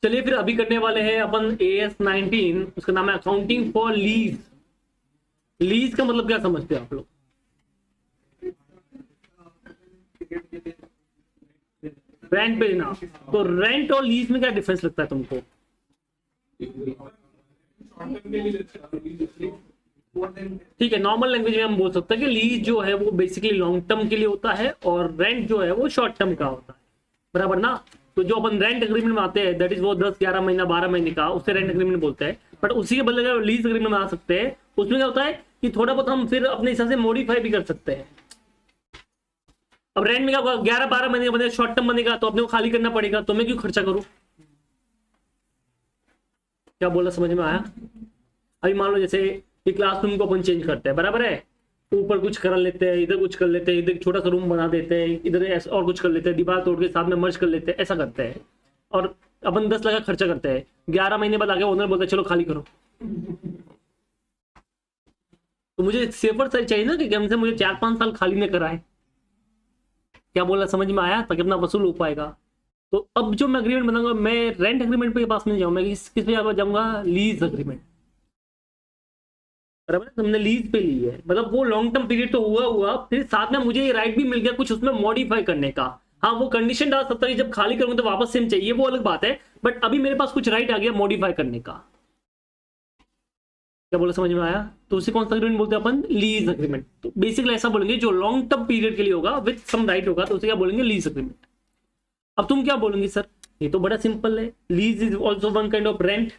चलिए फिर अभी करने वाले हैं अपन AS19, उसका नाम है अकाउंटिंग फॉर लीज। लीज का मतलब क्या समझते हो आप लोग? रेंट पे लेना। तो रेंट और लीज में क्या डिफरेंस लगता है तुमको? ठीक है, नॉर्मल लैंग्वेज में हम बोल सकते हैं कि लीज जो है वो बेसिकली लॉन्ग टर्म के लिए होता है और रेंट जो है वो शॉर्ट टर्म का होता है, बराबर ना। तो जो अपन रेंट एग्रीमेंट में आते हैं दैट इज वो 10-11 महीना 12 महीने का, उससे रेंट एग्रीमेंट बोलते हैं। बट उसी के बदले अगर लीज एग्रीमेंट बना सकते हैं, उसमें क्या होता है कि थोड़ा बहुत हम फिर अपने हिसाब से मॉडिफाई भी कर सकते हैं। अब रेंट में क्या होगा, 11-12 महीने का बनेगा, शॉर्ट टर्म बनेगा तो अपने को खाली करना पड़ेगा, तो मैं क्यों खर्चा करूं? क्या बोला, समझ में आया? अभी मान लो जैसे ये क्लासरूम को अपन चेंज करते हैं, बराबर है, ऊपर कुछ कर लेते हैं, इधर कुछ कर लेते हैं, इधर छोटा सा रूम बना देते हैं, इधर और कुछ कर लेते हैं, दीवार तोड़ के साथ में मर्ज कर लेते हैं, ऐसा करते हैं। और अपन 10 लाख खर्चा करते हैं, 11 महीने बाद आगे ओनर बोलता है चलो खाली करो। तो मुझे सेफर साइड चाहिए ना कि कम से मुझे 4-5 साल खाली नहीं कराए। क्या बोला, समझ में आया? ताकि अपना वसूल हो पाएगा। तो अब जो मैं अग्रीमेंट बनाऊंगा, मैं रेंट अग्रीमेंट पे पास नहीं जाऊंगा, मैं किस पे जाऊंगा? लीज अग्रीमेंट, बराबर। तुमने लीज पे ली है, मतलब वो लॉन्ग टर्म पीरियड तो हुआ, फिर साथ में मुझे ये राइट भी मिल गया कुछ उसमें मॉडिफाई करने का। हाँ, वो कंडीशन डाल सकता है कि जब खाली करूंगा तो वापस सेम चाहिए, वो अलग बात है। बट अभी मेरे पास कुछ राइट आ गया मॉडिफाई करने का। क्या बोला, समझ में आया? तो उसे कौन सा अग्रीमेंट बोलते हैं अपन? Lease agreement. तो बेसिकली ऐसा बोलेंगे जो लॉन्ग टर्म पीरियड के लिए होगा विद सम राइट होगा, तो उसे क्या बोलेंगे? Lease agreement. अब तुम क्या बोलोगे सर? ये तो बड़ा सिंपल है, lease is also one kind of rent.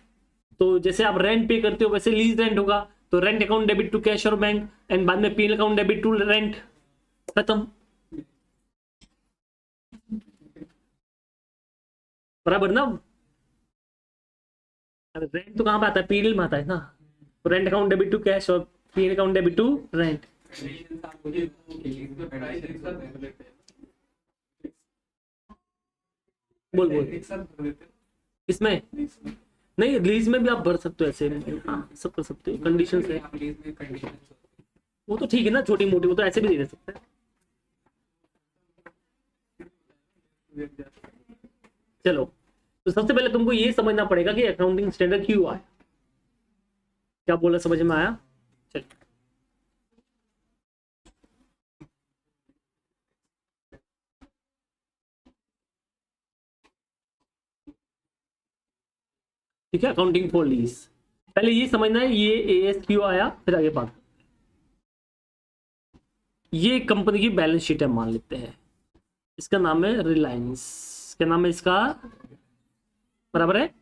तो जैसे आप रेंट पे करते हो वैसे लीज रेंट होगा। तो rent account debit to cash और बैंक, एंड बाद में PL account debit to rent, खत्म, बराबर ना। रेंट तो कहां पे आता है? पीएल में आता है ना। तो rent account debit to cash और PL account debit to rent. बोल बोल, इसमें नहीं, लीज में भी आप भर सकते हो ऐसे। हाँ, सब कर सकते हो, कंडीशन है वो तो ठीक है ना, छोटी मोटी, वो तो ऐसे भी दे सकते हैं। चलो, तो सबसे पहले तुमको ये समझना पड़ेगा कि अकाउंटिंग स्टैंडर्ड क्यों आया। क्या बोला, समझ में आया? चलो, ठीक है, अकाउंटिंग फॉर लीज। पहले ये समझना है ये एएस क्यों आया, फिर आगे बात। ये कंपनी की बैलेंस शीट है, मान लेते हैं इसका नाम है रिलायंस। क्या नाम है इसका? बराबर है।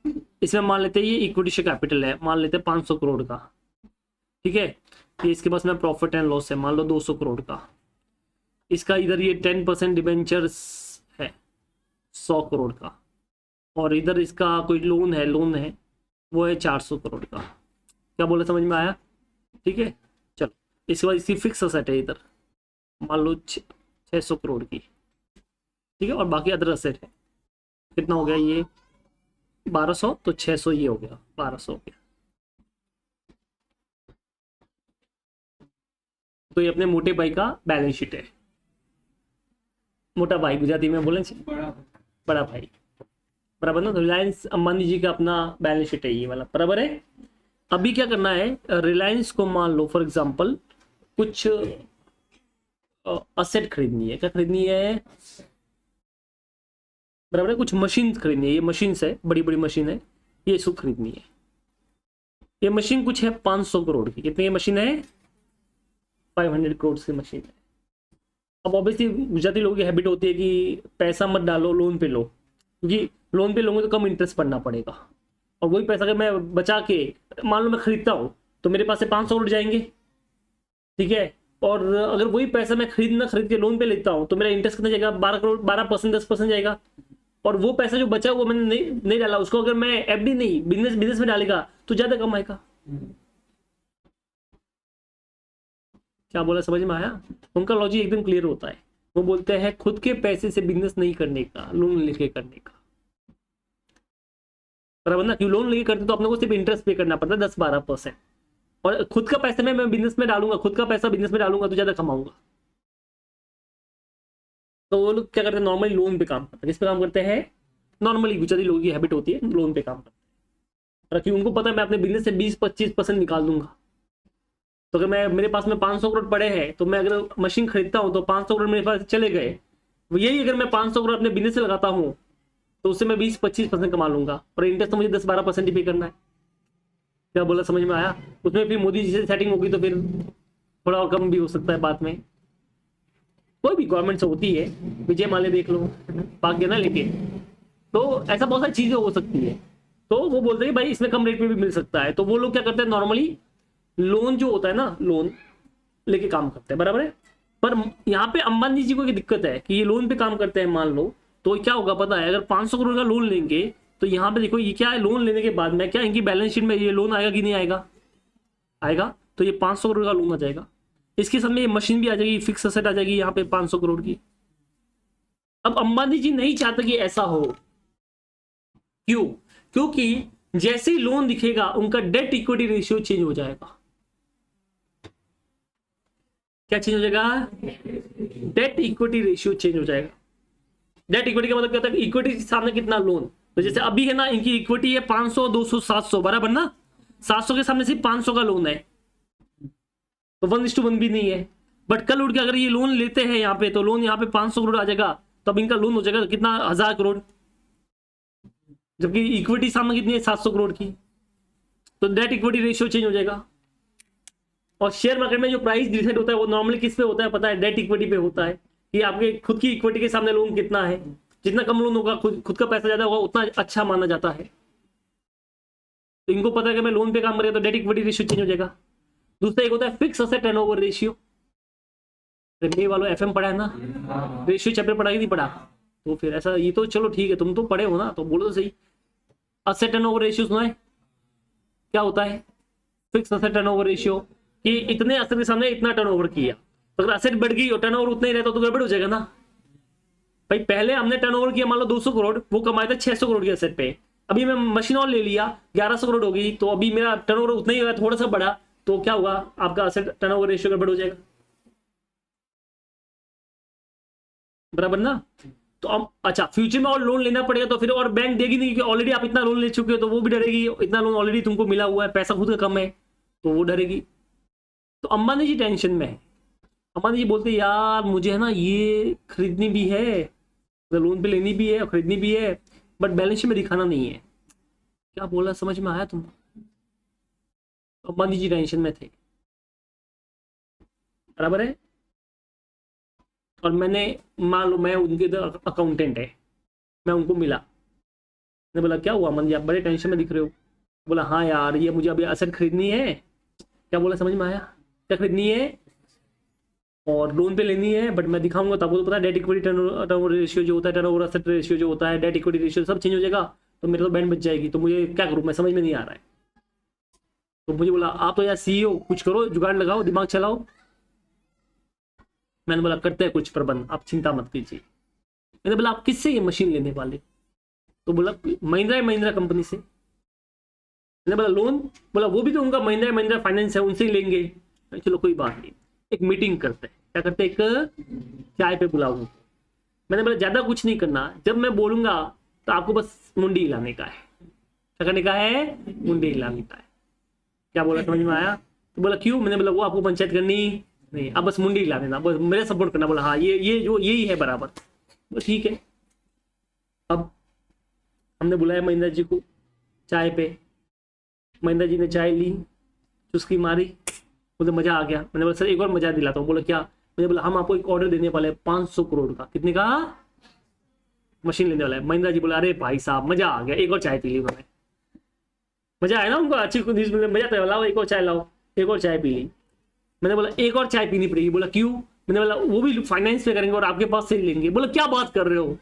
इसमें मान लेते हैं ये इक्विटी शेयर कैपिटल है, मान लेते हैं 500 करोड़ का। ठीक है, ये इसके पास में प्रॉफिट एंड लॉस है, मान लो 200 करोड़ का। इसका इधर ये 10% डिबेंचर्स है 100 करोड़ का, और इधर इसका कोई लोन है वो है 400 करोड़ का। क्या बोले, समझ में आया? ठीक है, चलो, इसके बाद इसकी फिक्स असेट है इधर, मान लो 600 करोड़ की। ठीक है, और बाकी अदर असेट है, कितना हो गया ये? 1200, तो 600 ये हो गया, 1200 हो गया। तो ये अपने मोटे भाई का बैलेंस शीट है। मोटा भाई गुजराती में बोले, बड़ा भाई, बराबर ना। रिलायंस अंबानी जी का अपना बैलेंस शीट है ये वाला, बराबर है। अभी क्या करना है, रिलायंस को मान लो फॉर एग्जांपल कुछ असेट खरीदनी है। क्या खरीदनी है? बराबर है, कुछ मशीन खरीदनी है। ये मशीन है, बड़ी बड़ी मशीन है, ये इसको खरीदनी है। ये मशीन कुछ है 500 करोड़ की। कितनी ये मशीन है? 500 करोड़ की मशीन है। अब ऑब्वियसली गुजराती लोगों की हैबिट होती है कि पैसा मत डालो, लोन पे लो, क्योंकि लोन पे लोगों तो कम इंटरेस्ट पड़ना पड़ेगा। और वही पैसा अगर मैं बचा के मान लो मैं खरीदता हूँ तो मेरे पास से 500 करोड़ जाएंगे। ठीक है, और अगर वही पैसा मैं खरीद के लोन पे लेता हूँ तो मेरा इंटरेस्ट कितना जाएगा? 12 करोड़, 12%, 10% जाएगा। और वो पैसा जो बचा वो मैंने नहीं डाला, उसको अगर मैं एफडी नहीं बिजनेस में डालेगा तो ज्यादा कमाएगा। क्या बोला, समझ में आया? उनका लॉजिक एकदम क्लियर होता है। वो बोलते हैं खुद के पैसे से बिजनेस नहीं करने का, लोन लेके करने का, बराबर ना। क्यों लोन लेके करते तो अपने को सिर्फ इंटरेस्ट पे करना पड़ता है 10-12%, और खुद का पैसा मैं बिजनेस में डालूंगा, खुद का पैसा बिजनेस में डालूंगा तो ज्यादा कमाऊंगा। तो वो लोग क्या करते हैं, नॉर्मली लोन पे काम करते हैं। किस पे काम करते हैं? नॉर्मली गुजराती लोगों की हैबिट होती है लोन पे काम करते हैं, क्योंकि उनको पता है मैं अपने बिजनेस से 20-25% निकाल दूंगा। तो अगर मैं मेरे पास में 500 करोड़ पड़े हैं तो मैं अगर मशीन खरीदता हूँ तो 500 करोड़ मेरे पास चले गए, यही अगर मैं 500 करोड़ अपने बिजनेस से लगाता हूँ तो उससे मैं 20-25% कमा लूंगा, और इंटरेस्ट तो मुझे 10-12% ही पे करना है। क्या बोला, समझ में आया? उसमें फिर मोदी जी से सेटिंग होगी तो फिर थोड़ा और कम भी हो सकता है बाद में, कोई भी गवर्नमेंट से होती है, विजय माल्या देख लो, भाग्य ना लेके, तो ऐसा बहुत सारी चीजें हो सकती है। तो वो बोलते हैं भाई इसमें कम रेट में भी मिल सकता है, तो वो लोग क्या करते हैं नॉर्मली लोन जो होता है ना, लोन लेके काम करते हैं, बराबर है। पर यहाँ पे अंबानी जी को एक दिक्कत है कि ये लोन पे काम करते हैं, मान लो तो क्या होगा पता है, अगर 500 करोड़ का लोन लेंगे तो यहाँ पे देखो ये क्या है, लोन लेने के बाद में क्या इनकी बैलेंस शीट में ये लोन आएगा कि नहीं आएगा, आएगा। तो ये 500 करोड़ का लोन आ जाएगा, इसके साथ में ये मशीन भी आ जाएगी, फिक्स असेट आ जाएगी यहाँ पे 500 करोड़ की। अब अंबानी जी नहीं चाहते कि ऐसा हो, क्यों? क्योंकि जैसे ही लोन दिखेगा उनका डेट इक्विटी रेशियो चेंज हो जाएगा। क्या चेंज हो जाएगा? डेट इक्विटी रेशियो चेंज हो जाएगा। डेट इक्विटी का मतलब क्या होता है? इक्विटी के सामने कितना लोन, तो जैसे अभी है ना इनकी इक्विटी है 500, 200, 700, बराबर ना। 700 के सामने सिर्फ 500 का लोन है, तो 1:1 भी नहीं है। बट कल उठ के अगर ये लोन लेते हैं यहाँ पे, तो लोन यहाँ पे 500 करोड़ आ जाएगा, तब इनका लोन हो जाएगा कितना, 1000 करोड़, जबकि इक्विटी सामने कितनी है, 700 करोड़ की। तो डेट इक्विटी रेशियो चेंज हो जाएगा। और शेयर मार्केट में जो प्राइस डिसाइड होता है वो नॉर्मली किस पे होता है पता है? डेट इक्विटी पे होता है, कि आपके खुद की इक्विटी के सामने लोन कितना है। जितना कम लोन होगा, खुद का पैसा ज्यादा होगा, उतना अच्छा माना जाता है। तो इनको पता है कि मैं लोन पे काम करेगा तो डेट इक्विटी रेशियो चेंज हो जाएगा। दूसरा एक होता है फिक्स असेट टर्नओवर रेशियो, ये वालों एफएम पढ़ा है ना, रेशियो चैप्टर पढ़ा ही नहीं पढ़ा, तो फिर ऐसा, ये तो चलो ठीक है, तुम तो पढ़े हो ना, तो बोलो तो सही। असेट टर्नओवर रेशियो सुना है? क्या होता है फिक्स असेट टर्नओवर रेशियो? कि इतने असेट के सामने इतना टर्नओवर किया, तो अगर असेट बढ़ गई और टर्नओवर उतना ही रहता तो गड़बड़ हो जाएगा ना भाई। पहले हमने टर्नओवर किया मान लो 200 करोड़, वो कमाए थे 600 करोड़ के असेट पे, अभी मैं मशीन और ले लिया 1100 करोड़ हो गई, तो अभी मेरा टर्नओवर उतना ही हुआ, थोड़ा सा बढ़ा, तो क्या होगा, आपका असेट टर्नओवर रेशियो गड़बड़ हो जाएगा, बराबर ना। तो अब अच्छा, फ्यूचर में और लोन लेना पड़ेगा तो फिर और बैंक देगी नहीं, क्योंकि ऑलरेडी आप इतना लोन ले चुके हो, तो वो भी डरेगी, इतना लोन ऑलरेडी तुमको मिला हुआ है, पैसा खुद का कम है, तो वो डरेगी। तो अंबानी जी टेंशन में है। अंबानी जी बोलते यार मुझे है ना ये खरीदनी भी है, लोन पे लेनी भी है और खरीदनी भी है, बट बैलेंस शीट में दिखाना नहीं है। क्या बोला, समझ में आया तुमको? अंबानी जी टेंशन में थे, बराबर है। और मैंने, मान लो मैं उनके इधर अकाउंटेंट है, मैं उनको मिला, मैंने बोला क्या हुआ अमन जी, आप बड़े टेंशन में दिख रहे हो? बोला हाँ यार ये मुझे अभी असेट खरीदनी है। क्या बोला, समझ में आया? क्या खरीदनी है और लोन पे लेनी है, बट मैं दिखाऊंगा तो आपको तो पता है डेट इक्विटी टर्नओवर रेशियो जो होता है, टर्नओवर असेट रेशियो जो होता है, डेट इक्विटी रेशियो सब चेंज हो जाएगा, तो मेरे तो बैंड बच जाएगी, तो मुझे क्या करूँ, मैं समझ में नहीं आ रहा है। तो मुझे बोला आप तो यार सीईओ, कुछ करो, जुगाड़ लगाओ, दिमाग चलाओ। मैंने बोला करते हैं कुछ प्रबंध, आप चिंता मत कीजिए। मैंने बोला आप किससे ये मशीन लेने वाले? तो बोला महिंद्रा महिंद्रा कंपनी से। मैंने बोला लोन? बोला वो भी तो उनका महिंद्रा महिंद्रा फाइनेंस है, उनसे ही लेंगे। चलो कोई बात नहीं, एक मीटिंग करते हैं। क्या करते हैं? एक चाय पे बुलाओ। मैंने बोला ज्यादा कुछ नहीं करना, जब मैं बोलूंगा तो आपको बस मुंडी हिलाने का है। क्या करने का है? मुंडी हिलाने का है। क्या बोला, समझ में आया? तो बोला क्यों? मैंने बोला वो आपको पंचायत करनी नहीं, अब बस मुंडी हिला देना, बस मेरा सपोर्ट करना। बोला हाँ ये जो यही है बराबर। तो ठीक है। अब हमने बुलाया महिंद्रा जी को चाय पे, महिंद्रा जी ने चाय ली, चुस्की मारी, मुझे मजा आ गया। मैंने बोला सर एक और मजा दिलाता हूँ। बोला क्या? मुझे बोला हम आपको एक ऑर्डर देने वाले हैं 500 करोड़ का। कितने का? मशीन लेने वाला है। महिंद्रा जी बोला अरे भाई साहब मजा आ गया, एक और चाय पी ली उन्होंने। मजा आया ना उनको, अच्छी न्यूज मिले, मजा तो लाओ एक और चाय लाओ। एक और चाय पी ली। मैंने बोला एक और चाय पीनी पड़ेगी। बोला क्यों? मैंने बोला वो भी फाइनेंस पे करेंगे और आपके पास से ही लेंगे। बोला क्या बात कर रहे हो,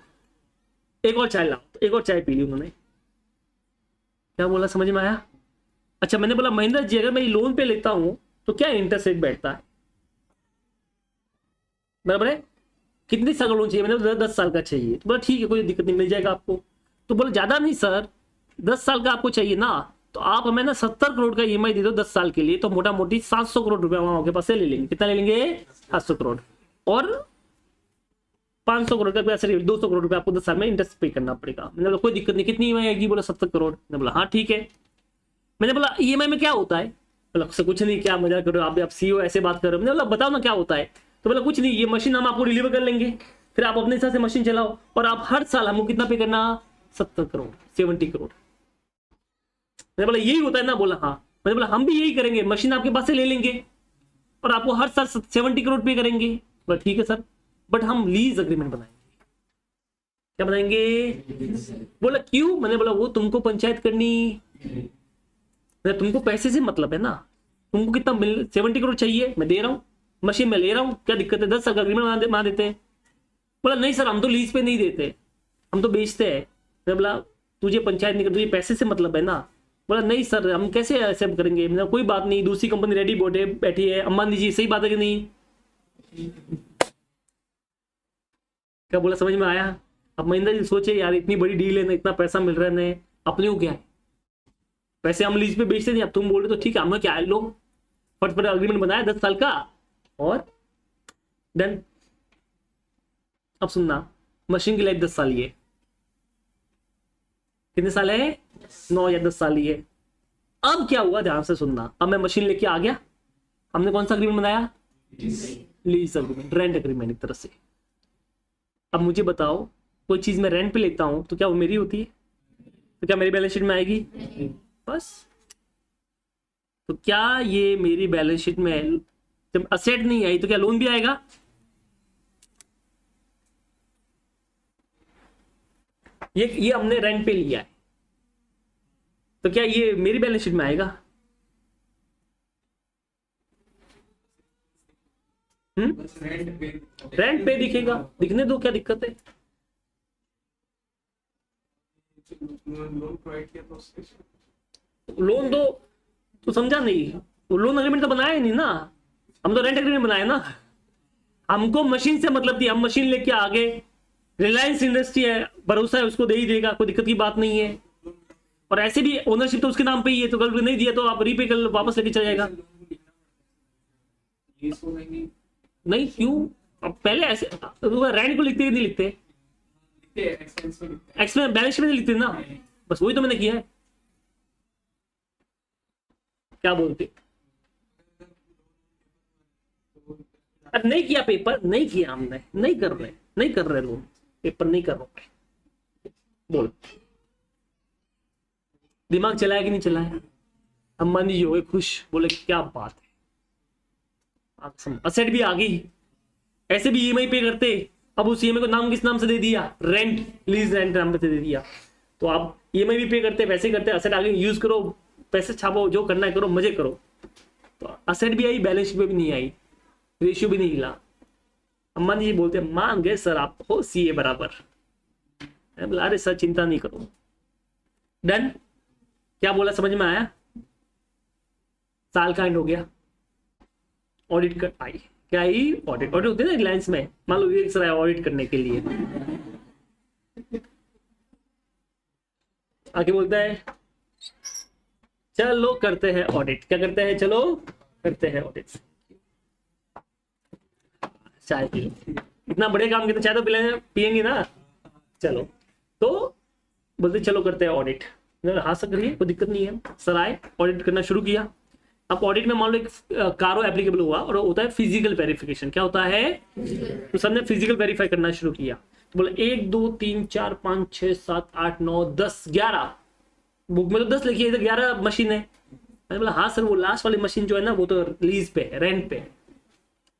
एक और चाय लाओ। तो एक और चाय पी ली उन्होंने। क्या बोला, समझ में आया? अच्छा, मैंने बोला महिंद्रा जी अगर मैं लोन पे लेता हूं तो क्या इंटरेस्ट रेट बैठता है? बराबर है। कितने साल का लोन चाहिए? मैंने बोला 10 साल का चाहिए। तो बोला ठीक है कोई दिक्कत नहीं, मिल जाएगा आपको। तो बोला ज्यादा नहीं सर, 10 साल का आपको चाहिए ना, तो आप हमें ना 70 करोड़ का ईएमआई दे दो 10 साल के लिए, तो मोटा मोटी 700 करोड़ रुपया वहां के पास से ले लेंगे। कितना ले लेंगे? 700 करोड़। और 500 करोड़ का, सॉरी 200 करोड़ रुपए आपको 10 साल में इंटरेस्ट पे करना पड़ेगा। मैंने बोला कोई दिक्कत नहीं, कितनी ईएमआई आएगी? बोला 70 करोड़। मैंने बोला हाँ ठीक है। मैंने बोला ईएमआई में क्या होता है? बोला कुछ नहीं, क्या मजा करो आप सीईओ ऐसे बात कर रहे हो। मैंने बोला बताओ ना क्या होता है। तो बोला कुछ नहीं, ये मशीन हम आपको डिलीवर कर लेंगे, फिर आप अपने हिसाब से मशीन चलाओ, और आप हर साल हमको कितना पे करना? 70 करोड़, 70 करोड़। मैंने बोला यही होता है ना? बोला हाँ। मैंने बोला हम भी यही करेंगे, मशीन आपके पास से ले लेंगे और आपको हर साल 70 करोड़ पे करेंगे। बोला ठीक है सर, बट हम लीज अग्रीमेंट बनाएंगे। क्या बनाएंगे? बोला क्यों? मैंने बोला वो तुमको पंचायत करनी, तुमको पैसे से मतलब है ना, तुमको कितना 70 करोड़ चाहिए, मैं दे रहा हूँ, मशीन में ले रहा हूँ, क्या दिक्कत है? 10 साल का अग्रीमेंट बना देते हैं। बोला नहीं सर, हम तो लीज पे नहीं देते, हम तो बेचते हैं। मैं बोला तुझे पंचायत नहीं कर, तुझे पैसे से मतलब है ना? बोला नहीं सर, हम कैसे एक्सेप्ट करेंगे। मैंने कोई बात नहीं, दूसरी कंपनी रेडी बैठी है, अंबानी जी, सही बात है कि नहीं? क्या बोला, समझ में आया? अब महेंद्र जी सोचे यार इतनी बड़ी डील है ना, इतना पैसा मिल रहा है, अपने को क्या है, पैसे हम लीज पे बेचते नहीं, अब तुम बोल रहे तो ठीक है, हमें क्या है, लो फटफट अग्रीमेंट बनाया 10 साल का और डन। अब सुनना, मशीन की लाइफ 10 साल ही है। कितने साल है? 9 या 10 साल ही है। अब क्या हुआ, ध्यान से सुनना। अब मैं मशीन लेके आ गया, हमने कौन सा अग्रीमेंट बनाया? लीज अग्रीमेंट, रेंट अग्रीमेंट एक तरह से। अब मुझे बताओ, कोई चीज मैं रेंट पे लेता हूं तो क्या वो मेरी होती है? तो क्या मेरी बैलेंस शीट में आएगी? बस। तो क्या ये मेरी बैलेंस शीट में जब असेट नहीं आई तो क्या लोन भी आएगा? ये हमने रेंट पे लिया है, तो क्या ये मेरी बैलेंस शीट में आएगा? रेंट पे दिखेगा, दिखने दो, क्या दिक्कत है? लोन दो तो समझा नहीं, वो लोन अग्रीमेंट तो बनाया ही नहीं ना, हम तो रेंट अग्रीमेंट बनाया ना। हमको मशीन से मतलब थी, हम मशीन लेके आगे, रिलायंस इंडस्ट्री है, भरोसा है उसको दे ही देगा, कोई दिक्कत की बात नहीं है। और ऐसे भी ओनरशिप तो उसके नाम पे ही है, तो कल नहीं दिया तो आप रीपे कर वापस लेके चला जाएगा। नहीं क्यों? अब पहले ऐसे रेंट को लिखते नहीं लिखते, एक्स में बैलेंस में नहीं लिखते ना, बस वही तो मैंने किया है। क्या बोलते? अरे नहीं किया, पेपर नहीं किया हमने, नहीं कर रहे लोग, पेपर नहीं कर रहे। बोल, दिमाग चलाया कि नहीं चलाया? अंबानी जी हो गए खुश, बोले क्या बात है, असेट भी आ गई। ऐसे भी ईएमआई पे करते, अब उस ईएमआई को नाम किस नाम से दे दिया? रेंट, लीज रेंट नाम से दे दिया। तो आप ईएमआई भी पे करते, वैसे करते, असेट आ गई, यूज करो, पैसे छापो, जो करना है करो, मजे करो। तो असेट भी आई, बैलेंस शीट भी नहीं आई, रेशियो भी नहीं हिला। अंबानी जी बोलते मान गए सर, आप हो सीए बराबर। बोला अरे सर चिंता नहीं करो, डन। क्या बोला, समझ में आया? साल का एंड हो गया, ऑडिट कर आई, क्या आई? ऑडिट होते हैं ना रिलायंस में, मान लो एक सर आया ऑडिट करने के लिए, आके बोलता है चलो करते हैं ऑडिट। क्या करते हैं? चलो करते हैं ऑडिट। चाय पी लो, इतना बड़े काम के तो चाय तो पियेंगे ना। चलो, तो बोलते चलो करते हैं ऑडिट। हाँ सर करिए, कोई दिक्कत नहीं है। सर आए, ऑडिट करना शुरू किया। अब ऑडिट में मान लो एक कारो एप्लीकेबल हुआ और होता है फिजिकल वेरिफिकेशन। क्या होता है? तो सर ने फिजिकल वेरीफाई करना शुरू किया, तो बोले 1 2 3 4 5 6 7 8 9 10 11, बुक में तो 10 लिखी है, इधर 11 मशीन है। मैंने बोला हाँ सर, वो लास्ट वाली मशीन जो है ना, वो तो लीज पे, रेंट पे।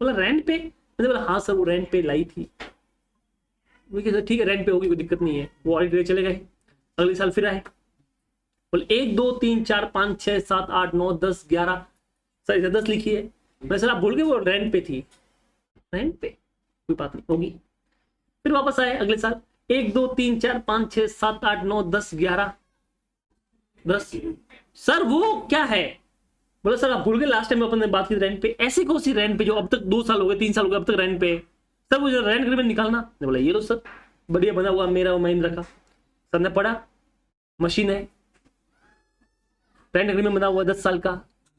बोला रेंट पे? मैंने बोला हाँ सर, वो रेंट पे लाई थी। सर ठीक है, रेंट पे होगी, कोई दिक्कत नहीं है। वो ऑडिट चले गए, अगले साल फिर आए, बोले 1 2 3 4 5 6 7 8 9 10 11, सर इधर 10 लिखी है। मैं सर आप भूल गए वो रेंट पे थी। रेंट पे कोई बात नहीं, होगी। फिर वापस आए अगले साल, 1 2 3 4 5 6 7 8 9 10 11 10, सर वो क्या है? बोला सर आप भूल गए लास्ट टाइम अपन ने बात की रेंट पे। ऐसी कौन सी रेंट पे जो अब तक 2 साल हो गए, 3 साल हो गए, अब तक रेंट पे? सर वो रेंट एग्रीमेंट निकालना। ने बोला ये लो सर, बढ़िया बना हुआ मेरा महिंद्रा का। सर ने पढ़ा, मशीन है, रेंट एग्रीमेंट बना हुआ 10 साल का।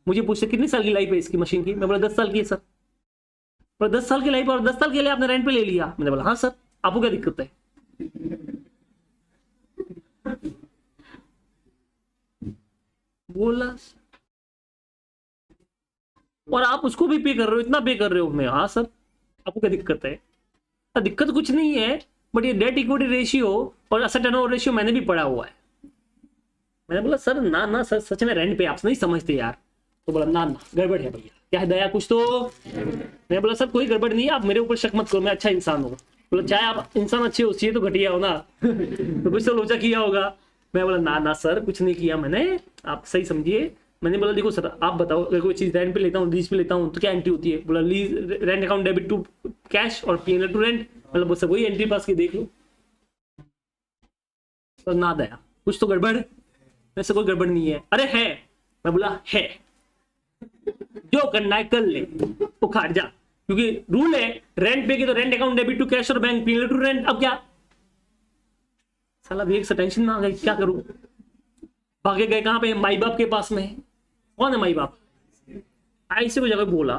मुझे पूछते कितनी साल की लाइफ है इसकी मशीन की? मैं बोला 10 साल की है सर। पर 10 साल की लाइफ और 10 साल के लिए आपने रेंट पे ले लिया? मैंने बोला हाँ सर। आपको क्या दिक्कत है? बोला और आप उसको भी पे कर रहे हो, इतना पे कर रहे हो। मैं हाँ सर, आपको क्या दिक्कत है? दिक्कत कुछ नहीं है, बट ये डेट इक्विटी रेशियो और असेट टर्नओवर रेशियो मैंने भी पढ़ा हुआ है। मैंने बोला सर ना ना सर, सच में रेंट पे आप नहीं समझते यार। तो बोला ना ना गड़बड़ है भैया, क्या है दया कुछ तो। मैंने बोला सर कोई गड़बड़ नहीं है, आप मेरे ऊपर शक मत करो, मैं अच्छा इंसान हूँ। बोला चाहे आप इंसान अच्छे हो, चाहिए तो घटिया हो ना। तो कुछ तो लोचा किया होगा। मैं बोला ना ना सर कुछ नहीं किया मैंने, आप सही समझिए। मैंने बोला देखो सर आप बताओ, अगर कोई चीज रेंट पे लेता हूँ, लीज पे लेता हूँ तो क्या एंट्री होती है? बोला lease rent account debit to cash और पीएनएल टू रेंट। मतलब सब वही एंट्री पास की देख लो। तो ना दया कुछ तो गड़बड़, वैसे कोई गड़बड़ नहीं है। अरे है। मैं बोला है, जो करना है कर ले, उखाड़ जा, क्योंकि रूल है रेंट पे की तो rent account debit to cash और बैंक पीएनएल टू रेंट। अब क्या साला भी एक टेंशन में आ गई, क्या करूं? भागे गए कहां पे? माई बाप के पास में। कौन है माई बाप? ऐसे कोई जगह बोला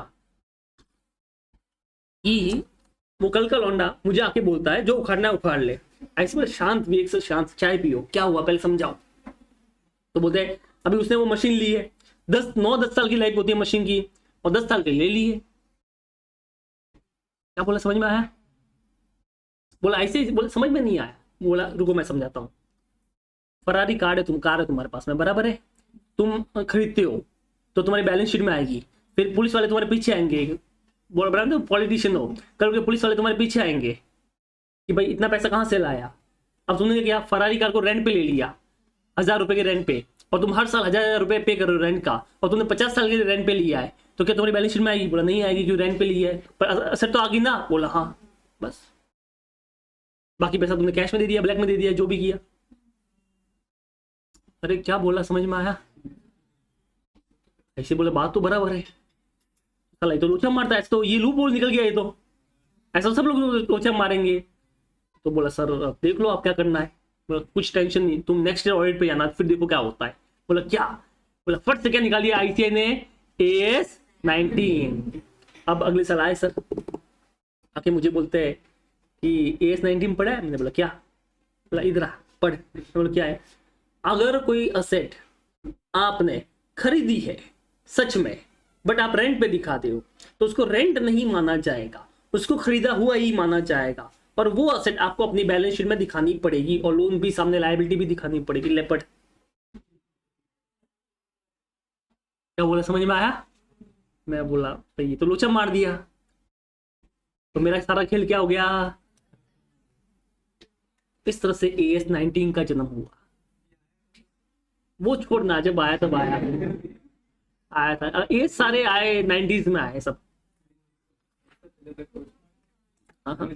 कि वो कल का लौंडा मुझे आके बोलता है जो उखाड़ना है उखाड़ ले। ऐसे में शांत विवेक से शांत, चाय पियो, क्या हुआ पहले समझाओ। तो बोलते हैं अभी उसने वो मशीन ली है, 9-10 साल की लाइफ होती है मशीन की, और 10 साल के ले ली है। क्या बोला समझ में आया? बोला ऐसे बोला समझ में नहीं आया। बोला रुको मैं समझाता हूँ। फरारी कार है, कार है तुम्हारे पास में, बराबर है, तुम खरीदते हो तो तुम्हारी बैलेंस शीट में आएगी। फिर पुलिस वाले तुम्हारे पीछे आएंगे, बराबर, तुम पॉलिटिशियन हो, कल के पुलिस वाले तुम्हारे पीछे आएंगे कि भाई इतना पैसा कहाँ से लाया। अब तुमने क्या फरारी कार को रेंट पे ले लिया, 1000 रुपए के रेंट पे, और तुम हर साल 1000 रुपए पे कर रहे हो रेंट का, और तुमने 50 साल के रेंट पे लिया है, तो क्या तुम्हारी बैलेंस शीट में आएगी? बोला नहीं आएगी, क्यों रेंट पे लिया है, पर असर तो आ गई ना। बोला हाँ बस, बाकी पैसा तुमने कैश में दे दिया, ब्लैक में दे दिया, जो भी किया। अरे क्या बोला समझ में आया? ऐसे बोले बात तो बराबर है, साला ये तो लोचा मारता है, तो ये लूप होल निकल गया, ये तो ऐसा सब लोग लोचा मारेंगे। तो बोला सर अब देख लो आप क्या करना है। बोला कुछ टेंशन नहीं, तुम नेक्स्ट ईयर ऑडिट पे जाना, फिर देखो क्या होता है। बोला क्या? बोला फट से क्या निकालिए आईसीआई ने AS19। अब अगले साल आए सर, आके मुझे बोलते हैं कि AS19 पढ़ा है। मैंने बोला क्या? बोला इधर आ पढ़। बोला क्या है? अगर कोई असेट आपने खरीदी है सच में, बट आप रेंट पे दिखाते हो, तो उसको रेंट नहीं माना जाएगा, उसको खरीदा हुआ ही माना जाएगा, और वो असेट आपको अपनी बैलेंस शीट में दिखानी पड़ेगी, और लोन भी सामने, लायबिलिटी भी दिखानी पड़ेगी। लेपट क्या बोला समझ में आया? मैं बोला तो ये तो लोचा मार दिया, तो मेरा सारा खेल क्या हो गया? इस तरह से AS19 का जन्म हुआ। वो छोड़ना, जब आया तब आया आया था, ये सारे आए 90s में आए सब। हाँ, हाँ।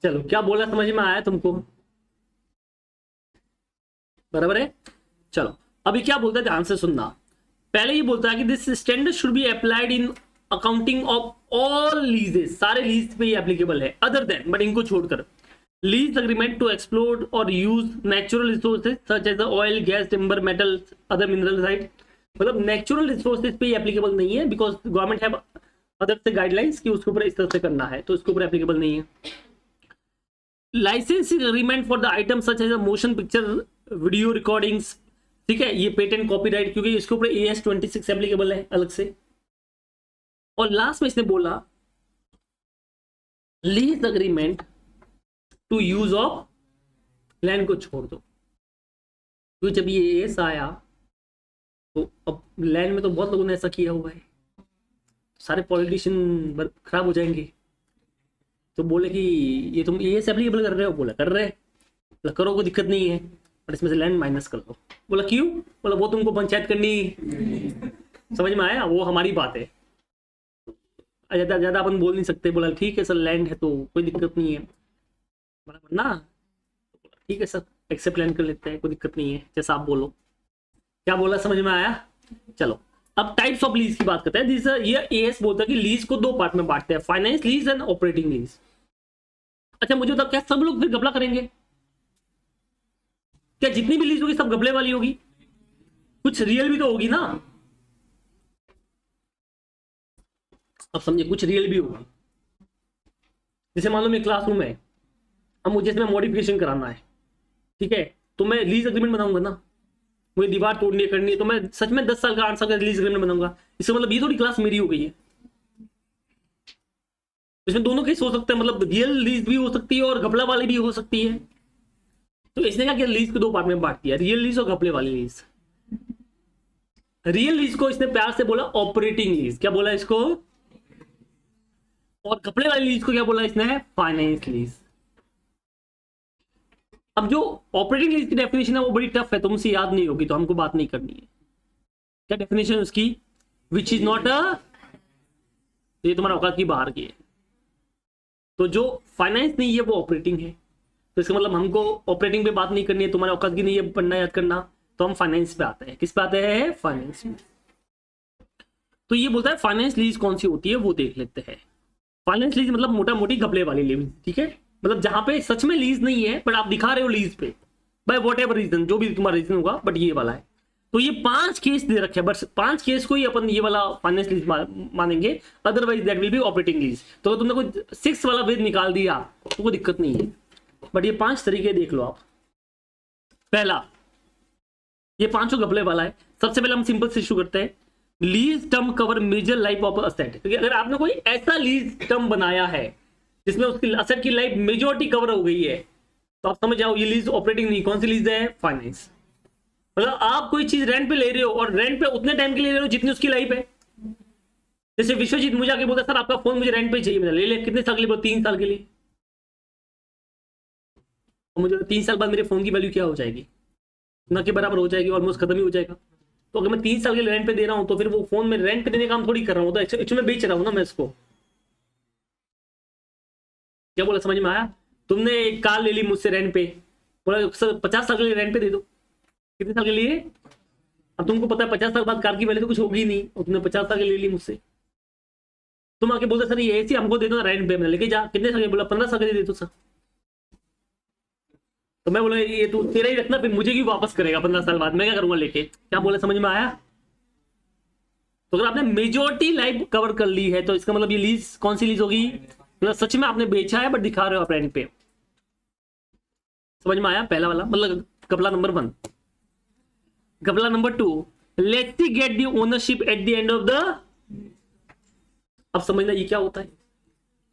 चलो क्या बोला समझ में आया तुमको? बराबर है। चलो अभी क्या बोलता है, ध्यान से सुनना। पहले ही बोलता है कि this standard should be applied in accounting of all लीजेस, सारे लीज पे एप्लीकेबल है, अदर देन, बट इनको छोड़कर, lease agreement to explore or use natural resources such as oil, gas, timber, metal, other mineral right. मतलब natural resources पे applicable नहीं है, because government have other से गाइडलाइंस कि उसके ऊपर इस तरह से करना है, तो इसके ऊपर एप्लीकेबल नहीं है। Licensing agreement for the item such as motion picture, video recordings, ठीक है, ये पेटेंट कॉपीराइट, क्योंकि इसके ऊपर AS26 एप्लीकेबल है अलग से। और लास्ट में इसने बोला lease agreement to use of land को छोड़ दो, क्योंकि जब ये AS आया तो अब लैंड में तो बहुत लोगों ने ऐसा किया हुआ है, सारे पॉलिटिशियन खराब हो जाएंगे। तो बोले कि ये तुम AS एप्लीकेबल कर रहे हो? बोला कर रहे हैं। बोला करो, कोई दिक्कत नहीं है, पर इसमें से लैंड माइनस कर दो। बोला क्यों? बोला वो तुमको पंचायत करनी। समझ में आया? वो हमारी बात है, ज्यादा ज्यादा अपन बोल नहीं सकते। बोला ठीक है सर, लैंड है तो कोई दिक्कत नहीं है। बराबर ना? ठीक है सर, एक्सेप्ट लैंड कर लेते हैं, कोई दिक्कत नहीं है, जैसा आप बोलो। क्या बोला समझ में आया? चलो अब टाइप्स ऑफ लीज की बात करते हैं। ये AS बोलता है कि लीज को 2 पार्ट में बांटते हैं, finance lease and operating lease. अच्छा मुझे बताओ, क्या सब लोग फिर घपला करेंगे? क्या जितनी भी लीज होगी सब घपले वाली होगी? कुछ रियल भी तो होगी ना। अब समझिए कुछ रियल भी होगा। जैसे मान लो मेरे क्लासरूम है, अब मुझे इसमें मॉडिफिकेशन कराना है, ठीक है, तो मैं लीज एग्रीमेंट बनाऊंगा ना। मुझे दीवार तोड़नी करनी है तो मैं सच में 10 साल का 8 साल का लीज एग्रीमेंट बनाऊंगा। इसका मतलब ये थोड़ी क्लास मेरी हो गई है। इसमें दोनों केस हो सकते हैं, मतलब रियल लीज भी हो सकती है और घपला वाली भी हो सकती है। तो इसने क्या किया, लीज को दो पार्ट में बांट दिया, रियल लीज और घपले वाली लीज। रियल लीज को इसने प्यार से बोला ऑपरेटिंग लीज, क्या बोला इसको, और घपले वाली लीज को क्या बोला इसने, फाइनेंस लीज। अब जो ऑपरेटिंग लीज की डेफिनेशन है वो बड़ी टफ है, तुमसे याद नहीं होगी तो हमको बात नहीं करनी है। क्या डेफिनेशन उसकी, विच इज नॉट अ, ये तुम्हारा औकात की बाहर की है। तो जो फाइनेंस नहीं है वो ऑपरेटिंग है, तो इसका मतलब हमको ऑपरेटिंग पे बात नहीं करनी है, तुम्हारे औकात की नहीं है पढ़ना याद करना, तो हम फाइनेंस पे आते हैं। किस पे आते हैं, फाइनेंस में। तो ये बोलता है फाइनेंस लीज कौन सी होती है वो देख लेते हैं। फाइनेंस लीज मतलब मोटा मोटी घपले वाली लीज, ठीक है, मतलब जहां पे सच में लीज नहीं है बट आप दिखा रहे हो लीज पे, बाय वॉट एवर रीजन, जो भी तुम्हारा रीजन होगा, बट ये वाला है। तो ये 5 केस दे रखे हैं, बस 5 केस को ही अपन ये वाला फाइनेंस लीज मानेंगे, otherwise that will be operating lease. तो तुमने कोई 6 वाला वेद निकाल दिया तो कोई दिक्कत नहीं है, बट ये 5 तरीके देख लो आप। पहला, ये 5 घपले वाला है। सबसे पहले हम सिंपल से शुरू करते हैं, lease term cover major life of asset. क्योंकि अगर आपने कोई ऐसा लीज टर्म बनाया है जिसमें उसकी असेट की लाइफ मेजोरिटी कवर हो गई है, तो आप समझ जाओ ये लीज ऑपरेटिंग नहीं, कौन सी लीज है, फाइनेंस। मतलब आप कोई चीज रेंट पे ले रहे हो और रेंट पे उतने टाइम के लिए ले रहे हो जितनी उसकी लाइफ है। जैसे विश्वजीत मुझे आके बोलता सर आपका फोन मुझे रेंट पे चाहिए, मैंने ले लिया, कितने साल के लिए, 3 साल के लिए। और मुझे 3 साल बाद मेरे फोन की वैल्यू क्या हो जाएगी, ना के बराबर हो जाएगी, ऑलमोस्ट खत्म ही हो जाएगा। तो अगर मैं 3 साल के लिए रेंट पे दे रहा हूं तो फिर वो फोन में रेंट पे देने का काम थोड़ी कर रहा हूं, तो एक्चुअली में बेच रहा हूं ना मैं इसको। क्या बोला, समझ में आया। तुमने एक कार ले ली मुझसे रेंट पे, बोला सर 50 साल के लिए रेंट पे दे दो, कितने साल के लिए। अब तुमको पता है 50 साल बाद कार की वैल्यू तो कुछ होगी नहीं, और तुमने 50 साल के लिए ली मुझसे। तुम आके बोलते सर ये ऐसी हमको दे दो रेंट पे, मैंने लेके जा, कितने साल के, बोला 15 साल के लिए दे दो सर। तो मैं बोला ये तू तेरा ही रखना, फिर मुझे क्यों वापस करेगा 15 साल बाद, मैं क्या करूंगा लेके। क्या बोला, समझ में आया। तो अगर आपने मेजोरिटी लाइफ कवर कर ली है तो इसका मतलब ये लीज कौन सी लीज होगी, मतलब सच में आपने बेचा है बट दिखा रहे हो आप रेंट पे। समझ में आया, पहला वाला मतलब घपला नंबर 1। घपला number 2, let's get the ownership eight the end of the. अब समझना ये क्या होता है।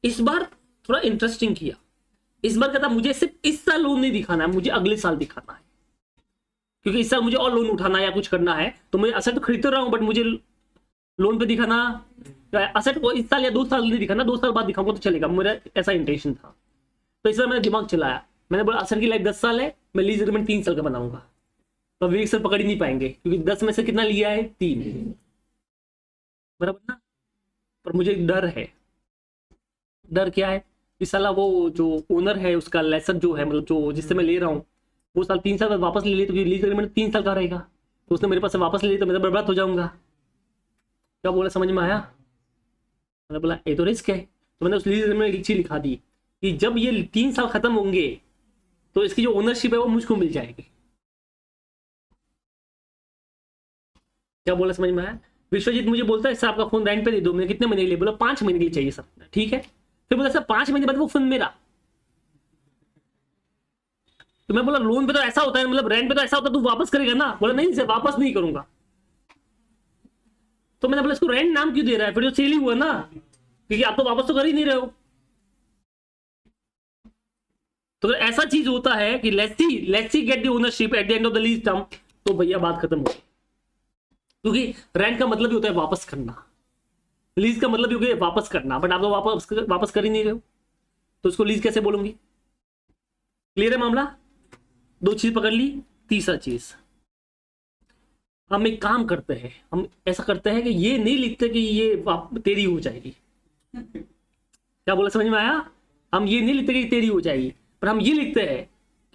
इस बार थोड़ा इंटरेस्टिंग किया, इस बार कहता मुझे सिर्फ इस साल लोन नहीं दिखाना है, मुझे अगले साल दिखाना है, क्योंकि इस साल मुझे और लोन उठाना है या कुछ करना है, तो मैं असेट तो खरीद तो रहा हूं बट मुझे लोन पे दिखाना, असेट को इस साल या 2 साल नहीं दिखाना, 2 साल बाद दिखाऊंगा तो चलेगा, मेरा ऐसा इंटेंशन था। तो इस बार मैंने दिमाग चलाया, मैंने बोला असेट की लाइफ 10 साल है, मैं लीज एग्रीमेंट 3 साल का बनाऊंगा, तो वे सर पकड़ ही नहीं पाएंगे क्योंकि 10 में से कितना लिया है, 3, बराबर ना। पर मुझे डर है, डर क्या है, इस साल वो जो ओनर है उसका लेसन जो है, मतलब जो जिससे मैं ले रहा हूँ, वो साल 3 साल बाद वापस ले ले, तो लीज एग्रीमेंट 3 साल का रहेगा, तो उसने मेरे पास से वापस ले लिया तो मैं बर्बाद हो जाऊंगा। क्या बोला, समझ में आया। मैंने बोला ये तो रिस्क है, तो मैंने उस लीज एग्रीमेंट एक चीज लिखा दी कि जब ये 3 साल खत्म होंगे तो इसकी जो ओनरशिप है वो मुझको मिल जाएगी। क्या बोला, समझ में आया। विश्वजीत मुझे बोलता है सर आपका फोन रेंट पे दे दो, मैंने कितने महीने के लिए, बोला 5 महीने के लिए चाहिए सर, ठीक है। फिर बोला सर 5 महीने बाद वो फोन मेरा, तो मैं बोला लोन पे तो ऐसा होता है, मतलब रेंट पे तो ऐसा होता है तू वापस करेगा ना, बोला नहीं सर वापस नहीं करूंगा। तो मैंने बोला इसको रेंट नाम क्यों दे रहा है, फिर जो सेल ही हुआ ना, क्योंकि आप तो वापस तो कर ही नहीं रहे हो। तो अगर ऐसा चीज होता है कि let's see get the ownership eight the end of the lease term, तो भैया बात खत्म हो गई, क्योंकि रेंट का मतलब ही होता है वापस करना, लीज का मतलब ही होता है वापस करना, बट आप तो वापस कर ही नहीं रहे हो, तो उसको लीज कैसे बोलूंगी। क्लियर है मामला। 2 चीज पकड़ ली। तीसरा चीज, हम एक काम करते हैं, हम ऐसा करते हैं कि ये नहीं लिखते कि ये तेरी हो जाएगी। क्या बोला, समझ में आया। हम ये नहीं लिखते कि तेरी हो जाएगी, पर हम ये लिखते हैं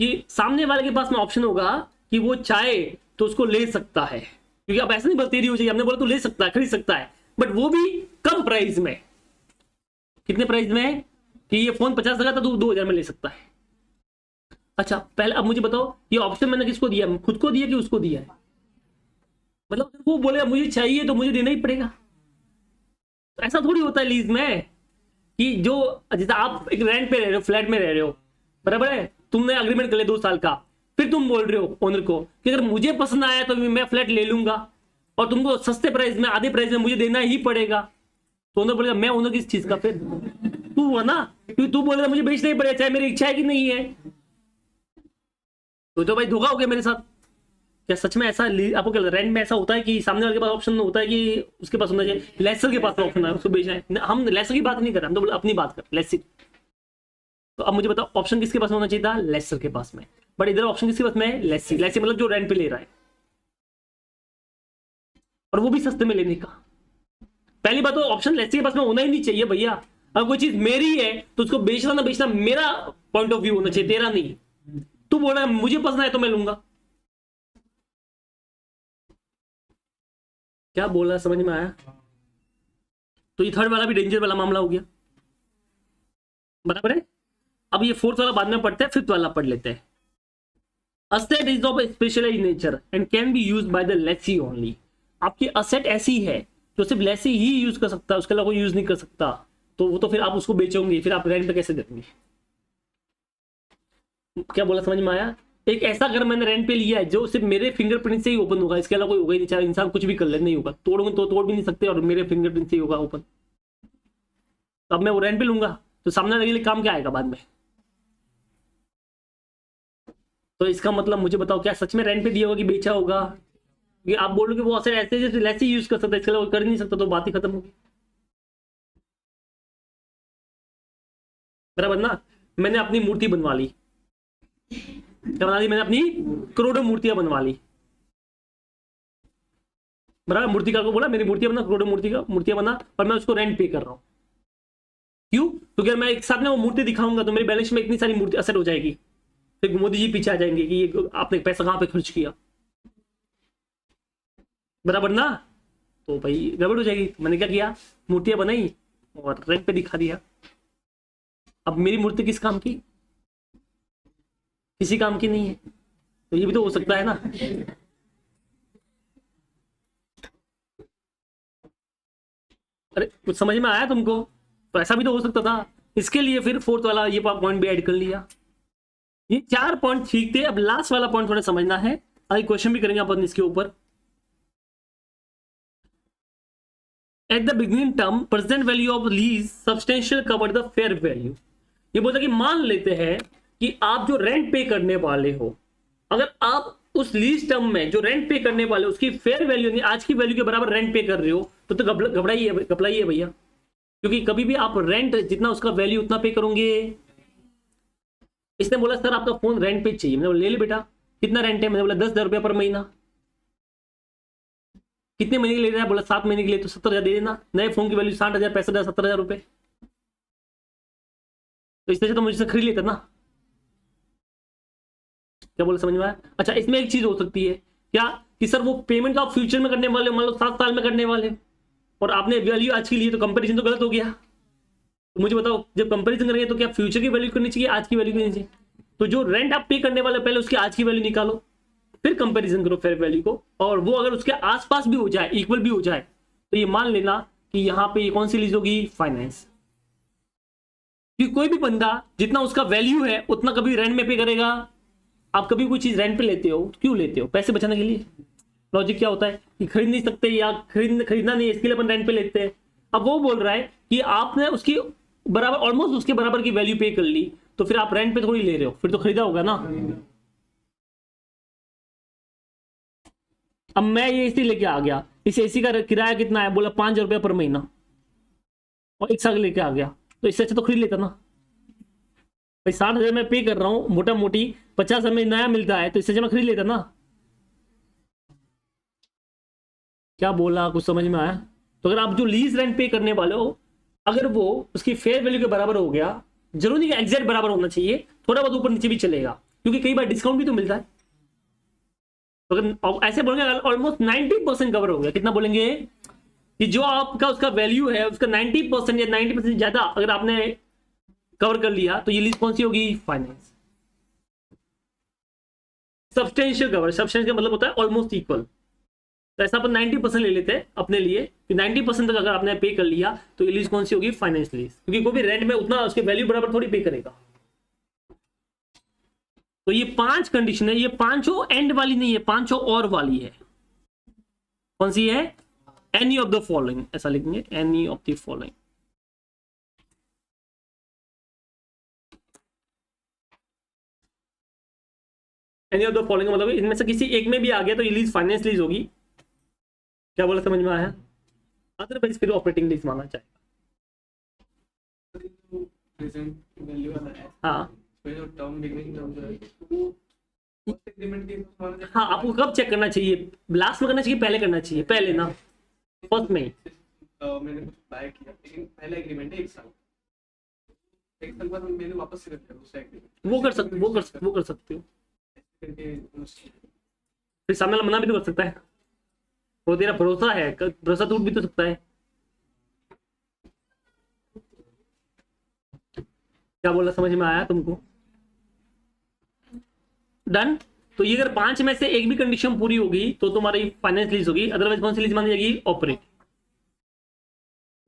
कि सामने वाले के पास में ऑप्शन होगा कि वो चाहे तो उसको ले सकता है, क्योंकि अब ऐसा नहीं बोला तेरी हो जाएगी, हमने बोला तो ले सकता है, खरीद सकता है, बट वो भी कम प्राइस में। कितने प्राइस में, कि ये फोन 50 का था तो 2000 में ले सकता है। अच्छा पहले अब मुझे बताओ ये ऑप्शन मैंने किसको दिया, खुद को दिया कि उसको दिया है। मतलब वो बोले मुझे चाहिए तो मुझे देना ही पड़ेगा। तो ऐसा थोड़ी होता है लीज में कि जो जैसे आप एक रेंट पे रह रहे हो, फ्लैट में रह रहे हो, बराबर है, तुमने अग्रीमेंट कर लिया 2 साल का, फिर तुम बोल रहे हो ओनर को कि अगर मुझे पसंद आया तो मैं फ्लैट ले लूंगा और तुमको सस्ते प्राइस में, आधे प्राइस में मुझे देना ही पड़ेगा। तो ओनर बोलेगा मैं ओनर किस चीज का, फिर तू हुआ ना, क्योंकि तू बोलेगा मुझे बेचना ही पड़ेगा चाहे मेरी इच्छा है कि नहीं है। तो भाई धोखा हो गया मेरे साथ। क्या सच में ऐसा आपको क्या रेंट में ऐसा होता है कि सामने वाले के पास ऑप्शन होता है कि उसके पास होना चाहिए, लेसर के पास ऑप्शन है उसको बेचना है? हम लेसर की बात नहीं कर रहे, हम तो अपनी बात कर लेसर। तो अब मुझे बताओ ऑप्शन किसके पास होना चाहिए था? लेसर के पास में। बट इधर ऑप्शन किसके पास में है? लेसी। लेसी मतलब जो रेंट पे ले रहा है, और वो भी सस्ते में लेने का। पहली बात तो ऑप्शन लेसी के पास में होना ही नहीं चाहिए भैया। अगर कोई चीज मेरी है तो उसको बेचना ना बेचना मेरा पॉइंट ऑफ व्यू होना चाहिए, तेरा नहीं। तू बोल रहा है मुझे पसंद है तो मैं लूंगा, क्या बोल रहा है समझ में आया? तो ये थर्ड वाला भी डेंजर वाला मामला हो गया, बराबर है। अब ये फोर्थ वाला बाद में पढ़ते हैं, फिफ्थ वाला पढ़ लेते हैं। Asset is of specialized nature and can be used by the lessee only. आपकी असेट ऐसी है जो सिर्फ लेसी ही यूज कर सकता है, उसके अलावा कोई यूज नहीं कर सकता। तो वो तो फिर आप उसको बेचोगे, फिर आप रेंट पे कैसे देंगे? क्या बोला समझ में आया? एक ऐसा घर मैंने रेंट पे लिया है जो सिर्फ मेरे फिंगरप्रिंट से ही ओपन होगा, इसके अलावा कोई होगा ही नहीं। चाहे इंसान कुछ भी कर ले नहीं होगा, तोड़ोगे तो तोड़ भी नहीं सकते, और मेरे फिंगरप्रिंट से ही होगा ओपन। तो अब मैं वो रेंट पे लूंगा तो सामने वाले के लिए काम क्या आएगा बाद में? तो इसका मतलब मुझे बताओ क्या सच में रेंट पे दिया होगा कि बेचा होगा? कि आप बोलोगे वो असेट ऐसे जैसे ऐसे यूज कर सकता है, इसके अलावा कर नहीं सकता, तो बात ही खत्म होगी, बराबर ना। मैंने अपनी मूर्ति बनवा ली, क्या बना ली मैंने? अपनी करोड़ों मूर्तियां बनवा ली, बराबर। मूर्तिकार को बोला मेरी मूर्तियां बना, करोड़ों मूर्तियां बना, और मैं उसको रेंट पे कर रहा हूं। क्यों? क्योंकि अगर मैं एक साथ में वो मूर्ति दिखाऊंगा तो मेरी बैलेंस में इतनी सारी मूर्ति असेट हो जाएगी, फिर मोदी जी पीछे आ जाएंगे कि ये आपने पैसा कहां पे खर्च किया, बराबर ना। तो भाई गड़बड़ हो जाएगी। मैंने क्या किया? मूर्तियां बनाई और रेंट पे दिखा दिया। अब मेरी मूर्ति किस काम की? किसी काम की नहीं है। तो ये भी तो हो सकता है ना। अरे कुछ समझ में आया तुमको? तो ऐसा भी तो हो सकता था। इसके लिए फिर फोर्थ वाला ये पॉइंट भी ऐड कर लिया। ये 4 पॉइंट ठीक थे। अब लास्ट वाला पॉइंट थोड़ा समझना है, आगे क्वेश्चन भी करेंगे अपन इसके ऊपर। At the beginning term present value of lease substantial cover the fair value. ये बोलता कि मान लेते हैं कि आप जो रेंट पे करने वाले हो, अगर आप उस लीज टर्म में जो रेंट पे करने वाले उसकी फेयर वैल्यू नहीं, आज की वैल्यू के बराबर रेंट पे कर रहे हो, तो घबराइए भैया। क्योंकि कभी भी आप रेंट जितना उसका वैल्यू उतना पे करोगे। इसने बोला सर आपका फोन रेंट पे चाहिए, मैंने बोला ले ले बेटा, कितना रेंट है? मैंने बोला 10,000 रुपया पर महीना। कितने महीने के लिए ले रहा है? बोला 7 महीने के लिए, तो 70,000 दे देना। नए फोन की वैल्यू 60,000, 65,000, 70,000 रुपए। तो इस तरह से तो मुझसे खरीद लेता ना। क्या बोला समझ में आया? अच्छा इसमें एक चीज हो सकती है क्या कि सर वो पेमेंट तो आप फ्यूचर में करने वाले, मान लो 7 साल में करने वाले, और आपने वैल्यू आज की ली, तो कंपैरिजन तो गलत हो गया। तो मुझे बताओ जब कंपैरिजन करेंगे तो क्या फ्यूचर की वैल्यू करनी चाहिए, आज की वैल्यू करनी चाहिए? तो जो रेंट आप पे करने वाले पहले उसकी आज की वैल्यू निकालो, फिर कंपैरिजन करो फेयर वैल्यू को, और वो अगर उसके आसपास भी हो जाए, इक्वल भी हो जाए, तो ये मान लेना कि यहां पे ये कौन सी लीज होगी? फाइनेंस। क्योंकि कोई भी बंदा जितना उसका वैल्यू है उतना कभी रेंट में पे करेगा। आप कभी कोई चीज रेंट पे लेते हो, क्यों लेते हो? पैसे बचाने के लिए। लॉजिक क्या होता है कि खरीद नहीं सकते या खरीदना नहीं है, इसके लिए अपन रेंट पे लेते हैं। अब वो बोल रहा है कि आपने उसकी बराबर, ऑलमोस्ट उसके बराबर की वैल्यू पे कर ली, तो फिर आप रेंट पे थोड़ी ले रहे हो, फिर तो खरीदा होगा ना। अब मैं ये एसी लेके आ गया, इस एसी का किराया कितना है? बोला 5,000 रुपया पर महीना, और 1 साल लेके आ गया, तो इससे अच्छा तो खरीद लेता ना भाई। 60,000 में पे कर रहा हूं मोटा मोटी, 50,000 में नया मिलता है, तो इससे अच्छा मैं खरीद लेता ना। क्या बोला, कुछ समझ में आया? तो अगर आप जो लीज रेंट पे करने वाले हो, अगर वो उसकी फेयर वैल्यू के बराबर हो गया, जरूरी नहीं कि एग्जैक्ट बराबर होना चाहिए, थोड़ा बहुत ऊपर नीचे भी चलेगा, क्योंकि कई बार डिस्काउंट भी तो मिलता है। तो अगर ऐसे बोलेंगे ऑलमोस्ट 90% कवर हो गया। कितना बोलेंगे कि जो आपका उसका वैल्यू है उसका 90% या 90% ज्यादा अगर आपने कवर कर लिया, तो ये लीज कौन सी होगी? फाइनेंस। सब्सटेंशियल कवर, सब्सटेंशियल का मतलब होता है ऑलमोस्ट इक्वल, तो ऐसा अपन 90% ले लेते हैं अपने लिए कि 90% तक अगर आपने पे कर लिया तो ये लीज कौन सी होगी, फाइनेंस लीज, क्योंकि कोई भी रेंट में उतना उसके वैल्यू बराबर थोड़ी पे करेगा। तो ये 5 कंडीशन है, ये पांचों एंड वाली नहीं है, पांचों और वाली है। कौन सी है, एनी ऑफ द फॉलोइंग, ऐसा लिखेंगे any of the following. Any of the following मतलब इनमें से किसी एक में भी आ गया तो ये लीज फाइनेंस लीज होगी। क्या बोला, समझ में आया? अदरवाइज फिर ऑपरेटिंग लीज मांगा जाएगा। हाँ हाँ, आपको कब चेक करना चाहिए, लास्ट में करना चाहिए, पहले करना चाहिए? पहले ना, फर्स्ट में। मैंने कुछ बाय किया लेकिन पहला एग्रीमेंट है 1 साल, 1 साल बाद मैंने वापस से कर दिया दूसरा एग्रीमेंट। वो कर सकते हो। फिर सामने वाला मना भी तो कर सकता है, वो तेरा भरोसा है, भरोसा टूट भी तो सकता है। क्या बोला, समझ में आया तुमको? डन। तो ये अगर 5 में से एक भी कंडीशन पूरी होगी तो तुम्हारी फाइनेंस लीज होगी, अदरवाइज कौन सी लीज मानी जाएगी, ऑपरेटिंग।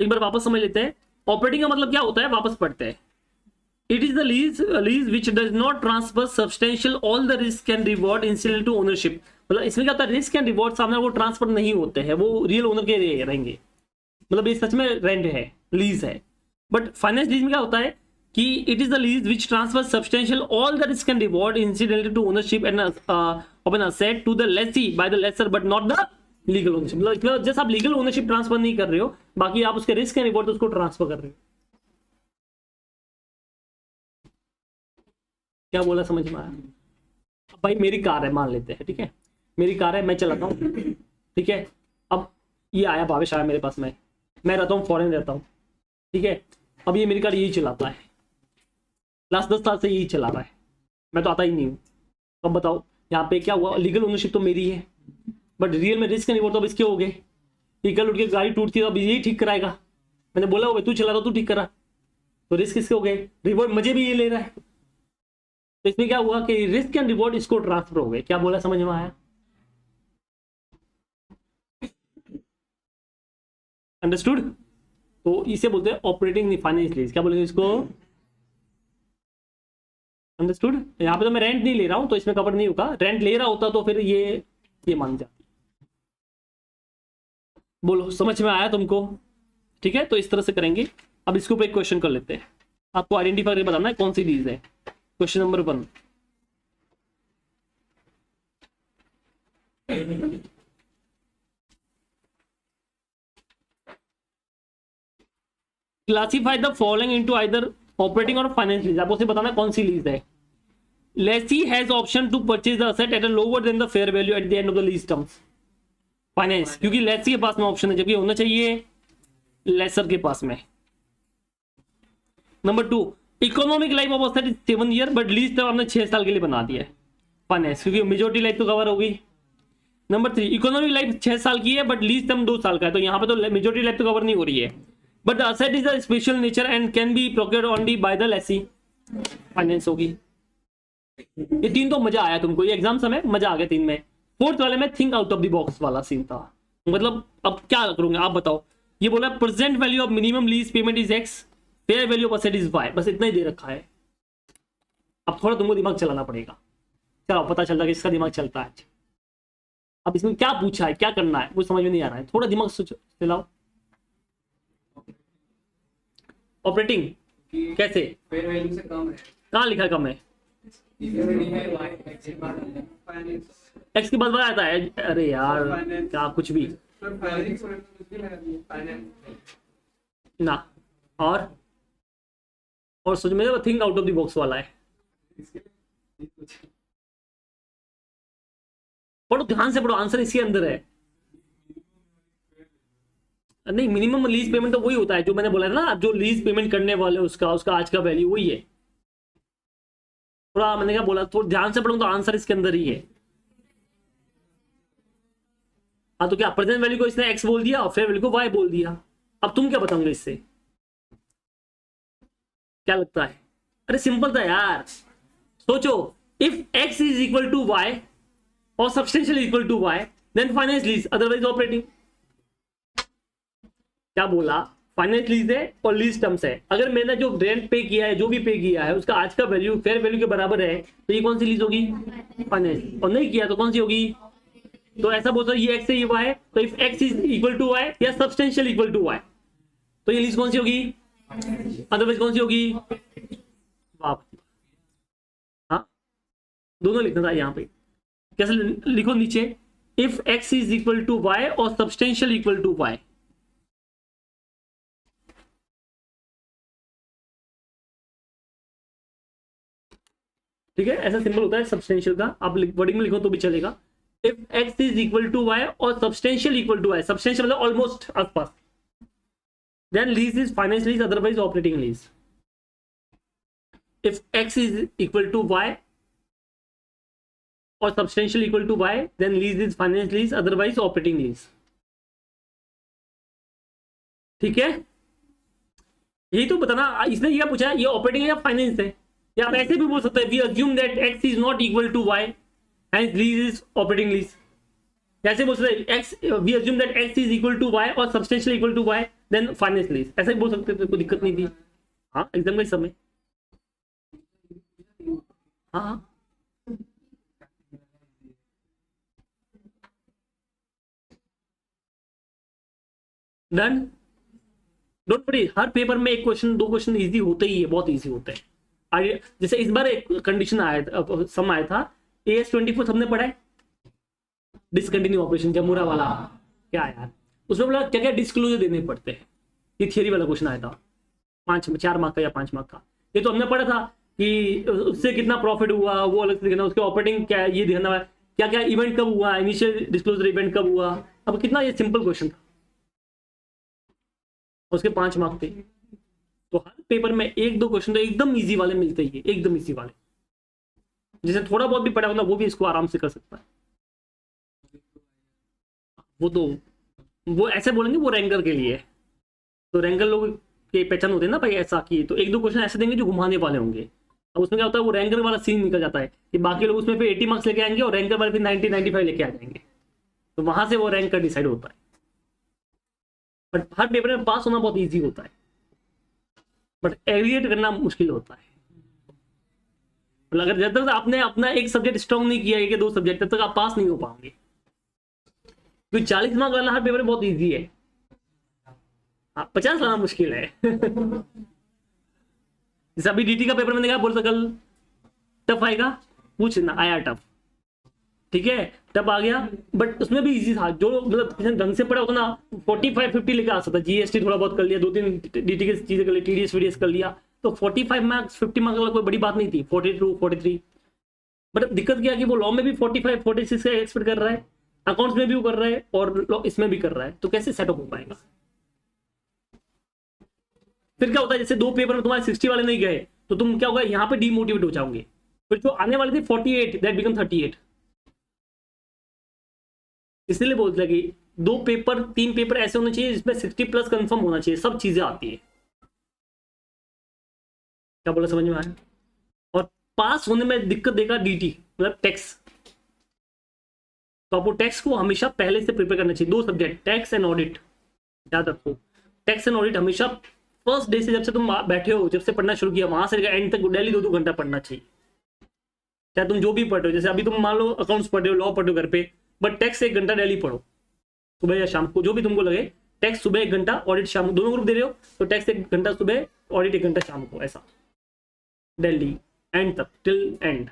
एक बार वापस समझ लेते हैं, ऑपरेटिंग का मतलब क्या होता है, वापस पढ़ते हैं। It is the lease which does not transfer substantial all the risk and reward incidental to ownership. मतलब इसमें क्या होता है, रिस्क एंड रिवॉर्ड सामने वो ट्रांसफर नहीं होते हैं, वो रियल ओनर के रहेंगे। मतलब ये सच में रेंट है, लीज है। बट फाइनेंस लीज में क्या होता है कि it is the lease which transfer substantial all the risk and reward incidental to ownership and of an asset to the lessee by the lessor but not the legal ownership. मतलब जैसे आप legal ownership transfer नहीं कर रहे हो, बाकी आप उसके रिस्क एंड रिवॉर्ड उसको ट्रांसफर कर रहे हो। क्या बोला, समझ में आया? अब भाई मेरी कार है, मान लेते हैं, ठीक है, मेरी कार है, मैं चलाता हूँ, ठीक है। अब ये आया, भावेश आया मेरे पास, मैं रहता हूँ, फॉरेन रहता हूँ, ठीक है। अब ये मेरी कार यही चलाता है, लास्ट 10 साल से यही चला रहा है, मैं तो आता ही नहीं हूँ। अब बताओ यहाँ पे क्या हुआ, लीगल ओनरशिप तो मेरी है, बट रियल में रिस्क एंड रिवॉर्ड तो अब इसके हो गए। कल उठ के गाड़ी टूटती है तो अब यही ठीक कराएगा। मैंने बोला हो तू चला रहा, तू ठीक करा, तो रिस्क इसके हो गए, रिवॉर्ड मुझे भी ये ले रहा है। तो इसमें क्या हुआ कि रिस्क एंड रिवॉर्ड इसको ट्रांसफर हो गए। क्या बोला, समझ में आया? अंडरस्टूड? तो इसे बोलते हैं ऑपरेटिंग फाइनेंस लीज। क्या बोलेंगे इसको? अंडरस्टूड? यहाँ पे तो मैं रेंट नहीं ले रहा हूं तो इसमें कवर नहीं होगा, रेंट ले रहा होता तो फिर ये मान जाती। बोलो, समझ में आया तुमको? ठीक है, तो इस तरह से करेंगे। अब इसके ऊपर एक क्वेश्चन कर लेते हैं, आपको आइडेंटिफाई करके बताना है कौन सी लीज है। Question number 1, classify the following into either operating or finance lease. आपको सिर्फ बताना कौन सी लीज है। Lessee has option to purchase the asset at a lower than the fair value at the end of the lease terms. Finance, क्योंकि lessee के पास में option है, जबकि होना चाहिए लेसर के पास में। Number 2, economic life of asset is 7 year but lease term आपने 6 साल के लिए बना दिया है। फाइनेंस, क्योंकि मेजोरिटी लाइफ तो कवर होगी। नंबर 3, इकोनॉमिक लाइफ 6 साल की है बट लीज टर्म 2 साल का है, तो यहाँ पे तो मेजोरिटी लाइफ तो कवर नहीं हो रही है। But the asset is a special nature and can B procured only by the Lesi. Finance होगी। ये 3 तो मजा आया तुमको, ये एग्जाम समय मजा आ गया 3 में। 4th वाले में think out of the box वाला सीन था। मतलब अब क्या करूंगा आप बताओ। ये बोला present value of minimum lease payment is X, fair value of asset is Y, बस इतना ही दे रखा है। अब थोड़ा तुमको दिमाग चलाना पड़ेगा, चलो पता चलता है कि इसका दिमाग चलता है। अब इसमें क्या पूछा है, क्या करना है, मुझे समझ में नहीं आ रहा है, थोड़ा दिमाग चलाओ। ऑपरेटिंग कैसे, फेयर वैल्यू से कम है, कहाँ लिखा कम है? एक्स के बाद वाई आता है। अरे यार क्या कुछ भी ना। और सोच में think out of the box वाला है। पढ़ो, ध्यान से पढ़ो, आंसर इसके अंदर है। नहीं, मिनिमम लीज पेमेंट तो वही होता है जो मैंने बोला था ना, जो लीज पेमेंट करने वाले उसका आज का वैल्यू वही है। थोड़ा मैंने क्या बोला, थोड़ा ध्यान से पढ़ो तो आंसर इसके अंदर ही है। हाँ, तो क्या प्रेजेंट वैल्यू को इसने एक्स बोल दिया और फेयर वैल्यू को वाई बोल दिया। अब तुम क्या बताओगे इससे, क्या लगता है? अरे सिंपल था यार, सोचो। If X is equal to Y और substantial equal to Y, then finance lease otherwise operating. क्या बोला, फाइनेंस लीज है और लीज टर्म्स है। अगर मैंने जो रेंट पे किया है, जो भी पे किया है, उसका आज का वैल्यू फेयर वैल्यू के बराबर है, तो ये कौन सी लीज होगी, फाइनेंस। और नहीं किया तो कौन सी होगी, तो ऐसा बोलता है ये एक्स है ये वाई है, तो if X is equal to Y या सब्सटेंशियल इक्वल टू वाई, तो ये लीज कौन सी होगी, अदरवाइज कौन सी होगी, वाह। हाँ, दोनों लिखना था यहाँ पे। कैसे लिखो नीचे, if X is equal to Y और सब्सटेंशियल इक्वल टू वाई। ठीक है, ऐसा सिंबल होता है सब्सटेंशियल का, आप वर्डिंग में लिखो तो भी चलेगा। If X is equal to Y और substantial equal to Y, substantial मतलब ऑलमोस्ट आसपास, then lease is finance lease otherwise operating lease. If X is equal to Y और substantial equal to Y, then lease is finance lease otherwise operating lease. ठीक है, यही तो बताना। इसने यह पूछा ये ऑपरेटिंग है या फाइनेंस है, या आप ऐसे भी बोल सकते हैं we assume that X is not equal to Y and lease is operating lease. ऐसे बोल सकते हैं X we assume that X is equal to Y और substantial equal to Y then finance lease, ऐसा ही बोल सकते थे, कोई दिक्कत नहीं थी। हाँ एग्जाम का समय। हाँ done, don't worry, her paper में एक क्वेश्चन दो क्वेश्चन इजी होते ही है, बहुत इजी होते हैं। जैसे इस बार एक कंडीशन आया सम आया था AS24 सबने पढ़ा है, डिसकंटिन्यू ऑपरेशन जमुरा वाला, क्या यार उसमें बोला क्या क्या डिस्क्लोजर देने पड़ते हैं, ये थियरी वाला क्वेश्चन आया था 4 मार्क का या 5 मार्क का। ये तो हमने पढ़ा था कि उससे कितना प्रॉफिट हुआ वो अलग से देखना, उसके ऑपरेटिंग क्या ये देखना है, क्या क्या इवेंट कब हुआ, इनिशियल डिस्क्लोजर इवेंट कब हुआ। अब कितना ये सिंपल क्वेश्चन था, उसके 5 मार्क थे। तो हर पेपर में एक दो क्वेश्चन तो एकदम इजी वाले मिलते ही है, एकदम इजी वाले, जिसे थोड़ा बहुत भी पढ़ा होगा वो भी इसको आराम से कर सकता है। वो तो वो ऐसे बोलेंगे वो रैंकर के लिए, तो रैंकर लोग के पहचान होते हैं ना भाई ऐसा की, तो एक दो क्वेश्चन ऐसे देंगे जो घुमाने वाले होंगे। अब उसमें क्या होता है वो रैंकर वाला सीन निकल जाता है कि बाकी लोग उसमें फिर 80 मार्क्स लेके आएंगे और रैंकर वाले फिर 90-95 लेके आ जाएंगे, तो वहां से वो रैंकर डिसाइड होता है। बट हर पेपर में पास होना बहुत ईजी होता है, बट एग्रीगेट करना मुश्किल होता है। अगर जब तक आपने अपना एक सब्जेक्ट स्ट्रॉन्ग नहीं किया है कि 2 सब्जेक्ट, तब तक आप पास नहीं हो पाओगे, क्योंकि 40 मार्क वाला हर पेपर बहुत इजी है, 50 लाना मुश्किल है। जैसे अभी डीटी का पेपर मैंने कहा बोलता कल टफ आएगा, पूछ ना आया टफ, ठीक है टफ आ गया, बट उसमें भी इजी था। जो मतलब ढंग से पढ़ा होता ना 45-50 लेकर आ सकता, जीएसटी थोड़ा बहुत कर लिया, 2-3 डीटी की चीजें कर ली, टीडीएस वीडीएस कर लिया, तो 45 मार्क्स 50 मार्क्स वाला कोई बड़ी बात नहीं थी, 42-43। बट दिक्कत क्या कि वो लॉ में भी 45-46 का एक्सपेक्ट कर रहा है, अकाउंट्स में भी वो कर रहा है और इसमें भी कर रहा है, तो कैसे सेटअप हो पाएगा। फिर क्या होता है जैसे 2 पेपर में तुम्हारे 60 वाले नहीं गए, तो तुम क्या होगा यहाँ पे डीमोटिवेट हो जाओगे, फिर जो आने वाले थे 48 दैट बिकम 38। इसलिए बोलते हैं कि 2 पेपर 3 पेपर ऐसे होने चाहिए जिसमें 60+ कंफर्म होना चाहिए, सब चीजें आती है। क्या बोला समझ में आया। और पास होने में दिक्कत देगा डीटी मतलब टैक्स, तो आपको टैक्स को हमेशा पहले से प्रिपेयर करना चाहिए। 2 सब्जेक्ट टैक्स एंड ऑडिट, याद रखो टैक्स एंड ऑडिट हमेशा फर्स्ट डे से, जब से तुम बैठे हो, जब से पढ़ना शुरू किया वहां से एंड तक डेली 2-2 घंटा पढ़ना चाहिए। चाहे तुम जो भी पढ़ रहे हो, जैसे अभी तुम मान लो अकाउंट्स पढ़ रहे हो, लॉ पढ़ रहे हो घर पे, बट टैक्स 1 घंटा डेली पढ़ो, सुबह या शाम को जो भी तुमको लगे। टैक्स सुबह 1 घंटा, ऑडिट शाम को, दोनों ग्रुप दे रहे हो तो टैक्स 1 घंटा सुबह, ऑडिट 1 घंटा शाम को, ऐसा डेली एंड तक टिल एंड,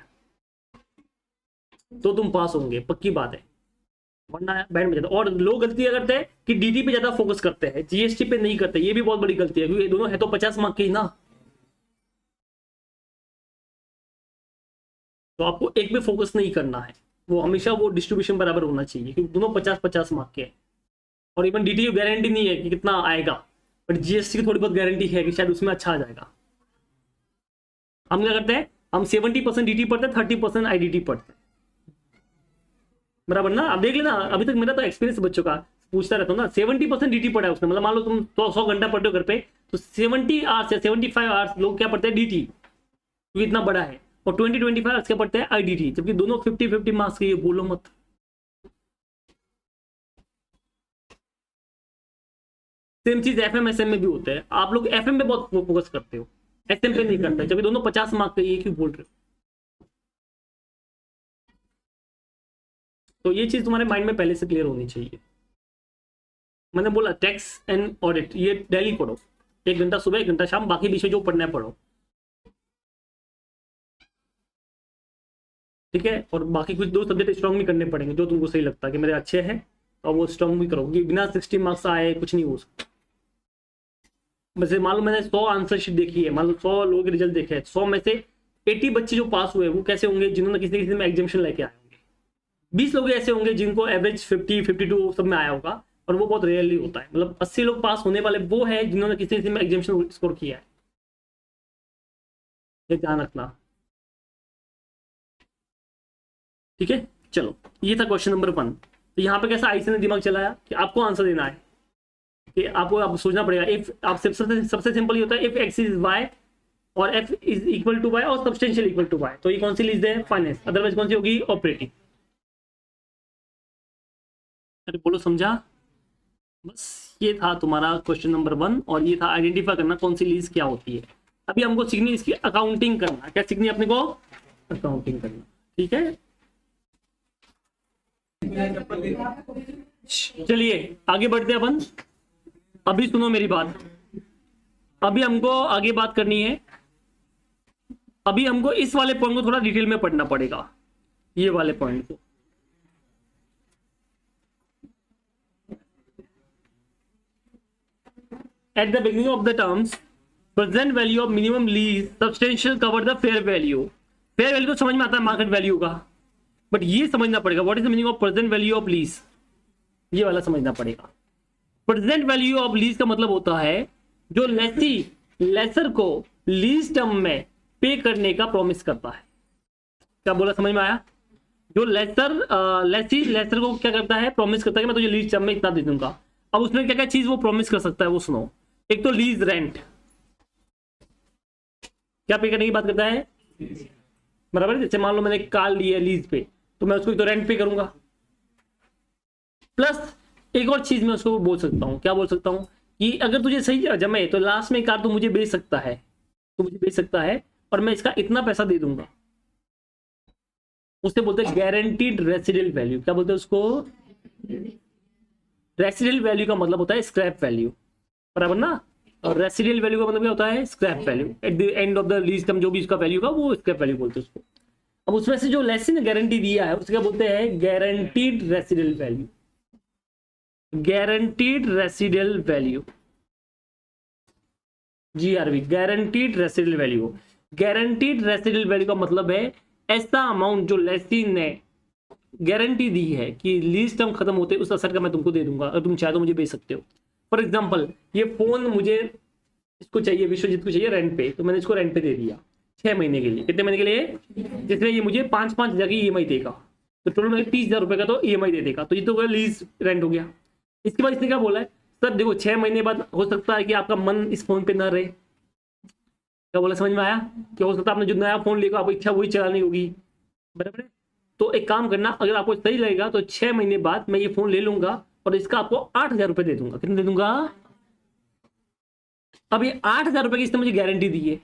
तो तुम पास होंगे पक्की बात है, वरना बैंड में जाता। और लोग गलती करते हैं कि डीटी पे ज्यादा फोकस करते हैं, जीएसटी पे नहीं करते, ये भी बहुत बड़ी गलती है, क्योंकि दोनों है तो 50 मार्क के ही ना, तो आपको एक पे फोकस नहीं करना है, वो हमेशा वो डिस्ट्रीब्यूशन बराबर होना चाहिए, क्योंकि दोनों 50-50 मार्क के हैं। और इवन डीटी की गारंटी नहीं है कि कितना आएगा, बट जीएसटी की थोड़ी बहुत गारंटी है कि शायद उसमें अच्छा आ जाएगा। हम क्या करते हैं, हम 70% डीटी पढ़ते हैं, 30% आईडीटी पढ़ते हैं, बराबर ना। अब देख लेना, अभी तक मेरा तो एक्सपीरियंस बच्चों का पूछता रहता हूँ ना, 70% डीटी पढ़ा है उसने, मतलब मान लो तुम 100 घंटा पढ़ते हो घर पे, तो 70 आवर्स या 75 आवर्स लोग क्या पढ़ते हैं डीटी, क्योंकि इतना बड़ा है, और 20-25 आवर्स क्या पढ़ते हैं आईडीटी, जबकि दोनों 50-50 मार्क्स के, ये बोलो मत। सेम चीज FM SM में भी होता है। आप लोग FM पे बहुत फोकस करते हो, SM पे नहीं करते, जबकि दोनों 50 मार्क के, ये क्यों बोल रहे हो? तो ये चीज तुम्हारे माइंड में पहले से क्लियर होनी चाहिए। मैंने बोला टैक्स एंड ऑडिट ये डेली पढ़ो, 1 घंटा सुबह 1 घंटा शाम, बाकी विषय जो पढ़ना है पढ़ो, ठीक है। और बाकी कुछ 2 सब्जेक्ट स्ट्रॉन्ग भी करने पड़ेंगे, जो तुमको सही लगता है कि मेरे अच्छे हैं, और वो स्ट्रॉन्ग भी करोगे। बिना 60 मार्क्स आए कुछ नहीं हो सकता। वैसे मान लो मैंने 100 आंसर शीट देखी है, मान लो 100 लोगों के रिजल्ट देखे हैं, 100 में से 80 बच्चे जो पास हुए वो कैसे होंगे? जिन्होंने किसी न किसी में एग्जामिशन लेके आए होंगे। 20 लोग ऐसे होंगे जिनको एवरेज 50 52 सब में आया होगा, और वो बहुत रेयरली होता है। मतलब 80 लोग पास होने वाले वो है जिन्होंने किसी न किसी में एग्जामिशन स्कोर किया है, ये ध्यान रखना, ठीक है। चलो, ये था क्वेश्चन नंबर 1। तो यहाँ पे कैसा आईसी ने दिमाग चलाया कि आपको आंसर देना है, कि आपको अब सोचना पड़ेगा। इफ आप सबसे सिंपल ही होता है, इफ एक्स इज वाई और F is equal to Y और सब्सटेंशियल इक्वल टू वाई, तो ये कौन सी लीज है? फाइनेंस। अदरवाइज कौन सी होगी? ऑपरेटिंग। अरे बोलो, समझा? बस ये था तुम्हारा क्वेश्चन नंबर 1, और ये था आइडेंटिफाई करना कौन सी लीज क्या होती है। अभी हमको सीखनी इसकी अकाउंटिंग करना। क्या सीखनी है अपने को? अकाउंटिंग करना, ठीक है। चलिए आगे बढ़ते हैं अपन। अभी सुनो मेरी बात, अभी हमको आगे बात करनी है। अभी हमको इस वाले पॉइंट को थोड़ा डिटेल में पढ़ना पड़ेगा, ये वाले पॉइंट को। At the beginning of the terms, present value of minimum lease substantial cover the fair value. fair value तो समझ में आता है मार्केट वैल्यू का, बट ये समझना पड़ेगा what is the meaning of present value of lease, ये वाला समझना पड़ेगा। प्रेजेंट वैल्यू ऑफ लीज का मतलब होता है जो लेसी लेसर को लीज टर्म में पे करने का प्रॉमिस करता है। क्या बोला, समझ में आया? जो लेसी लेसर को क्या करता है? प्रॉमिस करता है कि मैं तुझे लीज टर्म में इतना दे दूंगा। अब उसमें क्या क्या चीज वो प्रॉमिस कर सकता है वो सुनो। एक तो लीज रेंट, क्या पे करने की बात करता है? बराबर। जैसे मान लो मैंने एक कार ली है लीज पे, तो मैं उसको तो रेंट पे करूंगा। प्लस एक और चीज मैं उसको बोल सकता हूँ, क्या बोल सकता हूँ? कि अगर तुझे सही जमे तो लास्ट में कार तो मुझे बेच सकता है, तो मुझे बेच सकता है, और मैं इसका इतना पैसा दे दूंगा। उससे बोलते हैं गारंटीड रेसिडुअल वैल्यू। क्या बोलते हैं उसको? रेसिडुअल वैल्यू का मतलब होता है स्क्रैप वैल्यू, बराबर ना। और रेसिडुअल वैल्यू का मतलब क्या होता है? Scrap value. At the end of the lease term जो भी इसका वैल्यू का, वो स्क्रैप वैल्यू बोलते हैं उसको। अब उसमें से जो लेसी ने गारंटी दिया है उसका बोलते हैं guaranteed residual value. Guaranteed residual value, GRV, guaranteed residual value. Guaranteed residual value का मतलब है ऐसा अमाउंट जो लेसी ने गारंटी दी है कि लीज टर्म खत्म होते उस असर का मैं तुमको दे दूंगा, अगर तुम चाहे तो मुझे बेच सकते हो। फॉर एग्जाम्पल, ये फोन मुझे इसको चाहिए, विश्वजीत को चाहिए रेंट पे, तो मैंने इसको रेंट पे दे दिया 6 महीने के लिए। कितने महीने के लिए? जिसमें ये मुझे 5-5 हज़ार की EMI देगा, तो टोटल में 30,000 रुपए का तो EMI दे देगा। तो ये तो लीज रेंट हो गया। इसके बाद इसने क्या बोला है? सर देखो 6 महीने बाद हो सकता है कि आपका मन इस फोन पे ना रहे। क्या बोला, समझ में आया? क्या हो सकता है आपने जो नया फोन लेगा आपको इच्छा वही चलानी होगी, बराबर है। तो एक काम करना, अगर आपको सही लगेगा तो 6 महीने बाद मैं ये फोन ले लूंगा और इसका आपको 8,000 रुपए दे दूंगा। कितने दे दूंगा? अब ये 8,000 रुपए की इसने मुझे गारंटी दी है,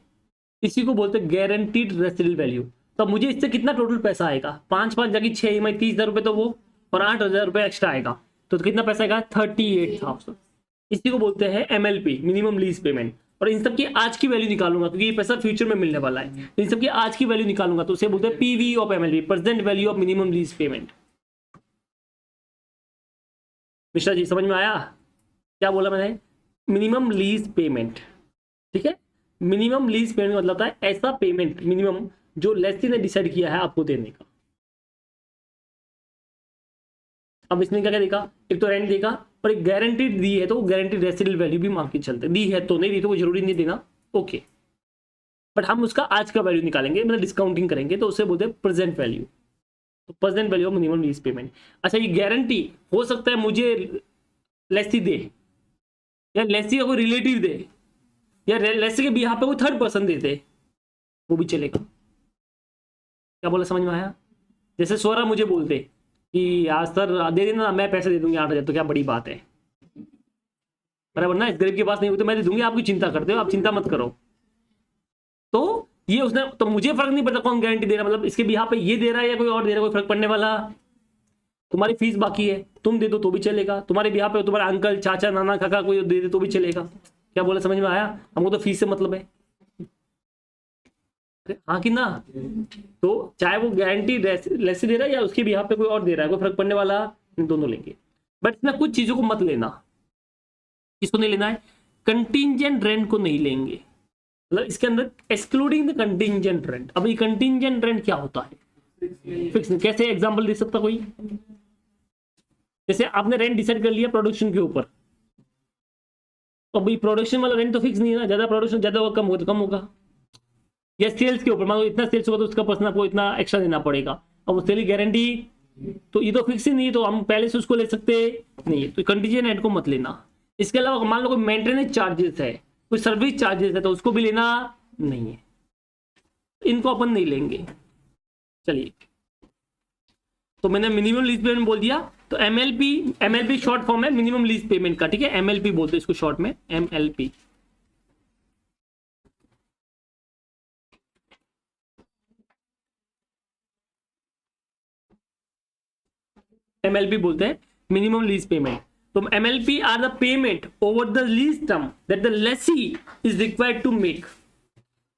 इसी को बोलते हैं गारंटीड रेसिडुअल वैल्यू। तो मुझे इससे कितना टोटल पैसा आएगा? 5-5 जाके 6 EMI 30,000 रुपए तो वो, और 8,000 रुपए एक्स्ट्रा आएगा, तो कितना पैसा आएगा? 38,000। इसी को बोलते हैं MLP, मिनिमम लीज पेमेंट। और इन सब की आज की वैल्यू निकालूंगा क्योंकि ये पैसा फ्यूचर में मिलने वाला है, इन सब की आज की वैल्यू निकालूंगा तो उसे बोलते हैं PV of MLP, present value of minimum lease payment. Mishra ji समझ में आया क्या बोला मैंने? मिनिमम लीज पेमेंट, ठीक है। मिनिमम लीज पेमेंट मतलब होता है ऐसा पेमेंट मिनिमम जो लेसी ने डिसाइड किया है आपको देने का। अब इसने क्या क्या देखा? एक तो रेंट देखा, और एक गारंटीड दी है तो गारंटीड रेसिडुअल वैल्यू भी मांग के चलते, दी है तो नहीं दी तो वो जरूरी नहीं देना, ओके। बट हम उसका आज का वैल्यू निकालेंगे, मतलब डिस्काउंटिंग करेंगे, तो उसे बोलते हैं प्रेजेंट वैल्यू। तो present value of minimum lease payment. अच्छा, ये गारंटी हो सकता है मुझे लेसी दे, या लेसी का कोई रिलेटिव दे, या लेसी के बिहाफ पे कोई थर्ड पर्सन देते, वो भी चलेगा। क्या बोला, समझ में आया? जैसे स्वरा मुझे बोलते कि यार सर दे देना, मैं पैसे दे दूंगी 8,000, तो क्या बड़ी बात है? बराबर ना, इस गरीब के पास नहीं हुई तो मैं दे दूंगी, आपकी चिंता करते हो, आप चिंता मत करो। तो ये उसने, तो मुझे फर्क नहीं पड़ता कौन गारंटी दे रहा है, मतलब इसके बिहाफ पे ये दे रहा है या कोई और दे रहा है, कोई फर्क पड़ने वाला। तुम्हारी फीस बाकी है, तुम दे दो तो भी चलेगा, तुम्हारे बिहाफ पे तुम्हारे अंकल चाचा नाना काका कोई दे दे तो भी चलेगा। क्या बोला, समझ में आया? हमको तो फीस से मतलब है। हाँ कि ना? तो चाहे वो गारंटी लेसी दे रहा है या उसके बिहाफ पे कोई और दे रहा है, कोई फर्क पड़ने वाला, दोनों लेंगे। बट इसमें कुछ चीजों को मत लेना। किसको नहीं लेना है? कंटिंजेंट रेंट को नहीं लेंगे, मतलब इसके अंदर एक्सक्लूडिंग द कंटिंजेंट रेंट। अब ये कंटिंजेंट रेंट क्या होता है? फिक्स। कैसे एग्जांपल दे सकता कोई? जैसे आपने रेंट डिसाइड कर लिया प्रोडक्शन के ऊपर, अब भाई प्रोडक्शन वाला रेंट तो फिक्स नहीं है ना, ज्यादा प्रोडक्शन ज्यादा होगा, कम होगा तो कम होगा। या सेल्स के ऊपर, मान लो इतना सेल्स होगा तो उसका पर्सन आपको इतना एक्स्ट्रा देना पड़ेगा। अब वो सेल गारंटी तो ये तो फिक्स ही नहीं है, तो हम पहले से उसको ले सकते नहीं है, तो कंटीजेंट रेंट को मत लेना। इसके अलावा मान लो कोई मेंटेनेंस चार्जेस है, कोई सर्विस चार्जेस है, तो उसको भी लेना नहीं है, इनको अपन नहीं लेंगे। चलिए, तो मैंने मिनिमम लीज पेमेंट बोल दिया। तो एमएलपी शॉर्ट फॉर्म है मिनिमम लीज पेमेंट का, ठीक है, एमएलपी बोलते हैं इसको शॉर्ट में, एमएलपी। एमएलपी बोलते हैं मिनिमम लीज पेमेंट। तो MLP are the payment over the lease term that the lessee is required to make,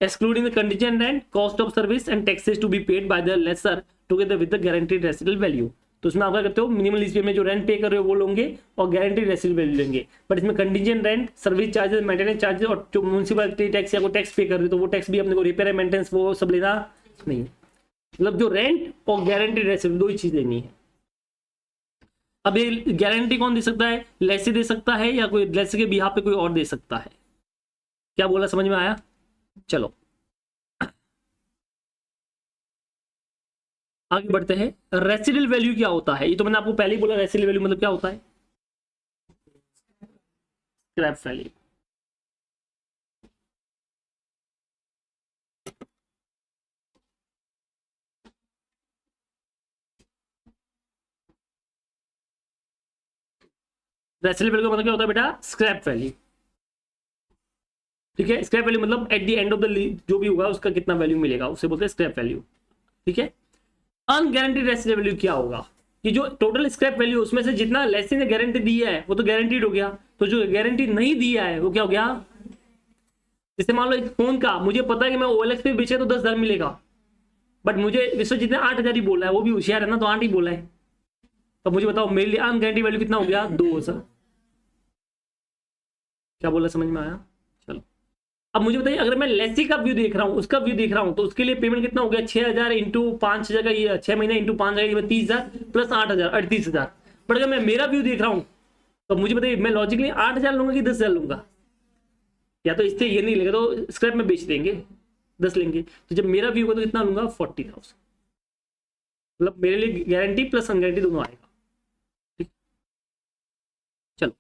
excluding the contingent rent, cost of service and taxes to be paid by the lessor together with the guaranteed residual value। तो उसमें आप क्या करते हो, minimum lease पे में जो rent पे कर रहे हो वो लोगे और गारंटीड रेसिडुअल वैल्यू लेंगे। बट इसमें contingent rent, service charges, maintenance charges और जो म्यूनसिपैलिटी टैक्स या कोई टैक्स पे कर रहे हो तो वो टैक्स भी अपने को, रिपेयर मेंटेनेंस वो सब लेना नहीं। मतलब जो रेंट और गारंटीड रेसिडुअल दो ही चीज लेनी है। अब ये गारंटी कौन दे सकता है? लेसी दे सकता है या कोई लेसी के बिहाफ पे कोई और दे सकता है। क्या बोला, समझ में आया? चलो आगे बढ़ते हैं। रेसिडुअल वैल्यू क्या होता है? ये तो मैंने आपको पहले ही बोला, रेसिडुअल वैल्यू मतलब क्या होता है? Scrap value. रेसिडुअल वैल्यू का मतलब क्या होता है बेटा? Scrap value. ठीक है, स्क्रैप वैल्यू मतलब eight the end of the जो भी होगा उसका कितना वैल्यू मिलेगा उसे बोलते हैं स्क्रैप वैल्यू। ठीक है। अनगारंटीड रेसिडुअल वैल्यू क्या होगा? कि जो टोटल स्क्रैप वैल्यू उसमें से जितना लेसी ने गारंटी दी है वो तो गारंटीड हो गया, तो जो गारंटी नहीं दिया है वो क्या हो गया? जैसे मान लो एक फोन का मुझे पता है कि मैं OLX पे बेचे तो 10,000 मिलेगा, बट मुझे विश्वजीत ने 8,000 ही बोला है, वो भी होशियार है ना, तो 8 ही बोला है। तो मुझे बताओ मेरे लिए अनगारंटी वैल्यू कितना हो गया? 2,000। क्या बोला, समझ में आया? चलो अब मुझे बताइए, अगर मैं लेसी का व्यू देख रहा हूँ, उसका व्यू देख रहा हूँ, तो उसके लिए पेमेंट कितना हो गया? 6,000 इंटू 5,000 का, ये 6 महीने इंटू 5,000 30,000 प्लस 8,000 38,000। बट अगर मैं मेरा व्यू देख रहा हूँ तो मुझे बताइए मैं लॉजिकली 8,000 लूंगा कि 10,000 लूंगा? या तो इससे ये नहीं लेगा तो स्क्रैप में बेच देंगे, 10 लेंगे। तो जब मेरा व्यू होगा तो कितना लूंगा? 40,000। मतलब मेरे लिए गारंटी प्लस अनगारंटी दोनों आएगा। ठीक, चलो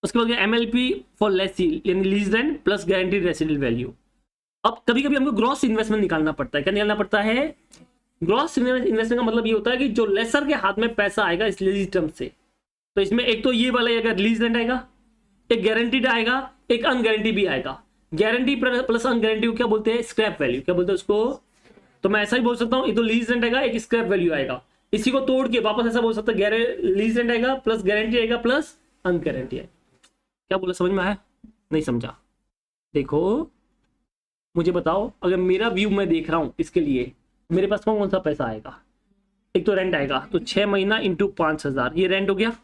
उसके बाद एमएलपी फॉर लेसी यानी lease rent plus guaranteed residual value. अब कभी कभी हमको ग्रॉस इन्वेस्टमेंट निकालना पड़ता है। क्या निकालना पड़ता है? ग्रॉस इन्वेस्टमेंट का मतलब ये होता है कि जो लेसर के हाथ में पैसा आएगा इस लीज टर्म से, तो इसमें एक तो ये वाला अगर लीज रेंट आएगा, एक गारंटीड आएगा, एक अनगारंटी भी आएगा। गारंटी प्लस अनगारंटी को क्या बोलते हैं? Scrap value. क्या बोलते हैं उसको? तो मैं ऐसा ही बोल सकता हूँ, एक तो लीज रेंट आएगा, एक स्क्रैप वैल्यू आएगा। इसी को तोड़ के वापस ऐसा बोल सकता है, लीज रेंट आएगा प्लस गारंटी आएगा प्लस अनगारंटी आएगा। क्या बोला, समझ में आया? नहीं समझा? देखो मुझे बताओ, अगर मेरा व्यू मैं देख रहा हूं इसके लिए मेरे पास कौन कौन सा पैसा आएगा? एक तो रेंट आएगा, तो 6 महीना इंटू 5,000 ये रेंट हो गया।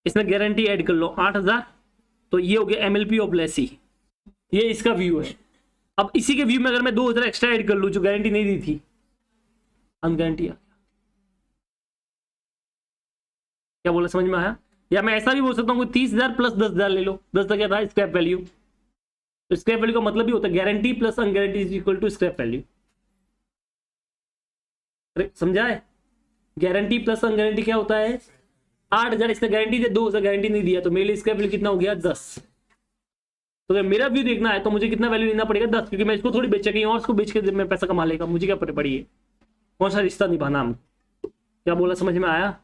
इसमें गारंटी ऐड कर लो 8,000, तो ये हो गया एमएलपी ऑफ लेसी। ये इसका व्यू है। अब इसी के व्यू में अगर मैं 2,000 एक्स्ट्रा ऐड कर लूं जो गारंटी नहीं दी थी, अनगारंटी आ गया। क्या बोला, समझ में आया? या मैं ऐसा भी बोल सकता हूँ 30,000 प्लस 10,000 ले लो। 10,000 क्या था? Scrap value. तो स्क्रैप वैल्यू का मतलब भी होता है guarantee plus unguaranteed is equal to scrap value. समझा है? गारंटी प्लस अनगारंटी क्या होता है? 8,000 इसने गारंटी दिया, 2,000 गारंटी नहीं दिया, तो मेरे लिए स्क्रैप वैल्यू कितना हो गया? 10। तो अगर मेरा व्यू देखना है तो मुझे कितना वैल्यू लेना पड़ेगा? 10, क्योंकि मैं इसको थोड़ी बेचा, कहीं और इसको बेच के मैं पैसा कमा लेगा, मुझे क्या पड़ी है? कौन सा रिश्ता निभाना हम? क्या बोला, समझ में आया?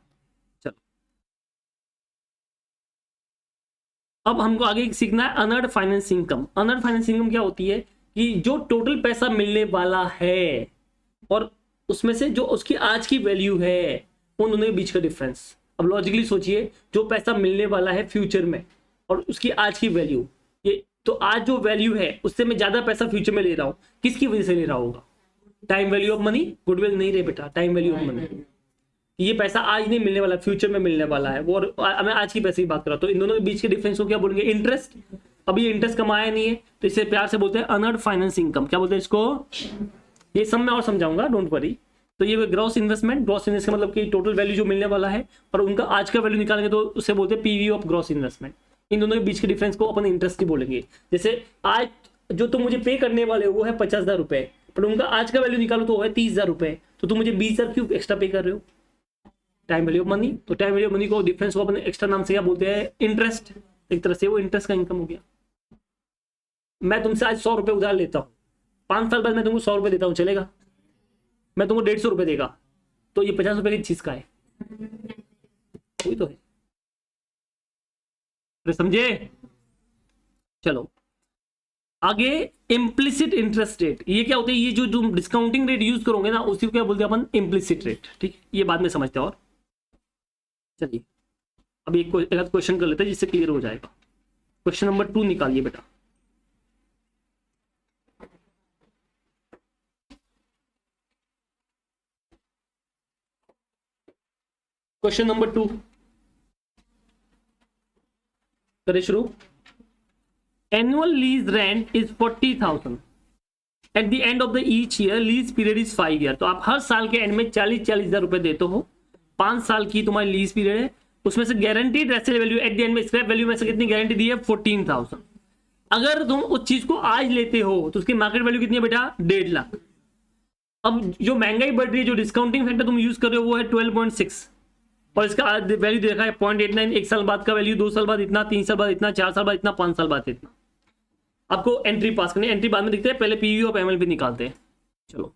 अब हमको आगे सीखना है unearned finance income. Unearned finance income क्या होती है कि जो टोटल पैसा मिलने वाला है और उसमें से जो उसकी आज की वैल्यू है उन दोनों के बीच का डिफरेंस। अब लॉजिकली सोचिए, जो पैसा मिलने वाला है फ्यूचर में और उसकी आज की वैल्यू, ये तो आज जो वैल्यू है उससे मैं ज्यादा पैसा फ्यूचर में ले रहा हूँ, किसकी वजह से ले रहा होगा? Time value of money, goodwill नहीं रे बेटा, टाइम वैल्यू ऑफ मनी। ये पैसा आज नहीं मिलने वाला, फ्यूचर में मिलने वाला है वो, और मैं आज की पैसे की बात कर रहा हूँ। तो इन दोनों के बीच के डिफरेंस को क्या बोलेंगे? इंटरेस्ट। अभी इंटरेस्ट कमाया नहीं है तो इसे प्यार से बोलते हैं अनअर्न्ड फाइनेंस इनकम। क्या बोलते हैं इसको? ये सब मैं और समझाऊंगा, डोंट वरी। तो ये ग्रॉस इन्वेस्टमेंट, ग्रॉस इन्वेस्ट का मतलब कि टोटल वैल्यू जो मिलने वाला है और उनका आज का वैल्यू निकालेंगे तो उसे बोलते हैं पीवी ऑफ ग्रॉस इन्वेस्टमेंट। इन दोनों के बीच के डिफरेंस को अपन इंटरेस्ट की बोलेंगे। जैसे आज जो तुम मुझे पे करने वाले हो वो है 50,000 रुपए, पर उनका आज का वैल्यू निकालो तो वो है 30,000 रुपए, तो तुम मुझे 20,000 क्यों एक्स्ट्रा पे कर रहे हो? Time value of money. तो टाइम वैल्यू ऑफ मनी को डिफरेंस को अपन एक्स्ट्रा नाम से क्या बोलते हैं? इंटरेस्ट। एक तरह से वो इंटरेस्ट का इनकम हो गया। मैं तुमसे आज 100 रुपए उधार लेता हूँ, 5 साल बाद मैं तुमको 100 रुपए देता हूँ, चलेगा? मैं तुमको 150 रुपए देगा, तो ये 50 रुपए की चीज का है, वही तो है। समझे? चलो आगे, इम्प्लिसिट इंटरेस्ट रेट। ये क्या होता है? ये जो तुम डिस्काउंटिंग रेट यूज करोगे ना उसी को क्या बोलते हैं अपन? Implicit rate. ठीक, ये बाद में समझते हैं। और चलिए अभी एक क्वेश्चन कर लेते हैं जिससे क्लियर हो जाएगा। क्वेश्चन नंबर 2 निकालिए बेटा। क्वेश्चन नंबर 2 करें शुरू। Annual lease rent is 40,000. At the end of the each year, lease period is 5 year. तो आप हर साल के एंड में 40,000 रुपए देते हो। 5 साल की तुम्हारी लीज पीरियड है, उसमें से guaranteed residual value at the and में स्क्रैप वैल्यू में से कितनी गारंटी दी है? 14,000। अगर तुम उस चीज को आज लेते हो तो उसकी मार्केट वैल्यू कितनी है बेटा? 1.5 लाख। अब जो महंगाई बढ़ रही है, जो डिस्काउंटिंग फैक्टर तुम यूज कर रहे हो वो है 12.6 और इसका वैल्यू देखा है 0.89। 1 साल बाद का वैल्यू, 2 साल बाद इतना, 3 साल बाद इतना, 4 साल बाद इतना, 5 साल बाद इतना। आपको एंट्री पास करनी है, एंट्री बाद में दिखते हैं, पहले पीवी ऑफ एमएलपी निकालते हैं। चलो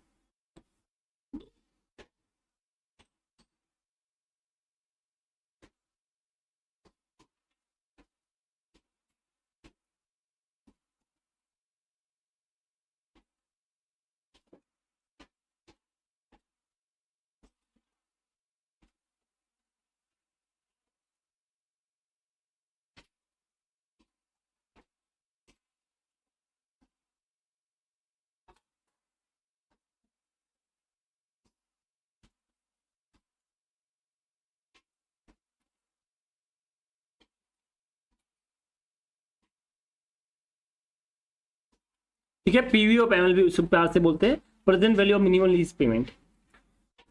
ठीक है, पीवी ऑफ एमएलपी उस प्यार से बोलते हैं present value of minimum lease payment.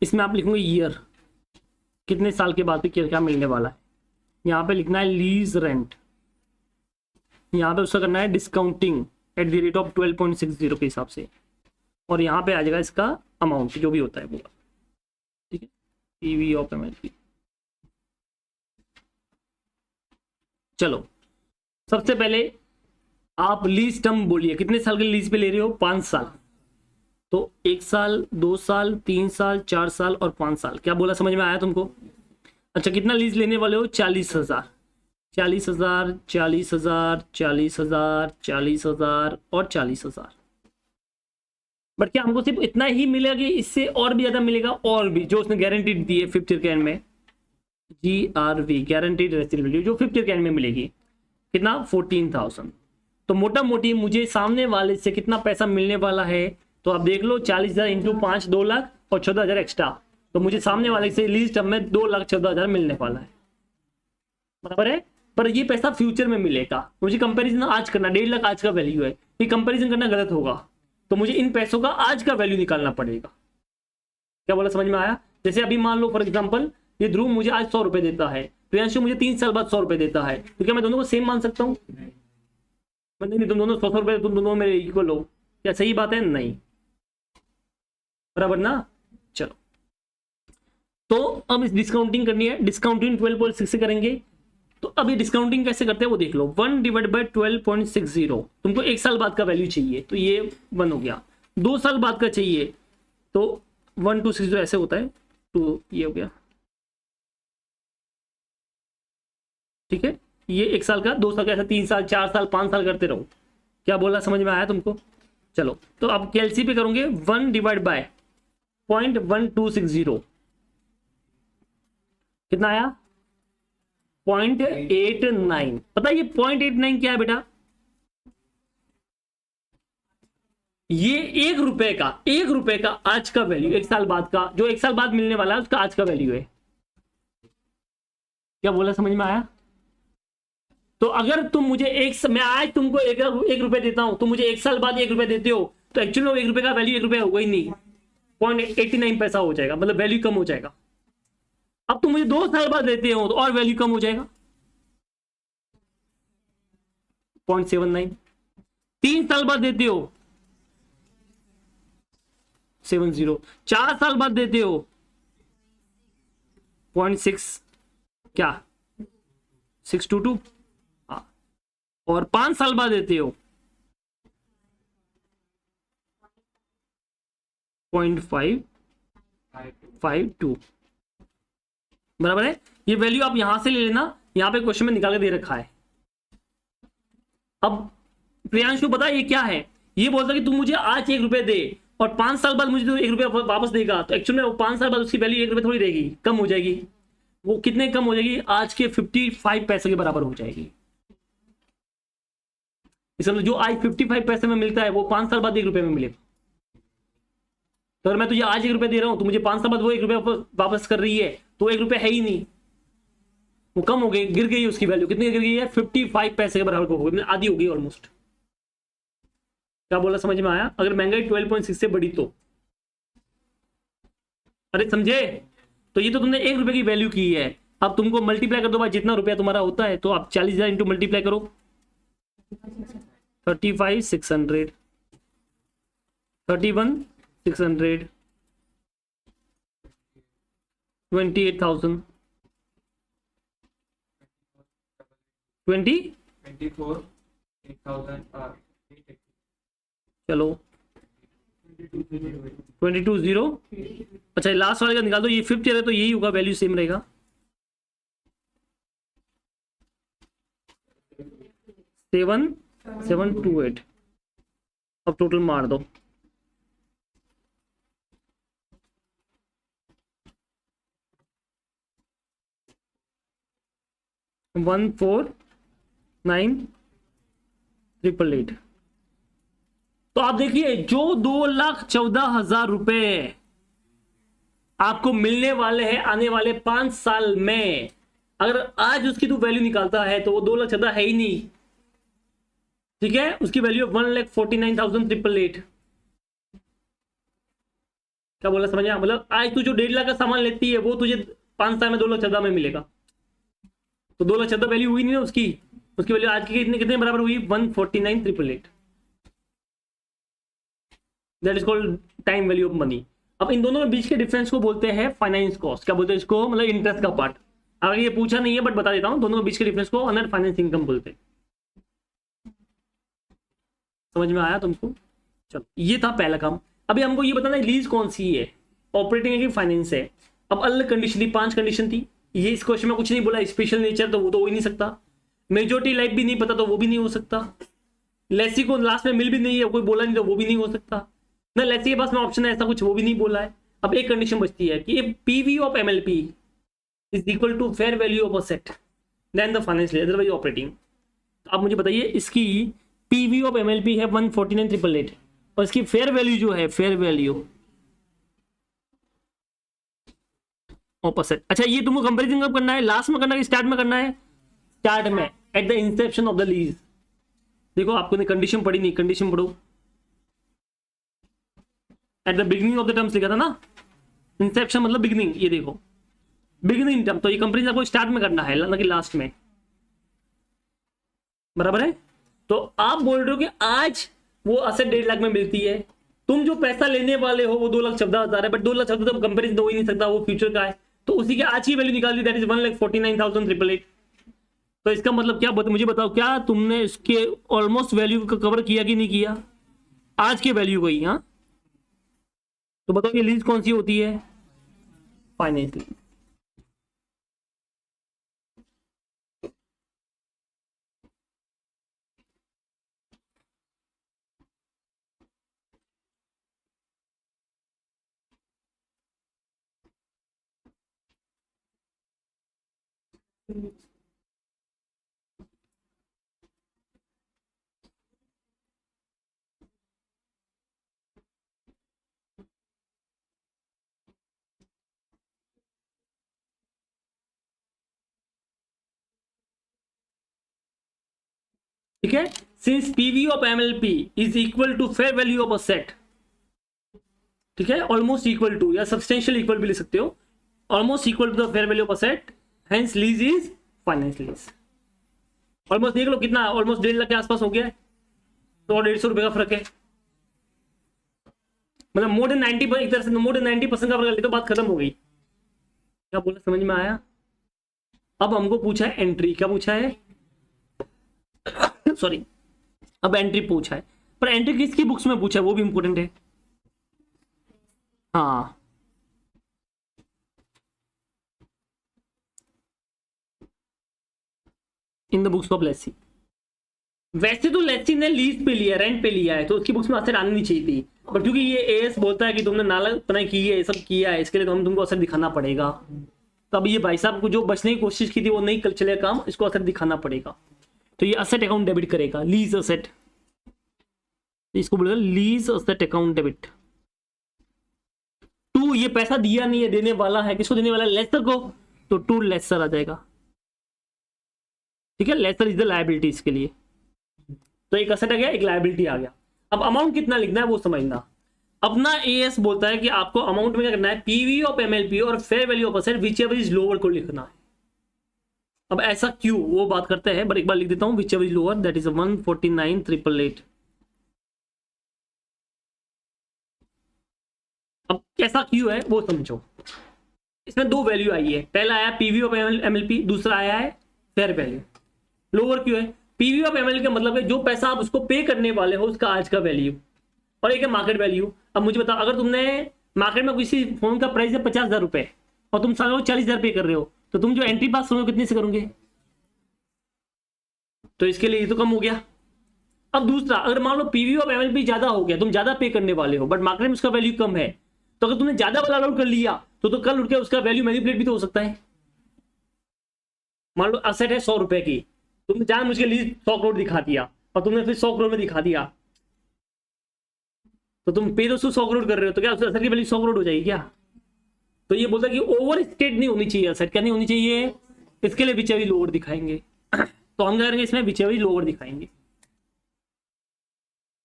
इसमें आप लिखोगे ईयर, कितने साल के बाद क्या क्या मिलने वाला है। यहाँ पे लिखना है लीज रेंट, यहाँ पे उसका करना है discounting at the rate of 12.60 के हिसाब से, और यहाँ पे आ जाएगा इसका अमाउंट जो भी होता है पूरा। ठीक है, पीवी ऑफ एमएलपी। चलो सबसे पहले आप लीज टर्म बोलिए, कितने साल के लीज पे ले रहे हो? 5 साल। तो 1 साल, 2 साल, 3 साल, 4 साल और 5 साल। क्या बोला, समझ में आया तुमको? अच्छा, कितना लीज लेने वाले हो? 40,000, 40,000, 40,000, 40,000, 40,000 और 40,000। बट क्या हमको सिर्फ इतना ही मिलेगा कि इससे और भी ज्यादा मिलेगा? और भी, जो उसने गारंटीड दी है 5th ईयर के एंड में, GRV गारंटीड रेसिडुअल वैल्यू, जो 5th ईयर के एंड में मिलेगी, कितना? 14,000। तो मोटा मोटी मुझे सामने वाले से कितना पैसा मिलने वाला है? तो आप देख लो, 40,000 इंटू 5 2 लाख और 14,000 एक्स्ट्रा, तो मुझे सामने वाले से लीज टर्म में 2,14,000 मिलने वाला है, बराबर है। पर ये पैसा फ्यूचर में मिलेगा। मुझे कंपैरिजन आज करना, 1.5 लाख आज का वैल्यू है, ये कंपैरिजन करना गलत होगा, तो मुझे इन पैसों का आज का वैल्यू निकालना पड़ेगा। क्या बोला, समझ में आया? जैसे अभी मान लो फॉर एग्जाम्पल, ये ध्रुव मुझे आज 100 रुपए देता है, प्रियांशु मुझे 3 साल बाद 100 रुपए देता है, तो क्या मैं दोनों को सेम मान सकता हूँ? नहीं, तुम दोनों 100 रुपए, तुम दोनों मेरे इक्वल हो, क्या सही बात है? नहीं, बराबर ना। चलो, तो अब इस डिस्काउंटिंग करनी है, डिस्काउंटिंग 12.6 से करेंगे। तो अभी डिस्काउंटिंग कैसे करते हैं वो देख लो। 1 डिवाइड बाय 12.60, तुमको 1 साल बाद का वैल्यू चाहिए तो ये 1 हो गया। 2 साल बाद का चाहिए तो 1 2 60 ऐसे होता है, तो ये हो गया। ठीक है, ये 1 साल का, 2 साल का, ऐसा 3 साल, 4 साल, 5 साल करते रहो। क्या बोला, समझ में आया तुमको? चलो तो अब कैलसी पे करोगे 1 डिवाइड बाय 0.1260, कितना आया? 0.89। पता है ये 0.89 क्या है बेटा? ये 1 रुपए का आज का वैल्यू, 1 साल बाद का, जो 1 साल बाद मिलने वाला है उसका आज का वैल्यू है। क्या बोला, समझ में आया? तो अगर तुम मुझे मैं आज तुमको 1 रुपए देता हूं, तुम मुझे 1 साल बाद 1 रुपए देते हो, तो एक्चुअली वो 1 रुपए का वैल्यू 1 रुपए होगा ही नहीं, 0.89 पैसा हो जाएगा, मतलब वैल्यू कम हो जाएगा। अब तुम मुझे 2 साल बाद देते हो तो और वैल्यू कम हो जाएगा, 0.79। 3 साल बाद देते हो 70। 4 साल बाद देते हो 0.6, क्या 622। हाँ, और 5 साल बाद देते हो 0.552, बराबर है। ये वैल्यू आप यहां से ले लेना, यहां पे क्वेश्चन में निकाल के दे रखा है। अब प्रियांशु पता है ये क्या है? ये बोलता है कि तू मुझे आज 1 रुपए दे और 5 साल बाद मुझे तो 1 रुपया वापस देगा, तो एक्चुअली में वो 5 साल बाद उसकी वैल्यू 1 रुपए थोड़ी रहेगी, कम हो जाएगी। वो कितने कम हो जाएगी? आज के 55 पैसे के बराबर हो जाएगी। इसलिए जो आज 55 पैसे में मिलता है वो 5 साल बाद 1 रुपए में मिलेगा। तो अगर मैं तुझे आज 1 रुपया दे रहा हूं तो मुझे 5 साल बाद वो 1 रुपया वापस कर रही है, तो 1 रुपया है ही नहीं, वो कम हो गई, गिर गई उसकी वैल्यू। कितनी गिर गई है? 55 पैसे के बराबर हो गई, आधी हो गई ऑलमोस्ट। क्या बोला, समझ में आया? अगर महंगाई 12.6 से बड़ी तो, अरे समझे? तो ये तो तुमने 1 रुपए की वैल्यू की है। अब तुमको मल्टीप्लाई कर दो भाई, जितना रुपया तुम्हारा होता है, तो आप 40,000 इंटू मल्टीप्लाई करो, 35,600, 31,600, 28,000, 24 8,000 चलो 22,000। अच्छा लास्ट वाले का निकाल दो, ये 50 है तो यही होगा, वैल्यू सेम रहेगा। 7,728। अब टोटल मार दो, 1,49,888। तो आप देखिए, जो 2,14,000 रुपए आपको मिलने वाले हैं आने वाले 5 साल में, अगर आज उसकी तू वैल्यू निकालता है तो वो 2,14,000 है ही नहीं, ठीक है? उसकी वैल्यू 1,49,888। क्या बोला, समझ आया? मतलब आज तू जो 1.5 लाख का सामान लेती है वो तुझे 5 साल में 2,14,000 में मिलेगा, तो 2,14,000 वैल्यू हुई नहीं ना उसकी। उसकी वैल्यू आज की कितने कितने बराबर हुई? 1,49,888। That is called time value of money. अब इन दोनों के बीच के डिफरेंस को बोलते हैं फाइनेंस कॉस्ट। क्या बोलते हैं इसको? मतलब इंटरेस्ट का पार्ट। अगर ये पूछा नहीं है बट बता देता हूं, दोनों के बीच के डिफरेंस को अनर फाइनेंस इनकम बोलते हैं। समझ में आया तुमको? चलो ये था पहला काम। अभी हमको ये बताना है लीज कौन सी है, ऑपरेटिंग है कि फाइनेंस है। अब अलग कंडीशन थी, 5 कंडीशन थी। ये इस क्वेश्चन में कुछ नहीं बोला, स्पेशल नेचर तो वो तो हो ही नहीं सकता, मेजोरिटी लाइफ भी नहीं पता तो वो भी नहीं हो सकता, लेसी को लास्ट में मिल भी नहीं है, कोई बोला नहीं तो वो भी नहीं हो सकता ना, लेसी के पास में ऑप्शन है ऐसा कुछ, वो भी नहीं बोला है। अब एक कंडीशन बचती है कि PV of MLP is equal to fair value of asset then the financial otherwise operating. अब मुझे बताइए, इसकी पीवी ऑफ एमएलपी है 149,888 और इसकी फेयर वैल्यू जो है, फेयर वैल्यू ऑफ असेट। अच्छा ये तुमको कंपैरिजन कब करना है? लास्ट में करना है कि स्टार्ट में करना है? स्टार्ट में, at the Inception of the lease. देखो आपको कंडीशन पढ़ी नहीं, कंडीशन पढ़ो। At the beginning of the terms लिखा था ना, इंसेप्शन मतलब बिगिनिंग। ये देखो बिगिनिंग टर्म, तो ये कंपैरिजन आपको स्टार्ट में करना है ना कि लास्ट में, बराबर है? तो आप बोल रहे हो कि आज वो असेट 1.5 लाख में मिलती है, तुम जो पैसा लेने वाले हो वो 2,14,000 है, बट 2,14,000 तो कंपैरिजन हो ही नहीं सकता, वो फ्यूचर का है, तो उसी के आज की वैल्यू निकाल दी, दैट इज 1,49,888। तो इसका मतलब क्या मुझे बताओ, क्या तुमने इसके ऑलमोस्ट वैल्यू को कवर किया कि नहीं किया? आज के वैल्यू को ही। हाँ तो बताओ ये लीज कौन सी होती है? Finance lease. ठीक है, since PV of MLP is equal to fair value of asset, ठीक है, ऑलमोस्ट इक्वल टू या सब्सटेंशियल इक्वल भी लिख सकते हो, almost equal to the fair value of asset, hence lease is finance lease. Almost देख लो कितना, ऑलमोस्ट 1.5 लाख के आसपास हो गया है, तो 150 रुपए का फर्क है, मतलब मोर देन 90, एक तरह से मोर देन 90% का फर्क, तो बात खत्म हो गई। क्या बोला, समझ में आया? अब हमको पूछा है एंट्री, क्या पूछा है सॉरी, अब एंट्री पूछा है, पर एंट्री किसकी बुक्स में पूछा है वो भी इंपॉर्टेंट है। हाँ, in the books of Lesi. वैसे तो लेसी ने लीज पे लिया, रेंट पे लिया है, तो उसकी बुक्स में असर आनी नहीं चाहिए थी, पर क्योंकि ये एएस बोलता है कि तुमने नाला पनाई की है, ये सब किया है, इसके लिए तो हम तुमको असर दिखाना पड़ेगा। तो अब ये भाई साहब को जो बचने की कोशिश की थी वो नहीं कल चलेगा काम, इसको असर दिखाना पड़ेगा। तो ये असेट अकाउंट डेबिट करेगा, लीज असेट, इसको बोलेगा lease asset account debit. To, ये पैसा दिया नहीं है, देने वाला है, किसको देने वाला है, लेसर को, तो टू लेसर आ जाएगा। ठीक है, लेसर इज द लायबिलिटी इसके लिए, तो एक असेट आ गया, एक लायबिलिटी आ गया। अब अमाउंट कितना लिखना है वो समझना। अपना एएस बोलता है कि आपको अमाउंट में क्या करना है, पीवी ऑफ एमएलपी और fair value of asset which ever is lower को लिखना है। अब ऐसा क्यों, वो बात करते हैं, बट एक बार लिख देता हूं, which ever is lower, that is 149,888। अब कैसा क्यों है वो समझो। इसमें दो वैल्यू आई है, पहला आया पीवी ऑफ एमएलपी, दूसरा आया है फेयर वैल्यू। लोअर क्यों है, पीवी ऑफ एमएल का मतलब है जो पैसा आप उसको पे करने वाले हो उसका आज का वैल्यू, और एक है मार्केट वैल्यू। अब मुझे बताओ, अगर तुमने मार्केट में किसी फोन का प्राइस है 50,000 रुपए और तुम सालों 40,000 पे कर रहे हो, तो तुम जो एंट्री पास करोगे कितने से करोगे, तो इसके लिए ये तो कम हो गया। अब दूसरा, अगर मान लो पीवी ऑफ एमएलपी ज्यादा हो गया, तुम ज्यादा पे करने वाले हो, बट मार्केट में उसका वैल्यू कम है, तो अगर तुमने ज्यादा वाला अलाउड कर लिया तो कल उठ के उसका वैल्यू मैनिपुलेट भी तो हो सकता है। मान लो असेट है 100 रुपए की, तुमने जान मुझे लीज 100 करोड़ दिखा दिया और तुमने फिर 100 करोड़ में दिखा दिया, तो तुम पे तो 100 करोड़ कर रहे हो, तो क्या उसका असेट की वैल्यू 100 करोड़ हो जाएगी क्या? तो ये बोलता है कि ओवर स्टेट नहीं होनी चाहिए असेट, क्या नहीं होनी चाहिए, इसके लिए विचेवी लोअर दिखाएंगे। तो हम करेंगे इसमें विचेवी लोअर दिखाएंगे।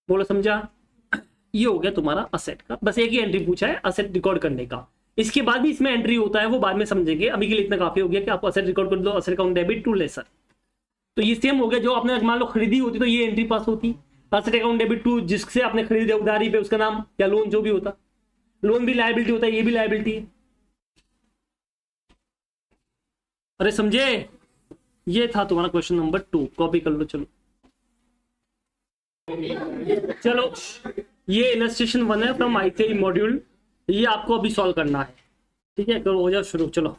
बोलो समझा? ये हो गया तुम्हारा असेट का, बस एक ही एंट्री पूछा है असेट रिकॉर्ड करने का। इसके बाद भी इसमें एंट्री होता है, वो बाद में समझेंगे, अभी के लिए इतना काफी हो गया कि आप असेट रिकॉर्ड कर दो, asset account debit to lessor. तो ये सेम हो गया, जो आपने मान लो खरीदी होती तो ये एंट्री पास होती, असेट अकाउंट डेबिट टू जिससे आपने खरीदी उधारी पे, उसका नाम या लोन जो भी होता, लोन भी लायबिलिटी होता है, ये भी लायबिलिटी है। अरे समझे? ये था तुम्हारा क्वेश्चन नंबर 2, कॉपी कर लो। चलो ये इलस्ट्रेशन 1 है फ्रॉम आईसीआई मॉड्यूल, ये आपको अभी सॉल्व करना है। ठीक है, करो, हो जाओ शुरू। चलो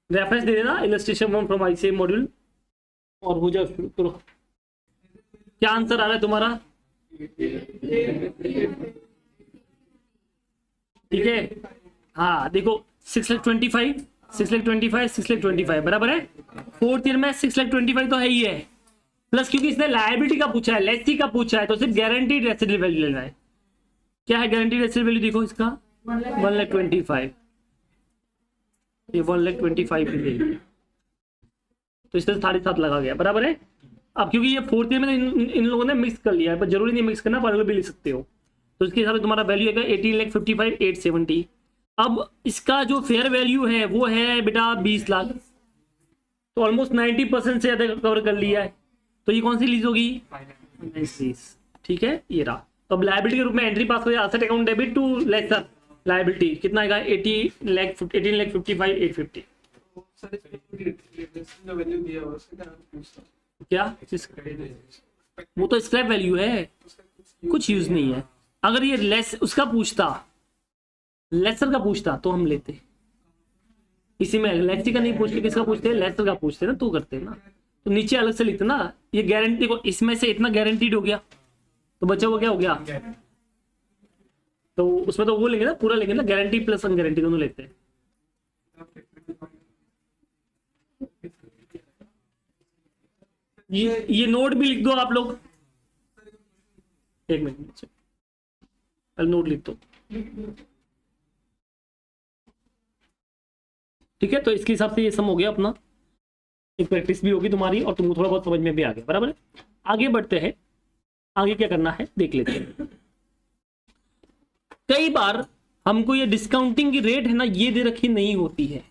रेफरेंस दे देना, इलस्ट्रेशन 1 फ्रॉम आईसीआई मॉड्यूल, और हो जाओ शुरू करो। क्या आंसर आ रहा है तुम्हारा? ठीक है, हाँ देखो 6,25,000, 6,25,000, 6,25,000 बराबर है। फोर्थ ईयर में 6,25,000 तो है ही है, प्लस क्योंकि इसने लायबिलिटी का पूछा है, लेसी का पूछा है, तो सिर्फ गारंटीड रेसिडुअल वैल्यू लेना है। क्या है गारंटीड रेसिडुअल वैल्यू, देखो इसका 1,25,000, ये 1,25,000 की देगी, तो इससे 7.5 लगा गया, बराबर है। अब क्योंकि ये फोर्थ ईयर में इन लोगों ने मिक्स कर लिया है, पर जरूरी नहीं मिक्स करना, पर भी लिख सकते हो, तो इसके हिसाब से तुम्हारा वैल्यू है 18,55,870। अब इसका जो फेयर वैल्यू है वो है बेटा 20 लाख, तो ऑलमोस्ट 90% से ज्यादा कवर कर लिया है। तो ये कौन सी लीज होगी, फाइनेंस लीज। ठीक है, ये रहा। तो अब लायबिलिटी के रूप में एंट्री पास करें, asset account debit to lessor liability, कितना आएगा 18,55,850। जो वैल्यू दिया हुआ उसका क्या पूछता, क्या वो तो स्क्रैप वैल्यू है, कुछ यूज नहीं है। अगर ये लेस उसका पूछता, लेसर का पूछता तो हम लेते, इसी में लेक्सी का नहीं पूछते, किसका पूछते हैं, लेसर का पूछते ना, तो करते ना, तो नीचे अलग से लिखते ना। ये गारंटी को इसमें से इतना गारंटीड हो गया, तो बच्चा वो क्या हो गया, तो उसमें तो वो लेंगे ना, पूरा लेंगे ना, गारंटी प्लस अनगारंटी दोनों लेते हैं। ये नोट भी लिख दो आप लोग, एक मिनट नोट लिख दो, ठीक है। तो इसके हिसाब से ये सम हो गया अपना, एक प्रैक्टिस भी होगी तुम्हारी और तुमको थोड़ा बहुत समझ में भी आ गया, बराबर है। आगे बढ़ते हैं, आगे क्या करना है देख लेते हैं। कई बार हमको ये डिस्काउंटिंग की रेट है ना, ये दे रखी नहीं होती है।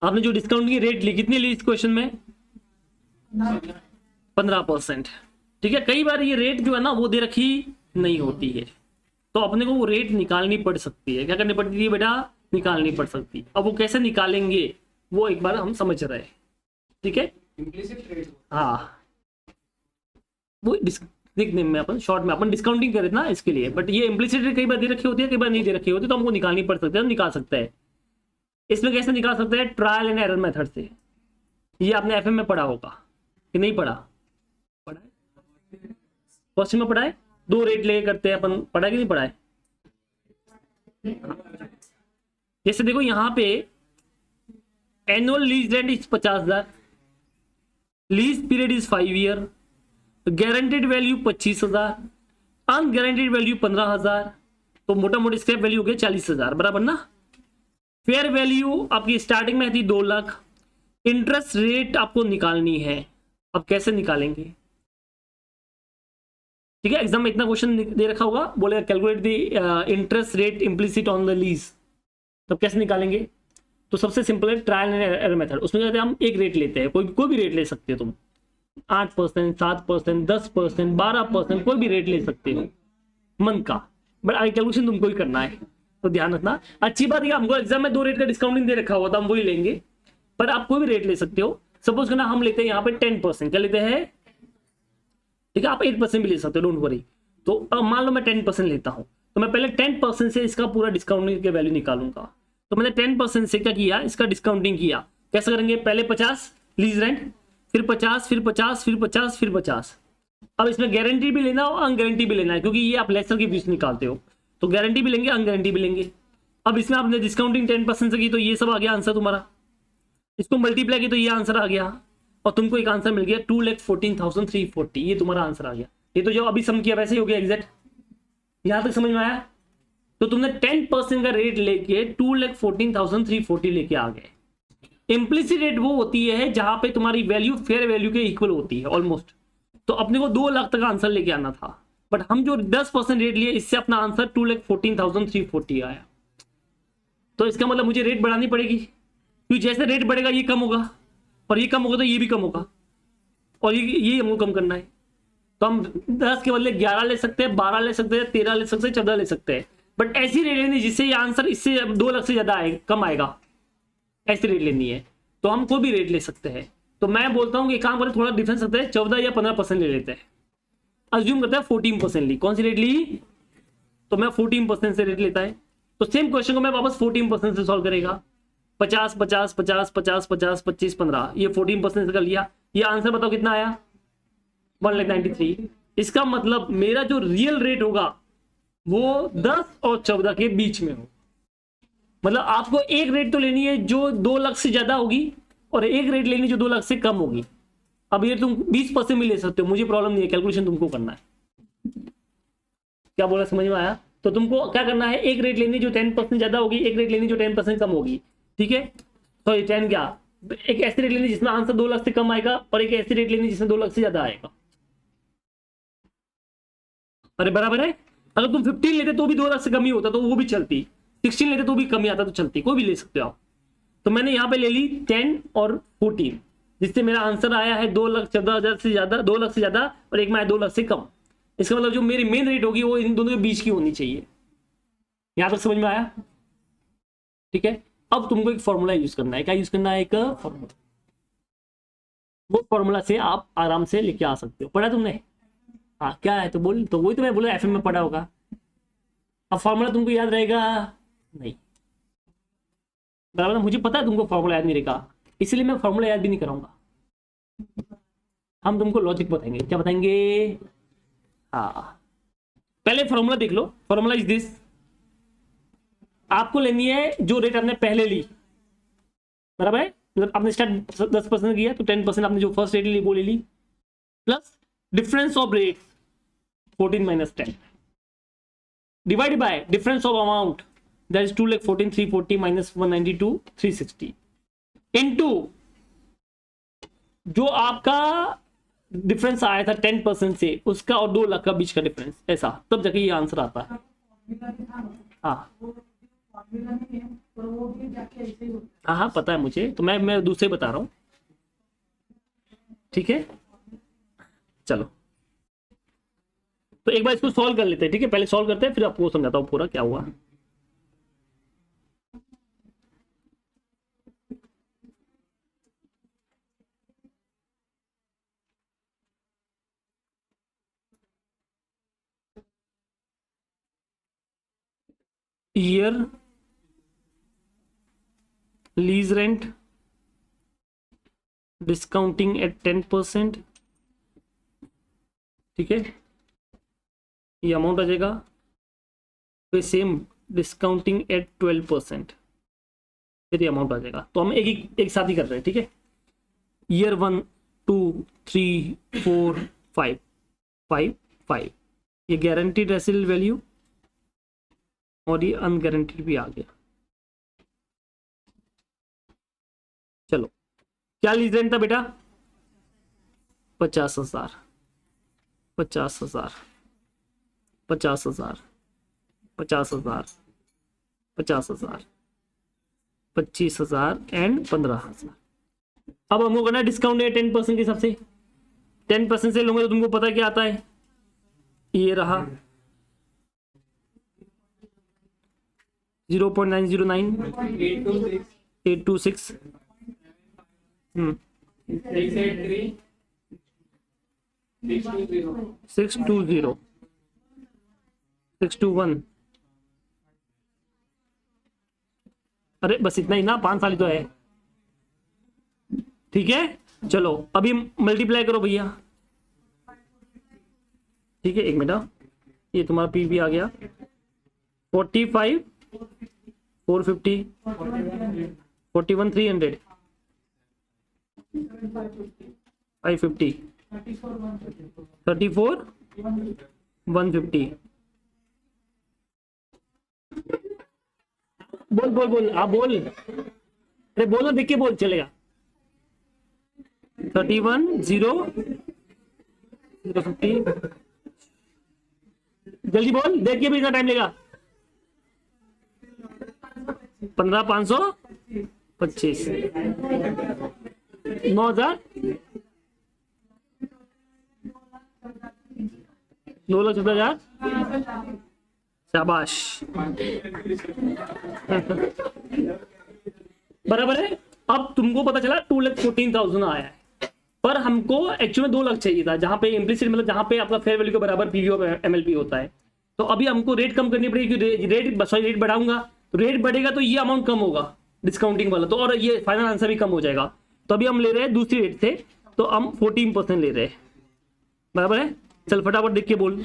आपने जो डिस्काउंटिंग की रेट ली, कितनी ली इस क्वेश्चन में? 15%, ठीक है। कई बार ये रेट जो है ना वो दे रखी नहीं होती है, तो अपने को वो रेट निकालनी पड़ सकती है। क्या करनी पड़ती है बेटा? निकालनी पड़ सकती है। अब वो कैसे निकालेंगे वो एक बार हम समझ रहे हैं, ठीक है। इम्प्लिसिट रेट, हाँ, वो देखने में अपन शॉर्ट में अपन डिस्काउंटिंग करे ना इसके लिए, बट ये इम्प्लिसिट रेट कई बार दे रखी होती है, कई बार नहीं दे रखी होती, तो हमको निकालनी पड़ सकती है। तो निकाल सकते हैं। इसमें कैसे निकाल सकते हैं? ट्रायल एंड एरर मेथड से। ये आपने एफएम में पढ़ा होगा कि नहीं पढ़ा? पढ़ा है, क्वेश्चन में पढ़ा है। दो रेट लेके करते हैं अपन, पढ़ा कि नहीं पढ़ा है? जैसे देखो यहाँ पे annual lease rent is 50,000, lease period is 5 year, guaranteed value 25,000, unguaranteed value 15,000, तो मोटा मोटी स्क्रैप वैल्यू हो गया 40,000, बराबर ना। फेयर वैल्यू आपकी स्टार्टिंग में थी 2 लाख। इंटरेस्ट रेट आपको निकालनी है। अब कैसे निकालेंगे? ठीक है, एग्जाम में इतना क्वेश्चन दे रखा होगा, बोलेगा calculate the interest rate implicit on the lease. तो कैसे निकालेंगे? तो सबसे सिंपल है ट्रायल एंड एरर मेथड। उसमें कहते हैं हम एक रेट लेते हैं, कोई भी रेट ले सकते हो तुम, 8%, 7%, 10%, 12%, कोई भी रेट ले सकते हो मंथ का, बट आगे कैलकुलेशन तुमको ही करना है, तो ध्यान रखना। अच्छी बात है हमको एग्जाम में 2 रेट का डिस्काउंटिंग दे रखा हुआ था, हम वही लेंगे, पर आप कोई भी रेट ले सकते हो। सपोज करना हम लेते हैं यहाँ पे 10%, क्या लेते हैं? ठीक है, आप 8% भी ले सकते हो, डोंट वरी। तो अब मान लो मैं 10% लेता हूँ, तो मैं पहले 10% से इसका पूरा डिस्काउंटिंग की वैल्यू निकालूंगा। तो मैंने 10% से क्या किया? इसका डिस्काउंटिंग किया। कैसे करेंगे? पहले 50 लीज रेंट, फिर 50, फिर 50, फिर 50, फिर 50। अब इसमें गारंटी भी लेना और अनगारंटी भी लेना है, क्योंकि ये आप लेसर के बीच निकालते हो, तो गारंटी भी लेंगे, अनगारंटी भी लेंगे। अब इसमें आपने डिस्काउंटिंग 10% से की, तो ये सब आ गया आंसर तुम्हारा। इसको मल्टीप्लाई की तो ये आंसर आ गया, और तुमको एक आंसर मिल गया 2,14,340। ये तुम्हारा आंसर आ गया। ये तो जो अभी सम किया वैसे ही हो गया एग्जैक्ट। यहां तक समझ में आया? तो तुमने 10% का रेट लेके 2,14,340 लेके आ गए। इम्प्लिसिट रेट वो होती है जहां पे तुम्हारी वैल्यू फेयर वैल्यू के इक्वल होती है ऑलमोस्ट। तो अपने को 2 लाख तक आंसर लेके आना था, बट हम जो 10% रेट लिए, इससे अपना आंसर 2,14,340 आया। तो इसका मतलब मुझे रेट बढ़ानी पड़ेगी, क्योंकि जैसे रेट बढ़ेगा ये कम होगा, और ये कम होगा तो ये भी कम होगा, और ये हमको कम करना है। तो हम 10 के बदले 11 ले सकते हैं, 12 ले सकते हैं, 13 ले सकते हैं, 14 ले सकते हैं, बट ऐसी रेट लेनी जिससे ये आंसर इससे 2 लाख से ज्यादा आएगा, कम आएगा, ऐसी रेट लेनी है। तो हम कोई भी रेट ले सकते हैं। तो मैं बोलता हूँ कि काम करें, थोड़ा डिफरेंस रखते हैं, 14 या 15% ले लेते हैं। अज्यूम करते हैं 14% ली। कौन सी रेट ली? तो मैं 14% से रेट लेता है। तो सेम क्वेश्चन को मैं वापस 14% से सॉल्व करेगा। 50, 50, 50, 50, 50, 25, 15, ये 14% से कर लिया। ये आंसर बताओ कितना आया? 1,93,000। इसका मतलब मेरा जो रियल रेट होगा वो 10 और 14 के बीच में हो। मतलब आपको एक रेट तो लेनी है जो 2 लाख से ज्यादा होगी, और एक रेट लेनी जो 2 लाख से कम होगी। अब ये तुम 20% भी ले सकते हो, मुझे प्रॉब्लम नहीं है, कैलकुलेशन तुमको करना है। क्या बोला, समझ में आया? तो तुमको क्या करना है? एक रेट लेनी जो 10% ज्यादा होगी, एक रेट लेनी जो 10% कम होगी, ठीक है। सॉरी 10 क्या, एक ऐसी रेट लेनी जिसमें आंसर 2 लाख से कम आएगा, और एक ऐसी रेट लेनी जिसमें 2 लाख से ज्यादा आएगा। अरे बराबर है। अगर तुम 15 लेते तो भी 2 लाख से कम ही होता, तो वो भी चलती। 16 लेते तो भी कम ही आता, तो चलती, कोई भी ले सकते हो आप। तो मैंने यहाँ पे ले ली 10 और 14, जिससे मेरा आंसर आया है 2,14,000 से ज्यादा, 2 लाख से ज्यादा, और एक में आया 2 लाख से कम। इसका मतलब जो मेरी मेन रेट होगी वो इन दोनों के बीच की होनी चाहिए। यहां तक समझ में आया? ठीक है। अब तुमको एक फॉर्मूला यूज करना है। क्या यूज करना है? एक फॉर्मूला। वो फॉर्मूला से आप आराम से लिख के आ सकते हो। पढ़ा तुमने? हाँ, क्या है तो बोल। तो वही तो मैं बोला एफएम में पढ़ा होगा। अब फॉर्मूला तुमको याद रहेगा नहीं, बराबर? मुझे पता है तुमको फॉर्मूला याद नहीं रहेगा, इसलिए मैं फॉर्मूला याद भी नहीं कराऊंगा। हम तुमको लॉजिक बताएंगे। क्या बताएंगे? हाँ, पहले फॉर्मूला देख लो। Formula is this. आपको लेनी है जो रेट आपने पहले ली, बराबर है, मतलब आपने स्टार्ट 10% किया तो 10% आपने जो फर्स्ट रेट ली वो ले ली, plus difference of rate 14 minus 10 divide by difference of amount that is 2,14,340 minus 192 360 into जो आपका डिफरेंस आया था 10% से उसका और 2 लाख का बीच का डिफरेंस, ऐसा तब जाके ये आंसर आता है। हाँ हाँ पता है मुझे, तो मैं दूसरे बता रहा हूँ, ठीक है। चलो तो एक बार इसको सॉल्व कर लेते हैं, ठीक है, पहले सॉल्व करते हैं फिर आपको समझाता हूँ पूरा क्या हुआ। Year, lease rent, discounting at 10%, ठीक है, ये अमाउंट आ जाएगा। फिर सेम डिस्काउंटिंग एट 12%, फिर ये अमाउंट आ जाएगा। तो हम एक साथ ही कर रहे हैं, ठीक है। ईयर 1 2 3 4 5 5 5 ये गारंटीड रेसिडुअल वैल्यू और ये अनगारंटीड भी आ गया। चलो क्या लीज रेंट था बेटा? 50,000 50,000 50,000 50,000 50,000 25,000 एंड 15,000। अब हमको करना है डिस्काउंट है 10% के हिसाब से। 10% से लूंगे तो तुमको पता है क्या आता है, ये रहा 0.909 826 620 621। अरे बस इतना ही ना, 5 साल ही तो है, ठीक है। चलो अभी मल्टीप्लाई करो भैया, ठीक है, एक मिनट, ये तुम्हारा पीवी आ गया 45 450 41 300 550 34 150। बोल बोल बोल, आप बोल, अरे बोलो, देख के बोल, चलेगा। 31 0 050, जल्दी बोल, देख के भी इतना टाइम लेगा। 15,525 9,000 9,14,000। शाबाश बराबर है। अब तुमको पता चला 2,14,000 आया है, पर हमको एक्चुअली में 2 लाख चाहिए था, जहां पे इम्प्लिसिट मतलब जहां पे आपका फेयर वैल्यू के बराबर पीवी और एमएलपी होता है। तो अभी हमको रेट कम करनी पड़ेगी, रेट बढ़ाऊंगा तो रेट बढ़ेगा तो ये अमाउंट कम होगा डिस्काउंटिंग वाला, तो और ये फाइनल आंसर भी कम हो जाएगा। तो अभी हम ले रहे हैं दूसरी रेट से, तो हम 14% ले रहे हैं, बराबर है। चल फटाफट देख के बोल,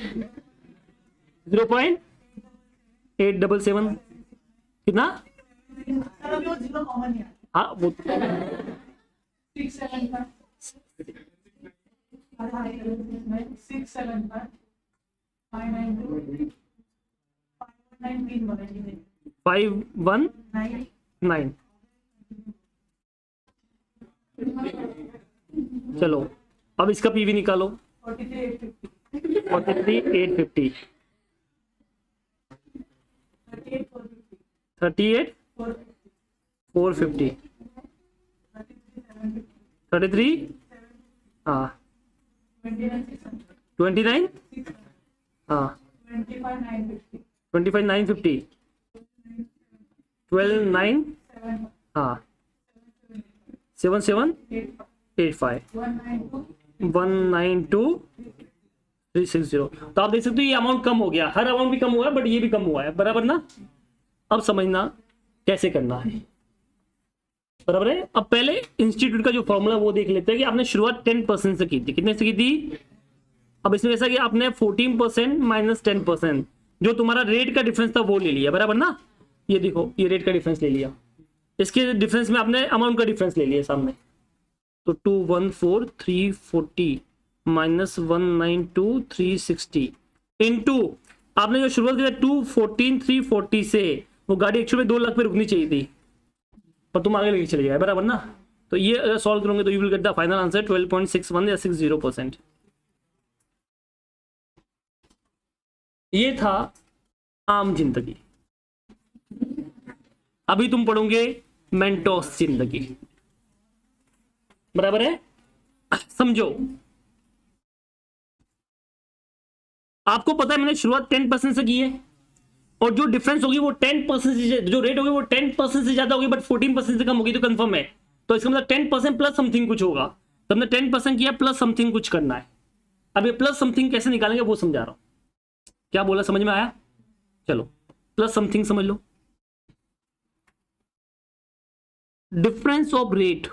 0.877 कितना? हाँ वो 519। चलो अब इसका पीवी निकालो, 43,850 38,450 33 हाँ 29 हाँ 25,950 12,9 हाँ 77,85 192,360। तो आप देख सकते हो ये अमाउंट कम हो गया, हर अमाउंट भी कम हुआ है बट ये भी कम हुआ है, बराबर ना। अब समझना कैसे करना है, बराबर है। अब पहले इंस्टीट्यूट का जो फॉर्मूला वो देख लेते हैं कि आपने शुरुआत 10% से की थी, कितने से की थी? अब इसमें ऐसा कि आपने 14% माइनस 10% जो तुम्हारा रेट का डिफरेंस था वो ले लिया, बराबर ना। ये देखो ये रेट का डिफरेंस ले लिया, इसके डिफरेंस में आपने अमाउंट का डिफरेंस ले लिया सामने, तो 214,340 माइनस 192,360 इंटू आपने जो शुरुआत किया 214,340 से, वो गाड़ी एक्चुअली में 2 लाख पे रुकनी चाहिए थी, पर तुम आगे लेके चले गए, बराबर ना। तो ये अगर सॉल्व करोगे तो you will get the final answer 12.61 या 60%। ये था आम जिंदगी। अभी तुम पढ़ोगे मेंटोस जिंदगी, बराबर है। समझो, आपको पता है मैंने शुरुआत 10% से की है, और जो डिफरेंस होगी वो 10% से, जो रेट होगी वो 10% से ज्यादा होगी, बट 14% से कम होगी, तो कंफर्म है। तो इसका मतलब 10% प्लस समथिंग कुछ होगा। तो हमने 10% किया, प्लस समथिंग कुछ करना है। अब ये प्लस समथिंग कैसे निकालेंगे वो समझा रहा हूं। क्या बोला, समझ में आया? चलो प्लस समथिंग समझ लो। डिफरेंस ऑफ रेट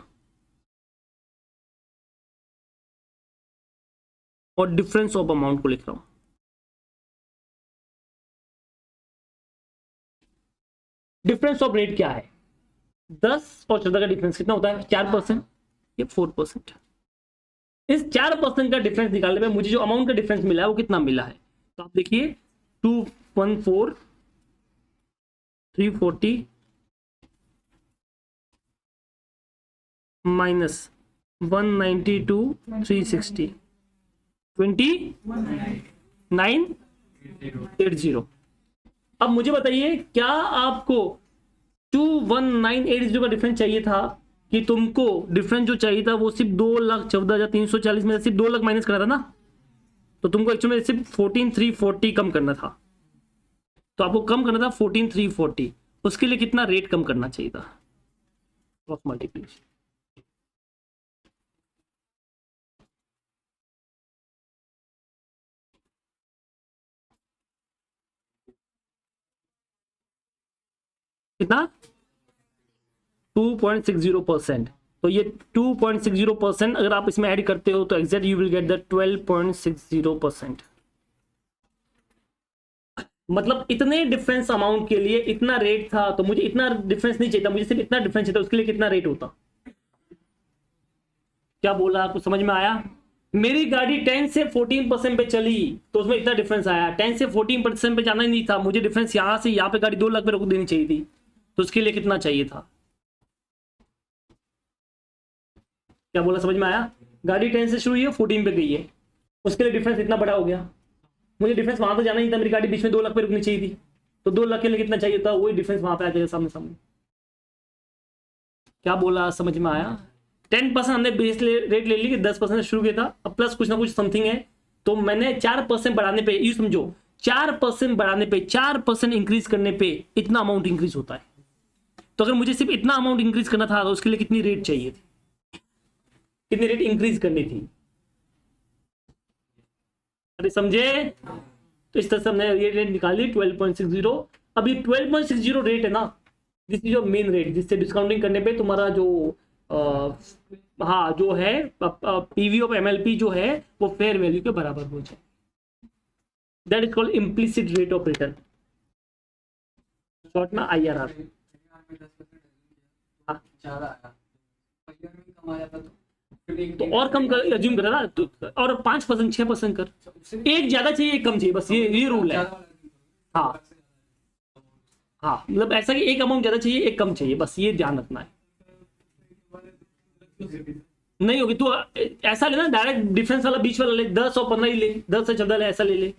और डिफरेंस ऑफ अमाउंट को लिख रहा हूं। डिफरेंस ऑफ रेट क्या है? 10 और 14 का डिफरेंस कितना होता है? 4%, ये 4%। इस 4% का डिफरेंस निकालने में मुझे जो अमाउंट का डिफरेंस मिला है वो कितना मिला है? तो आप देखिए 214,340 माइनस 192,360 29,80। अब मुझे बताइए, क्या आपको 21980 का डिफरेंस चाहिए था, कि तुमको डिफरेंस जो चाहिए था वो सिर्फ 2,14,340 में सिर्फ 2 लाख माइनस करना था ना? तो तुमको एक्चुअली में सिर्फ 14,340 कम करना था। तो आपको कम करना था 14,340, उसके लिए कितना रेट कम करना चाहिए था? Cross multiplication. कितना? 2.60%। तो ये 2.60% अगर आप इसमें ऐड करते हो तो exact you will get the 12.60%। मतलब इतने डिफरेंस अमाउंट के लिए इतना रेट था, तो मुझे इतना डिफरेंस नहीं चाहिए था, मुझे सिर्फ इतना डिफरेंस चाहिए था, उसके लिए कितना रेट होता? क्या बोला, आपको समझ में आया? मेरी गाड़ी 10 से 14% पे चली तो उसमें इतना डिफरेंस आया। 10 से 14% पे जाना ही नहीं था, मुझे डिफरेंस यहां से यहां पे गाड़ी 2 लाख पे रोक देनी चाहिए थी, तो उसके लिए कितना चाहिए था? क्या बोला, समझ में आया? गाड़ी 10 से शुरू हुई है, 14 पे गई है, उसके लिए डिफरेंस इतना बड़ा हो गया। मुझे डिफरेंस वहां तो जाना ही था, मेरी गाड़ी बीच में 2 लाख पे रुकनी चाहिए थी, तो 2 लाख के लिए कितना चाहिए था? वही डिफरेंस वहां पे आ जाएगा सामने सामने। क्या बोला, समझ में आया? 10% हमने बेस रेट ले ली कि 10% शुरू किया था, अब प्लस कुछ ना कुछ समथिंग है, तो मैंने 4% बढ़ाने पे, ये समझो 4% बढ़ाने पे, 4% इंक्रीज करने पे इतना अमाउंट इंक्रीज होता है। तो अगर मुझे सिर्फ इतना अमाउंट इंक्रीज करना था तो उसके लिए कितनी रेट चाहिए थी, कितनी रेट इंक्रीज करनी थी? अरे समझे? तो इस तरह से हमने ये रेट निकाली 12.60। अब ये 12.60 रेट है ना, this is your main rate, जिससे डिस्काउंटिंग करने पे तुम्हारा जो हाँ जो है पीवी ऑफ एमएलपी जो है वो फेयर वैल्यू के बराबर हो जाए। That is called implicit rate of return, short में IRR। तो और कम कर, अज्यूम करा ना, तो और 5% 6% कर, एक ज्यादा चाहिए एक कम चाहिए, बस ये रूल है। हाँ हाँ, मतलब ऐसा कि एक अमाउंट ज्यादा चाहिए एक कम चाहिए, बस ये ध्यान रखना है। नहीं होगी तो ऐसा लेना, डायरेक्ट डिफरेंस वाला बीच वाला ले, 10 और 15 ही ले, 10 से 14 ले, ऐसा ले ले।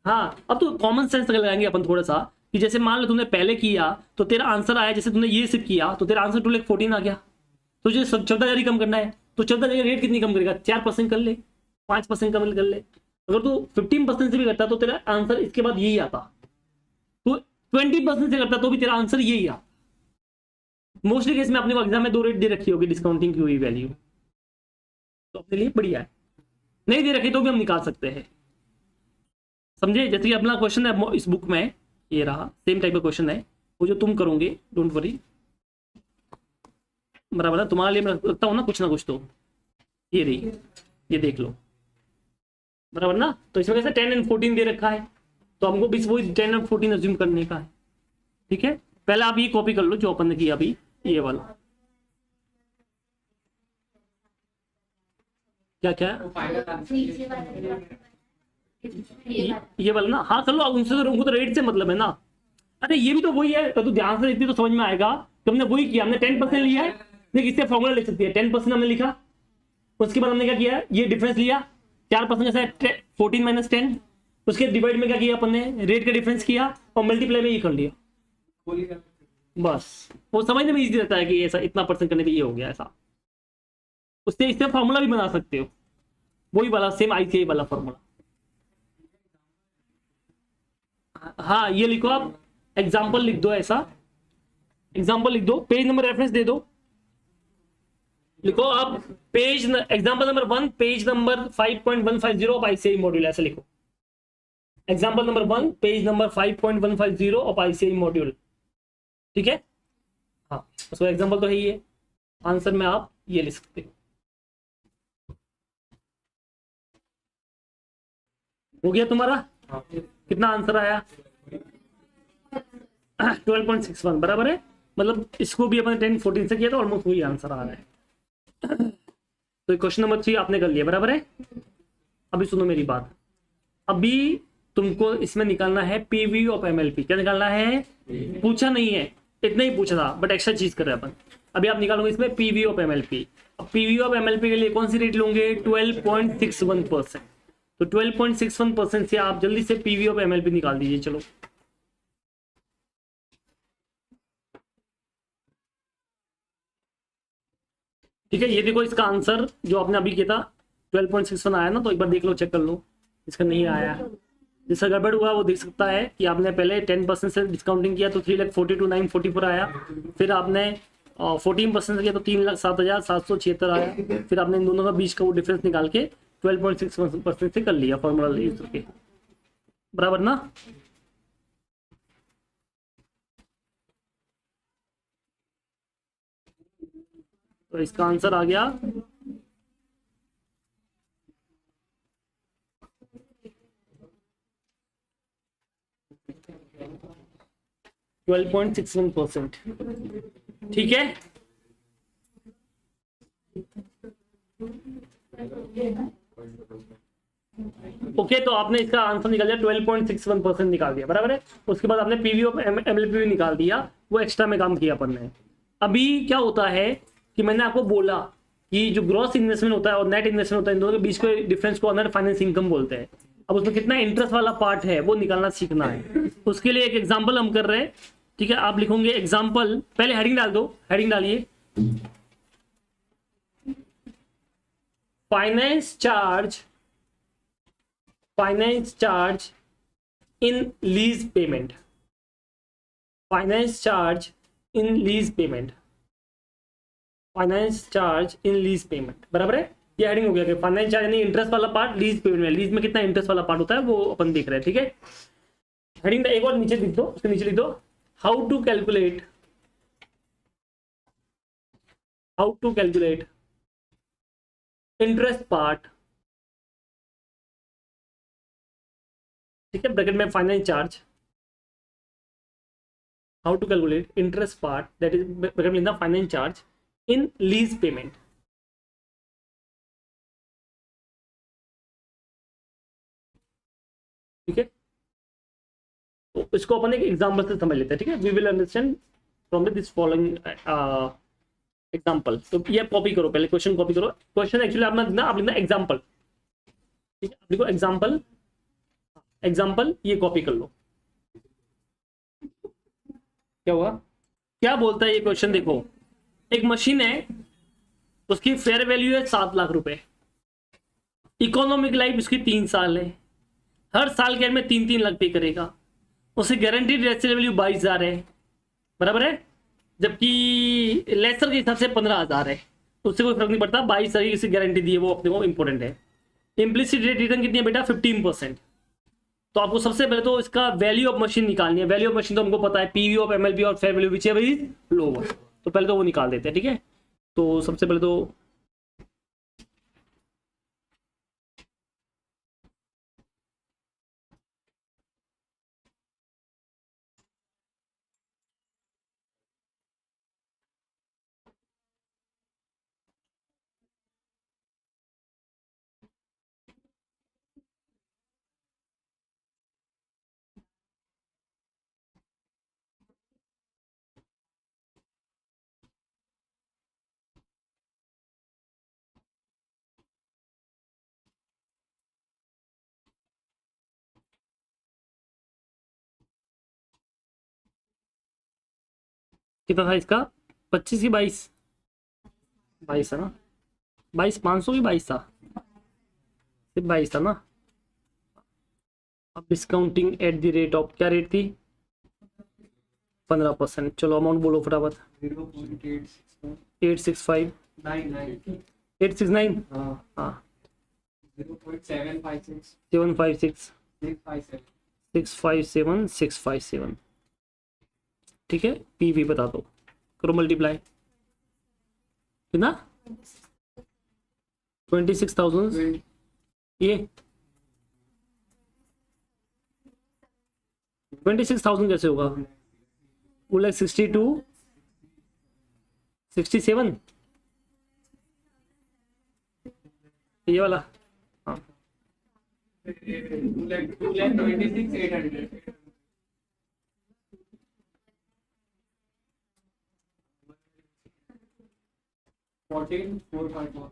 हाँ, अब तो कॉमन सेंस लगाएंगे अपन थोड़ा सा, कि जैसे मान लो तुमने पहले किया तो तेरा आंसर आया, जैसे तुमने ये सिर्फ किया तो तेरा आंसर 2,14 आ गया, तो तुझे 14 जगह कम करना है, तो 14 जगह रेट कितनी कम करेगा? 4% कर ले, 5% कम कर ले। अगर तू 15% से भी करता तो तेरा आंसर इसके बाद यही आता, तो 20% से करता तो भी तेरा आंसर यही आता। मोस्टली केस में अपने को एग्जाम में 2 रेट दे रखी होगी डिस्काउंटिंग की हुई वैल्यू, तो अपने लिए बढ़िया है। नहीं दे रखी तो भी हम निकाल सकते हैं, समझे? जैसे कि अपना क्वेश्चन है इस बुक में, ये रहा सेम टाइप का क्वेश्चन है, वो जो तुम करोगे, डोंट वरी, बराबर है। तुम्हारे लिए मैं रखता हूँ ना कुछ तो, ये रही, ये देख लो, बराबर ना। तो इसमें कैसे 10 और 14 दे रखा है, तो हमको भी वही 10 और 14 अज्यूम करने का है, ठीक है। पहले आप ये कॉपी कर लो जो अपन ने किया अभी, ये वाला क्या क्या है? वो फाइनल आंसर ये वाला ना, हाँ कर लो, अब उनसे तो उनको तो रेट से मतलब है ना। अरे ये भी तो वही है, तो ध्यान से देखती तो समझ में आएगा। तो हमने वही किया, हमने 10% लिया है, देख इससे फॉर्मूला लिख सकती है, 10% हमने लिखा, उसके बाद हमने क्या किया, ये डिफरेंस लिया 4% जैसे 14 - 10, उसके डिवाइड में क्या किया अपन ने, रेट का डिफरेंस किया और मल्टीप्लाई में ये कर लिया, बोली कर बस। वो समझने में इजी रहता है कि ऐसा इतना परसेंट करने पे ये हो गया ऐसा। उससे इससे फॉर्मूला भी बना सकते हो, वही वाला सेम आईसीआई वाला फॉर्मूला। हाँ ये लिखो आप, एग्जाम्पल लिख दो, ऐसा एग्जाम्पल लिख दो, पेज नंबर रेफरेंस दे दो, लिखो आप page example number 1 page number 5.150 of ICI module, ऐसे लिखो example number 1 page number 5.150 of ICI module, ठीक है। हाँ उसका एग्जाम्पल तो है ही है, आंसर में आप ये लिख सकते हो गया तुम्हारा। कितना आंसर आया? 12.61 बराबर है, मतलब इसको भी अपने 10-14 से किया तो ऑलमोस्ट वही आंसर आ रहा है। तो क्वेश्चन नंबर 3 आपने कर लिया, बराबर है। अभी सुनो मेरी बात, अभी तुमको इसमें निकालना है पीवी ऑफ एमएलपी। क्या निकालना है? पूछा नहीं है, इतना ही पूछा था, बट एक्स्ट्रा चीज कर रहे हैं अपन। अभी आप निकालोगे इसमें पीवी ऑफ एमएलपी। अब पीवी ऑफ एमएलपी के लिए कौन सी रेट लोगे? 12.61%। तो 12.61% से आप जल्दी से पीवी ऑफ एमएलपी निकाल दीजिए, चलो। ठीक है, ये देखो इसका आंसर जो आपने अभी किया था 12.61 आया ना, तो एक बार देख लो, चेक कर लो, इसका नहीं आया। जिसका गड़बड़ हुआ वो देख सकता है कि आपने पहले 10% से डिस्काउंटिंग किया तो 3,42,944 आया, फिर आपने 14% से किया तो 3,07,776 आया, फिर आपने इन दोनों का बीच का वो डिफरेंस निकाल के 12.61% से कर लिया फॉर्मूला यूज करके, बराबर ना। तो इसका आंसर आ गया 12.61%। ठीक है, ओके। तो आपने इसका आंसर निकाल दिया, 12.61% निकाल दिया, बराबर है। उसके बाद आपने पीवी ऑफ एमएलपी भी निकाल दिया, वो एक्स्ट्रा में काम किया अपन ने। अभी क्या होता है कि मैंने आपको बोला कि जो ग्रॉस इन्वेस्टमेंट होता है और नेट इन्वेस्टमेंट होता है, इन दोनों के बीच के डिफरेंस को नेट फाइनेंस इनकम बोलते हैं। अब उसमें कितना इंटरेस्ट वाला पार्ट है वो निकालना सीखना है। उसके लिए एक एग्जाम्पल हम कर रहे हैं, ठीक है। आप लिखोगे एग्जाम्पल, पहले हेडिंग डाल दो, हेडिंग डालिए finance charge in lease payment, finance charge in lease payment, finance charge in lease payment, बराबर है। ये हेडिंग हो गया कि फाइनेंस चार्ज यानी इंटरेस्ट वाला पार्ट लीज पेमेंट में, लीज में कितना इंटरेस्ट वाला पार्ट होता है वो अपन देख रहे हैं, ठीक है। हेडिंग एक और नीचे लिख दो, उसके नीचे लिख दो how to calculate interest part, ठीक है, ब्रैकेट में finance charge, how to calculate interest part, that is bracket में लिखना finance charge in lease payment, ठीक है। तो इसको अपन एक एग्जांपल से समझ लेते हैं, ठीक है। We will understand from this following example. तो ये कॉपी करो, पहले क्वेश्चन कॉपी करो। क्वेश्चन एक्चुअली आप लिखना एग्जांपल, ठीक है। आप लिखो एग्जांपल, ये कॉपी कर लो। क्या हुआ, क्या बोलता है ये क्वेश्चन? देखो, एक मशीन है, उसकी फेयर वैल्यू है 7 लाख रुपए, इकोनॉमिक लाइफ उसकी 3 साल है, हर साल के एंड में 3-3 लाख पे करेगा, उसे गारंटीड रेसिडुअल वैल्यू 22,000 है, बराबर है। जबकि लेसर के हिसाब से 15,000 है, उससे कोई फर्क नहीं पड़ता, 22,000 की गारंटी दी है, वो अपने को इंपॉर्टेंट है। इम्प्लिसिट रेट रिटर्न कितनी है बेटा? 15%। तो आपको सबसे पहले तो इसका वैल्यू ऑफ मशीन निकालनी है। वैल्यू ऑफ मशीन तो हमको पता है, पीवी ऑफ एमएलपी और fair value which ever is lower, तो पहले तो वो निकाल देते हैं, ठीक है। तो सबसे पहले तो कितना था इसका? 25 की 22? 22 है ना? 22,500 की 22 था? सिर्फ 22 था ना? अब discounting at the rate of क्या रेट थी? 15%। चलो अमाउंट बोलो फटाफट। 865 869 हाँ 0.756 756 657 657 657। ठीक है, पीवी बता दो, करो मल्टीप्लाई। कितना? 26,000। ये 26,000 कैसे होगा? वो लाइक 62 67 ये वाला। हाँ 2,26,800 14,4.1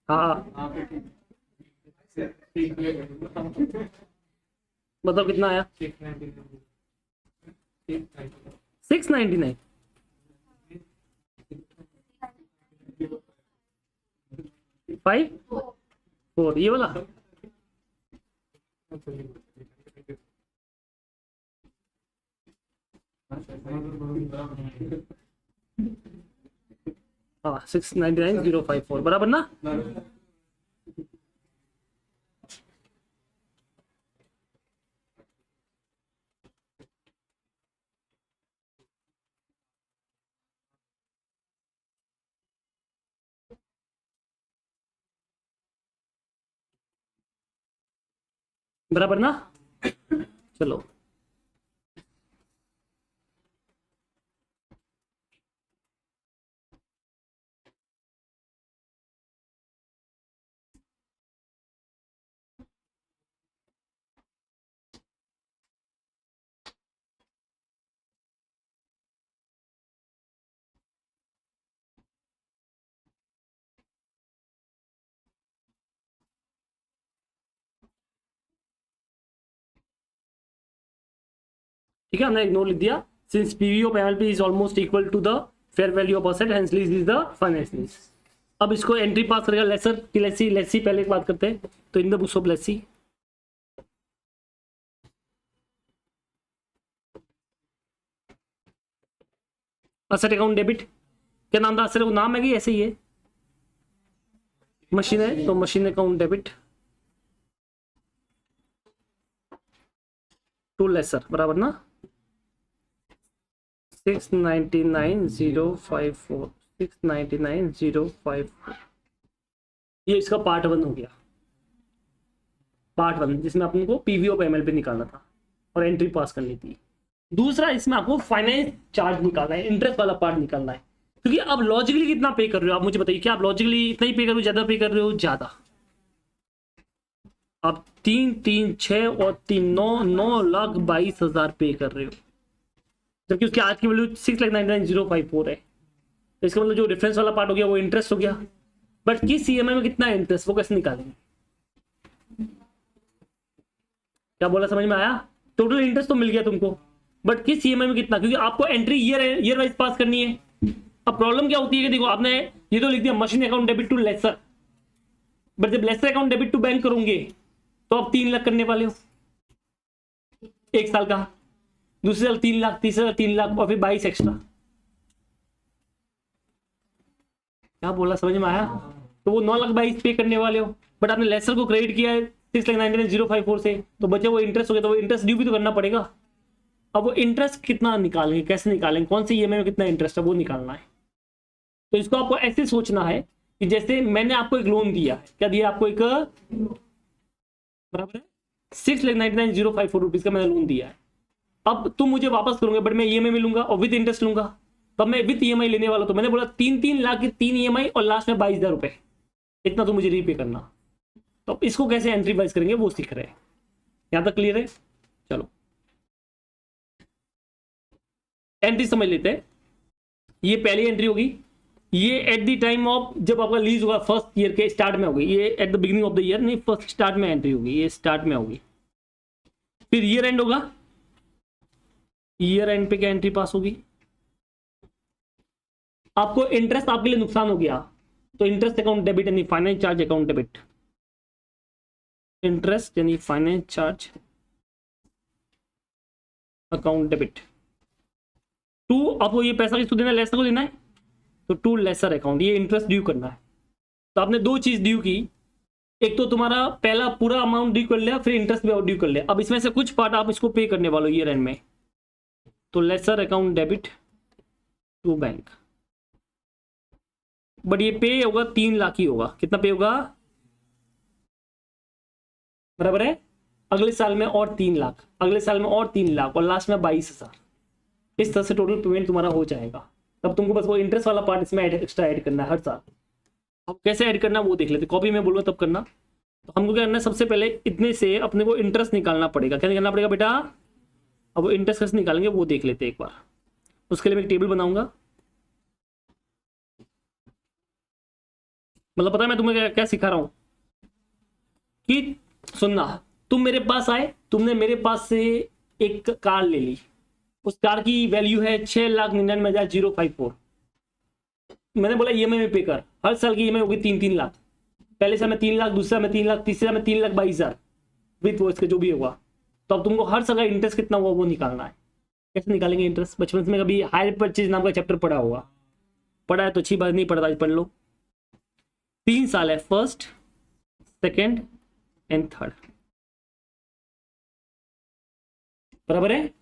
हाँ मतलब कितना आया? 699 5 4 ये वाला। हाँ 699,054 बराबर ना? बराबर ना? चलो ठीक है, हमने एक नोट लिख दिया। Since PV of MLP is almost equal to the fair value of asset hence lease is the finance lease. अब इसको एंट्री पास करेगा लेसर की लेसी। लेसी पहले एक बात करते हैं, तो in the books of Lesi asset account debit. क्या नाम था असेट? नाम है कि ऐसे ही है? मशीन है तो machine account debit to lessor बराबर ना? 699,054 699,054 ये इसका पार्ट 1 हो गया। पार्ट 1 जिसमें अपन को पीवी ऑफ एमएलपी निकालना था और एंट्री पास करनी थी। दूसरा इसमें आपको फाइनेंस चार्ज निकालना है, इंटरेस्ट वाला पार्ट निकालना है। क्योंकि अब लॉजिकली कितना पे कर रहे हो आप मुझे बताइए? क्या आप लॉजिकली इतना ही पे कर रहे हो, ज्यादा पे कर रहे हो? ज्यादा। आप 3 3 6 और 3 9,22,000 पे कर रहे हो, जबकि उसकी आज की वैल्यू 6,99,054 है। तो इसका मतलब जो डिफरेंस वाला पार्ट हो गया वो इंटरेस्ट हो गया। बट किस ईएमआई में कितना इंटरेस्ट वो कैसे निकालेंगे? क्या बोला, समझ में आया? टोटल इंटरेस्ट तो मिल गया तुमको, बट किस ईएमआई में कितना? क्योंकि आपको एंट्री ईयर वाइज पास करनी है। अब प्रॉब्लम क्या होती है कि देखो आपने ये तो लिख दिया machine account debit to lessor, but जब lessor account debit to bank करोगे तो आप 3 लाख करने वाले हो एक साल का, दूसरे साल 3 लाख, तीसरे साल 3 लाख और फिर 22 एक्स्ट्रा। क्या बोला, समझ में आया? तो वो 9,22,000 पे करने वाले हो, बट आपने लेसर को क्रेडिट किया है 6,99,054 से, तो बचे वो इंटरेस्ट हो गया, तो वो इंटरेस्ट ड्यू भी तो करना पड़ेगा। अब वो इंटरेस्ट कितना निकालेंगे, कैसे निकालेंगे, कौन सी ईएमआई में कितना इंटरेस्ट है वो निकालना है। तो इसको आपको ऐसे सोचना है कि जैसे मैंने आपको एक लोन दिया है, क्या दिया आपको? एक बराबर है 6,99,054 रुपीज का मैंने लोन दिया है। अब तुम मुझे वापस करोगे, बट मैं ईएमआई में लूंगा और विद इंटरेस्ट लूंगा। तब मैं विद ईएमआई लेने वाला, तो मैंने बोला 3 लाख की 3 ईएमआई और लास्ट में 22,000 रुपए, इतना तो मुझे रीपे करना। तो इसको कैसे एंट्री वाइज करेंगे वो सीख रहे हैं। यहां तक क्लियर है? चलो एंट्री समझ लेते हैं। ये पहली एंट्री होगी, ये एट द टाइम ऑफ जब आपका लीज होगा फर्स्ट ईयर के स्टार्ट में होगी। ये at the beginning of the year नहीं, फर्स्ट स्टार्ट में एंट्री होगी, ये स्टार्ट में होगी। फिर ईयर एंड होगा, ईयर एंड पे क्या एंट्री पास होगी, आपको इंटरेस्ट आपके लिए नुकसान हो गया तो इंटरेस्ट अकाउंट डेबिट यानी finance charge account debit, interest यानी फाइनेंस चार्ज अकाउंट डेबिट। टू आपको ये पैसा किसको देना है, लेसर को देना है, तो टू लेसर अकाउंट, ये इंटरेस्ट ड्यू करना है। तो आपने दो चीज ड्यू की, एक तो तुम्हारा पहला पूरा अमाउंट ड्यू कर लिया, फिर इंटरेस्ट भी ड्यू कर लिया। अब इसमें से कुछ पार्ट आप इसको पे करने वाले हो ईयर एंड में, तो lessor account debit to bank. But ये पे होगा 3 लाख ही होगा, कितना पे होगा, बराबर है, अगले साल में और 3 लाख, अगले साल में और 3 लाख, और लास्ट में 22,000। इस तरह से टोटल पेमेंट तुम्हारा हो जाएगा। तब तुमको बस वो इंटरेस्ट वाला पार्ट इसमें एक्स्ट्रा ऐड करना है हर साल। अब कैसे ऐड करना वो देख लेते, कॉपी में बोलूँगा तब करना। तो हमको क्या करना है, सबसे पहले इतने से अपने को इंटरेस्ट निकालना पड़ेगा। क्या निकालना पड़ेगा बेटा, अब वो इंटरेस्ट कैसे निकालेंगे वो देख लेते हैं एक बार। उसके लिए मैं एक टेबल बनाऊंगा, मतलब पता है मैं तुम्हें क्या सिखा रहा हूं कि सुनना, तुम मेरे पास आए, तुमने मेरे पास से एक कार ले ली, उस कार की वैल्यू है 6,99,054। मैंने बोला ईएमआई में पे कर, हर साल की ईएमआई होगी 3-3 लाख, पहले साल में 3 लाख, दूसरे साल में 3 लाख, तीसरे साल में 3,22,000 विथ वो इसके जो भी होगा। तो अब तुमको हर साल का इंटरेस्ट कितना हुआ वो निकालना है। कैसे निकालेंगे इंटरेस्ट, बचपन में कभी हायर परचेज नाम का चैप्टर पढ़ा होगा, पढ़ा है तो अच्छी बात, नहीं पढ़ा आज पढ़ लो। 3 साल है, फर्स्ट, सेकेंड एंड थर्ड, बराबर है।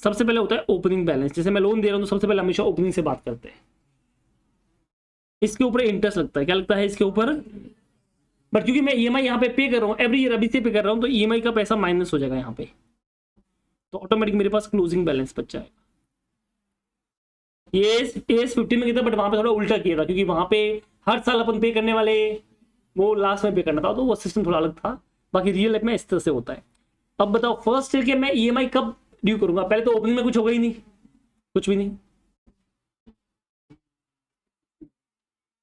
सबसे पहले होता है ओपनिंग बैलेंस, जैसे मैं लोन दे रहा हूं तो सबसे पहले हमेशा ओपनिंग से बात करते हैं। इसके ऊपर इंटरेस्ट लगता है, क्या लगता है इसके ऊपर, बट क्योंकि मैं ईएमआई यहाँ पे पे कर रहा हूँ एवरी ईयर, अभी से पे कर रहा हूँ, तो ईएमआई का पैसा माइनस हो जाएगा यहाँ पे, तो ऑटोमेटिक मेरे पास क्लोजिंग बैलेंस बच जाएगा। ये एस 50 में किया था, बट वहां पे थोड़ा उल्टा किया था, क्योंकि वहां पे हर साल अपन पे करने वाले वो लास्ट में पे करना था, तो वो सिस्टम थोड़ा अलग था। बाकी रियल लाइफ में इस तरह से होता है। अब बताओ फर्स्ट ईयर के मैं ईएमआई कब ड्यू करूंगा, पहले तो ओपनिंग में कुछ होगा ही नहीं, कुछ भी नहीं,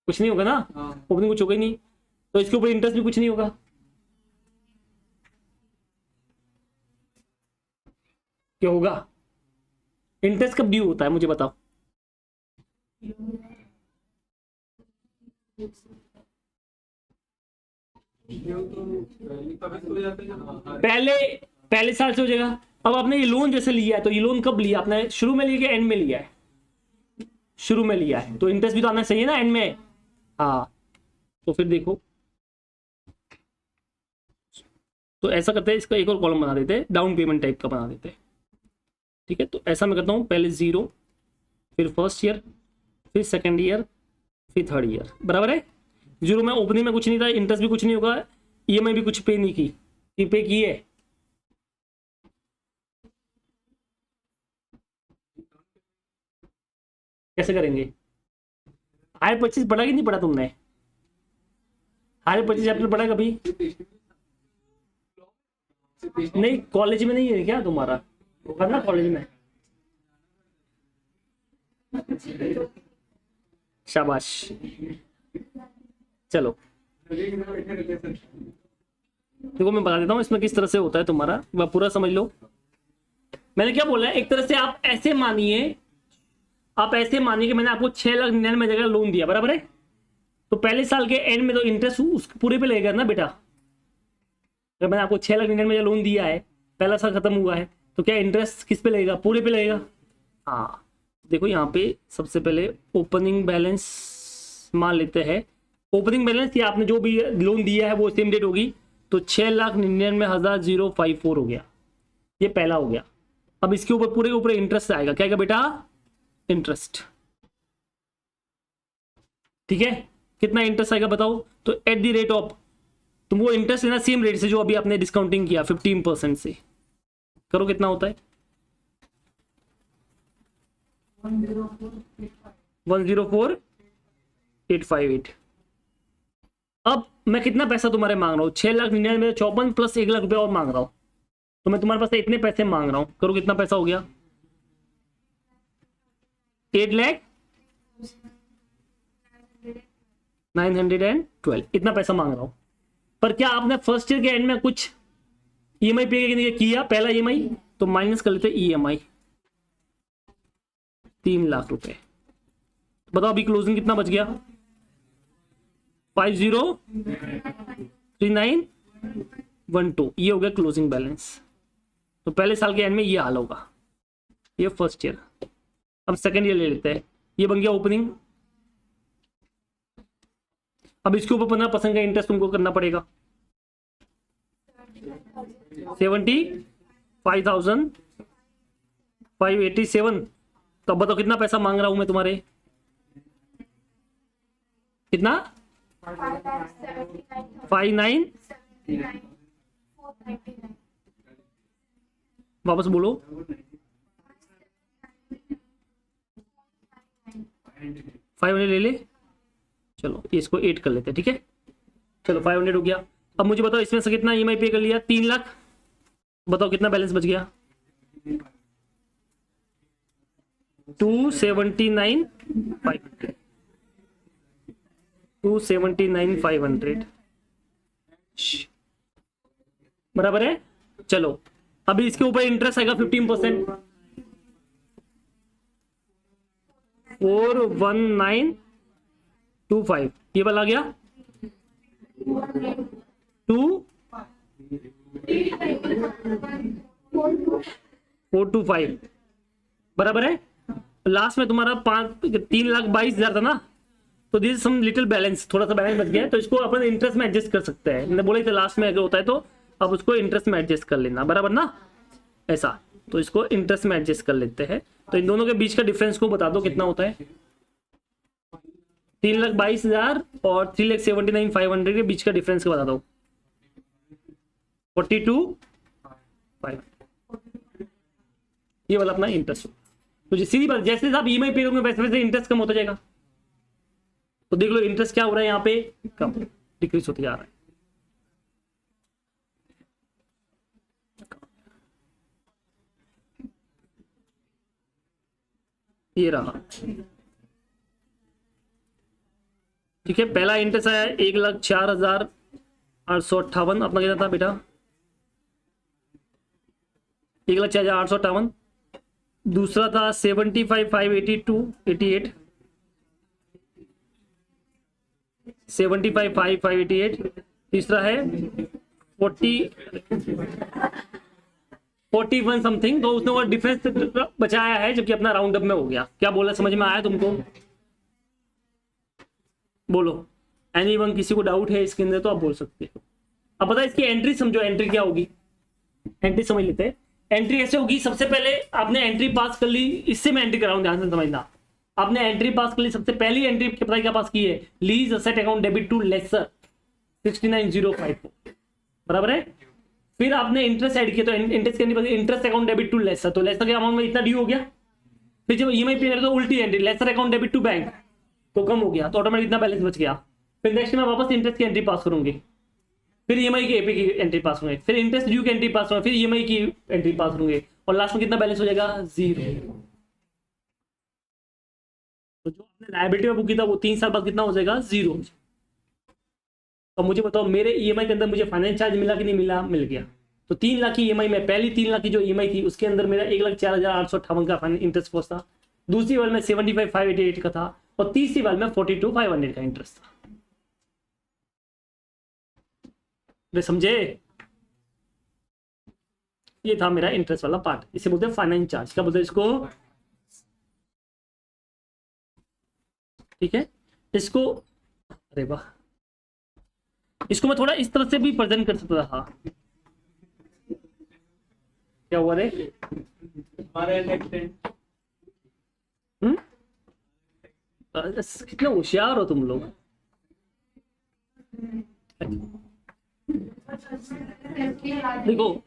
कुछ नहीं होगा ना, ओपनिंग कुछ होगा ही नहीं, तो इसके ऊपर इंटरेस्ट भी कुछ नहीं होगा। क्या होगा, इंटरेस्ट कब ड्यू होता है मुझे बताओ, पहले साल से हो जाएगा। अब आपने ये लोन जैसे लिया है, तो ये लोन कब लिया आपने, शुरू में लिया कि एंड में लिया है, शुरू में लिया है, तो इंटरेस्ट भी तो आना चाहिए ना एंड में। हाँ, तो फिर देखो, तो ऐसा करते हैं, इसका एक और कॉलम बना देते हैं, डाउन पेमेंट टाइप का बना देते हैं। ठीक है, तो ऐसा मैं करता हूँ, पहले 0, फिर फर्स्ट ईयर, फिर सेकेंड ईयर, फिर थर्ड ईयर, बराबर है। 0 में ओपनिंग में कुछ नहीं था, इंटरेस्ट भी कुछ नहीं होगा, ईएमआई भी कुछ पे नहीं की, पे की है, कैसे करेंगे। हायर परचेज पढ़ा कि नहीं पढ़ा तुमने, हायर परचेज चैप्टर पढ़ा कभी नहीं, कॉलेज में नहीं है क्या तुम्हारा, होगा ना कॉलेज में, शाबाश। चलो देखो मैं बता देता हूँ इसमें किस तरह से होता है तुम्हारा, वह पूरा समझ लो। मैंने क्या बोला है, एक तरह से आप ऐसे मानिए, आप ऐसे मानिए कि मैंने आपको 6,99,000 जगह लोन दिया, बराबर है। तो पहले साल के एंड में तो इंटरेस्ट उस पूरे पे लगेगा ना बेटा। अगर मैंने आपको 6,99,000 लोन दिया है, पहला साल खत्म हुआ है, तो क्या इंटरेस्ट किस पे लगेगा, पूरे पे लगेगा। हाँ देखो यहाँ पे सबसे पहले ओपनिंग बैलेंस मान लेते हैं, ओपनिंग बैलेंस या आपने जो भी लोन दिया है वो सेम डेट होगी, तो 6,99,054 हो गया, ये पहला हो गया। अब इसके ऊपर पूरे ऊपर इंटरेस्ट आएगा, क्या आएगा बेटा, इंटरेस्ट। ठीक है, कितना इंटरेस्ट आएगा बताओ, तो एट द रेट ऑफ, तुमको इंटरेस्ट लेना सेम रेट से जो अभी आपने डिस्काउंटिंग किया 15% से, करो कितना होता है 104,858। अब मैं कितना पैसा तुम्हारे मांग रहा हूँ, 6,99,054 प्लस 1 लाख रुपया और मांग रहा हूँ, तो मैं तुम्हारे पास से इतने पैसे मांग रहा हूँ, करो कितना पैसा हो गया 8,09,12, इतना पैसा मांग रहा हूं। पर क्या आपने फर्स्ट ईयर के एंड में कुछ ईएमआई पे किया पहला ईएमआई, तो माइनस कर लेते ईएमआई 3 लाख रुपए। बताओ अभी क्लोजिंग कितना बच गया? 503912, ये हो गया क्लोजिंग बैलेंस। तो पहले साल के एंड में ये हाल होगा, ये फर्स्ट ईयर। अब सेकेंड ईयर ले लेते हैं, ये बन गया ओपनिंग। अब इसके ऊपर 15% का इंटरेस्ट तुमको करना पड़ेगा, 75,587। तो अब बताओ कितना पैसा मांग रहा हूं मैं तुम्हारे? कितना? 59, वापस बोलो। 500 ले ले, चलो इसको 8 कर लेते हैं, ठीक है। चलो 500 हो गया। अब मुझे बताओ इसमें से कितना ईएमआई पे कर लिया? 3 लाख। बताओ कितना बैलेंस बच गया? 279,500, 279,500 बराबर है। चलो अभी इसके ऊपर इंटरेस्ट आएगा 15%, 41925, ये वाला आ गया 2425 बराबर है। लास्ट में तुम्हारा 3,22,000 था ना, तो दिस सम लिटिल बैलेंस, थोड़ा सा बैलेंस बच गया है, तो इसको अपन इंटरेस्ट में एडजस्ट कर सकते हैं। मैंने बोला था लास्ट में अगर होता है तो अब उसको इंटरेस्ट में एडजस्ट कर लेना, बराबर ना, ऐसा। तो इसको इंटरेस्ट में एडजस्ट कर लेते हैं। तो इन दोनों के बीच का डिफरेंस को बता दो कितना होता है? 3,22,000 और 3,79,500 के बीच का डिफरेंस को बता दो। 42,500, ये वाला अपना इंटरेस्ट। तो सीधी बात, जैसे आप ईएमआई पे करोगे वैसे वैसे इंटरेस्ट कम होता जाएगा। तो देख लो इंटरेस्ट क्या हो रहा है यहाँ पे, कम डिक्रीज होते जा रहा है। ये रहा, ठीक है। पहला इंटरेस्ट आया 1,04,858, अपना कितना था बेटा? 1,04,858। दूसरा था 75,588, 75,588। तीसरा है 41 समथिंग। तो उसने वो डिफरेंस बचाया है, जबकि अपना राउंड अप में हो गया। क्या बोला, समझ में आया तुमको? बोलो एनीवन, किसी को डाउट है इसके अंदर तो आप बोल सकते हो। अब पता है इसकी एंट्री समझो, एंट्री क्या होगी, एंट्री समझ लेते हैं। एंट्री ऐसे होगी, सबसे पहले आपने एंट्री पास कर ली, इससे मैं एंट्री कराऊं, ध्यान से समझना। आपने एंट्री पास कर ली, सबसे पहली एंट्री पता क्या पास की है? Lease asset account debit to lessor 69,054, बराबर है। फिर आपने इंटरेस्ट ऐड किया, तो इंटरेस्ट करनी, interest account debit to lessor, तो लेसर के अमाउंट में इतना ड्यू हो गया। फिर जब ईएमआई पे तो उल्टी entry, lessor account debit to bank, तो कम हो गया, तो ऑटोमेटिक इतना बैलेंस बच गया। फिर नेक्स्ट में वापस इंटरेस्ट की एंट्री पास करूंगी, फिर ईएमआई की एपी की एंट्री पास होंगे, फिर इंटरेस्ट ड्यू की एंट्री पास होंगे, फिर ईएमआई की एंट्री पास होंगे, और लास्ट में कितना बैलेंस हो जाएगा? 0। तो जो आपने लायबिलिटी में बुक किया था वो 3 साल बाद कितना हो जाएगा? 0। अब मुझे बताओ मेरे ईएमआई के अंदर मुझे फाइनेंस चार्ज मिला कि नहीं मिला? मिल गया। तो 3 लाख की ईएमआई में, पहली 3 लाख की जो ईएमआई थी उसके अंदर मेरा 1,04,858 का इंटरेस्ट कॉस्ट था। दूसरी वाले में 75,588 का था, और तीसरी वाले में 42,500 का इंटरेस्ट था। वे समझे? ये था मेरा इंटरेस्ट वाला पार्ट, इसे बोलते हैं फाइनेंस चार्ज। क्या बोलते हैं इसको? ठीक है। इसको, अरे वाह, इसको मैं थोड़ा इस तरह से भी प्रेजेंट कर सकता था। क्या हुआ रे? कितना होशियार हो तुम लोग। देखो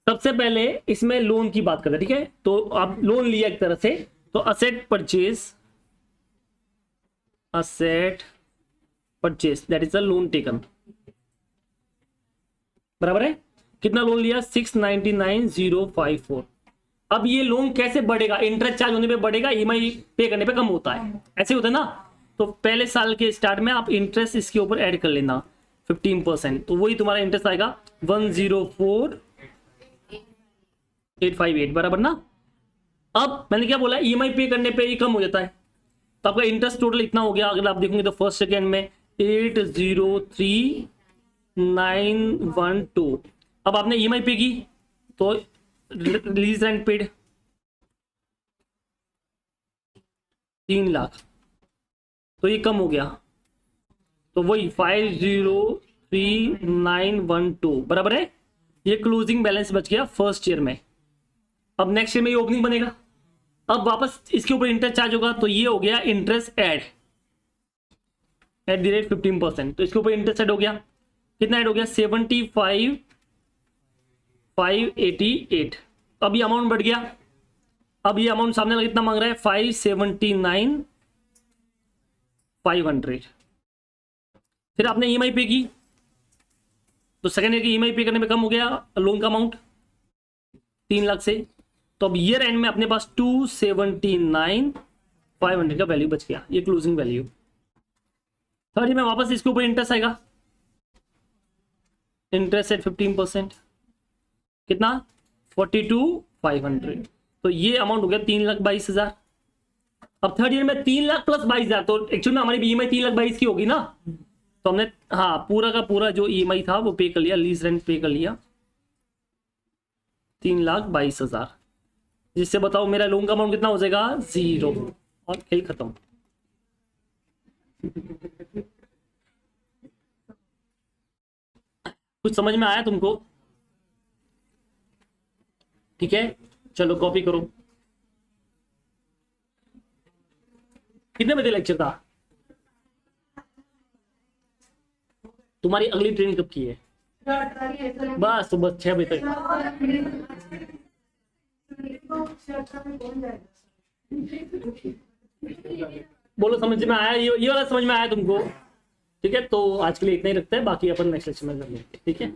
सबसे पहले इसमें लोन की बात करते हैं, ठीक है। तो आप लोन लिया एक तरह से, तो asset purchase that is a loan taken, बराबर है। कितना लोन लिया? 699,054। अब ये लोन कैसे बढ़ेगा? इंटरेस्ट चार्ज होने पे बढ़ेगा, ईएमआई पे करने पे कम होता है, ऐसे होता है ना। तो पहले साल के स्टार्ट में आप इंटरेस्ट इसके ऊपर ऐड कर लेना, 15%, तो वही तुम्हारा इंटरेस्ट आएगा 104,858 बराबर ना। अब मैंने क्या बोला, ईएमआई पे करने पे ये कम हो जाता है, तो आपका इंटरेस्ट टोटल इतना हो गया। अगर आप देखोगे तो फर्स्ट सेकेंड में 803,912। अब आपने ईएमआई पे की तो रिलीज रेंट पेड 3 लाख, तो ये कम हो गया, तो वही 503,912 बराबर है। ये क्लोजिंग बैलेंस बच गया फर्स्ट ईयर में। अब नेक्स्ट ईयर में ये ओपनिंग बनेगा, अब वापस इसके ऊपर इंटरेस्ट चार्ज होगा, तो ये हो गया इंटरेस्ट एट द रेट 15%। तो इसके ऊपर इंटरेस्ट ऐड हो गया, कितना ऐड हो गया 75,588। अब ये अमाउंट बढ़ गया, अब ये अमाउंट सामने वाला कितना मांग रहा है 579,500। फिर आपने ईएमआई पे की तो सेकेंड ईयर की ईएमआई पे करने में कम हो गया लोन का अमाउंट 3 लाख से, तो अब ईयर एंड में अपने पास 279,500 का वैल्यू बच गया, ये क्लोजिंग वैल्यू। थर्ड ईयर में वापस इसके ऊपर इंटरेस्ट आएगा, इंटरेस्ट एट 15%, कितना 42,500, तो ये अमाउंट हो गया 3,22,000। अब थर्ड ईयर में 3 लाख प्लस 22,000, तो एक्चुअली में हमारी ईएमआई 3,22,000 की होगी ना, तो हमने हाँ पूरा का पूरा जो ईएमआई था वो पे कर लिया, लीज रेंट पे कर लिया 3,22,000, जिससे बताओ मेरा लोन का अमाउंट कितना हो जाएगा 0, और खेल खत्म। कुछ समझ में आया तुमको? ठीक है, चलो कॉपी करो। कितने बजे लेक्चर था? तुम्हारी अगली ट्रेन कब की है? बस सुबह 6 बजे तक। बोलो समझ में आया? ये वाला समझ में आया तुमको? ठीक है, तो आज के लिए इतना ही रखते हैं, बाकी अपन नेक्स्ट लेक्चर में कर लेंगे। ठीक है।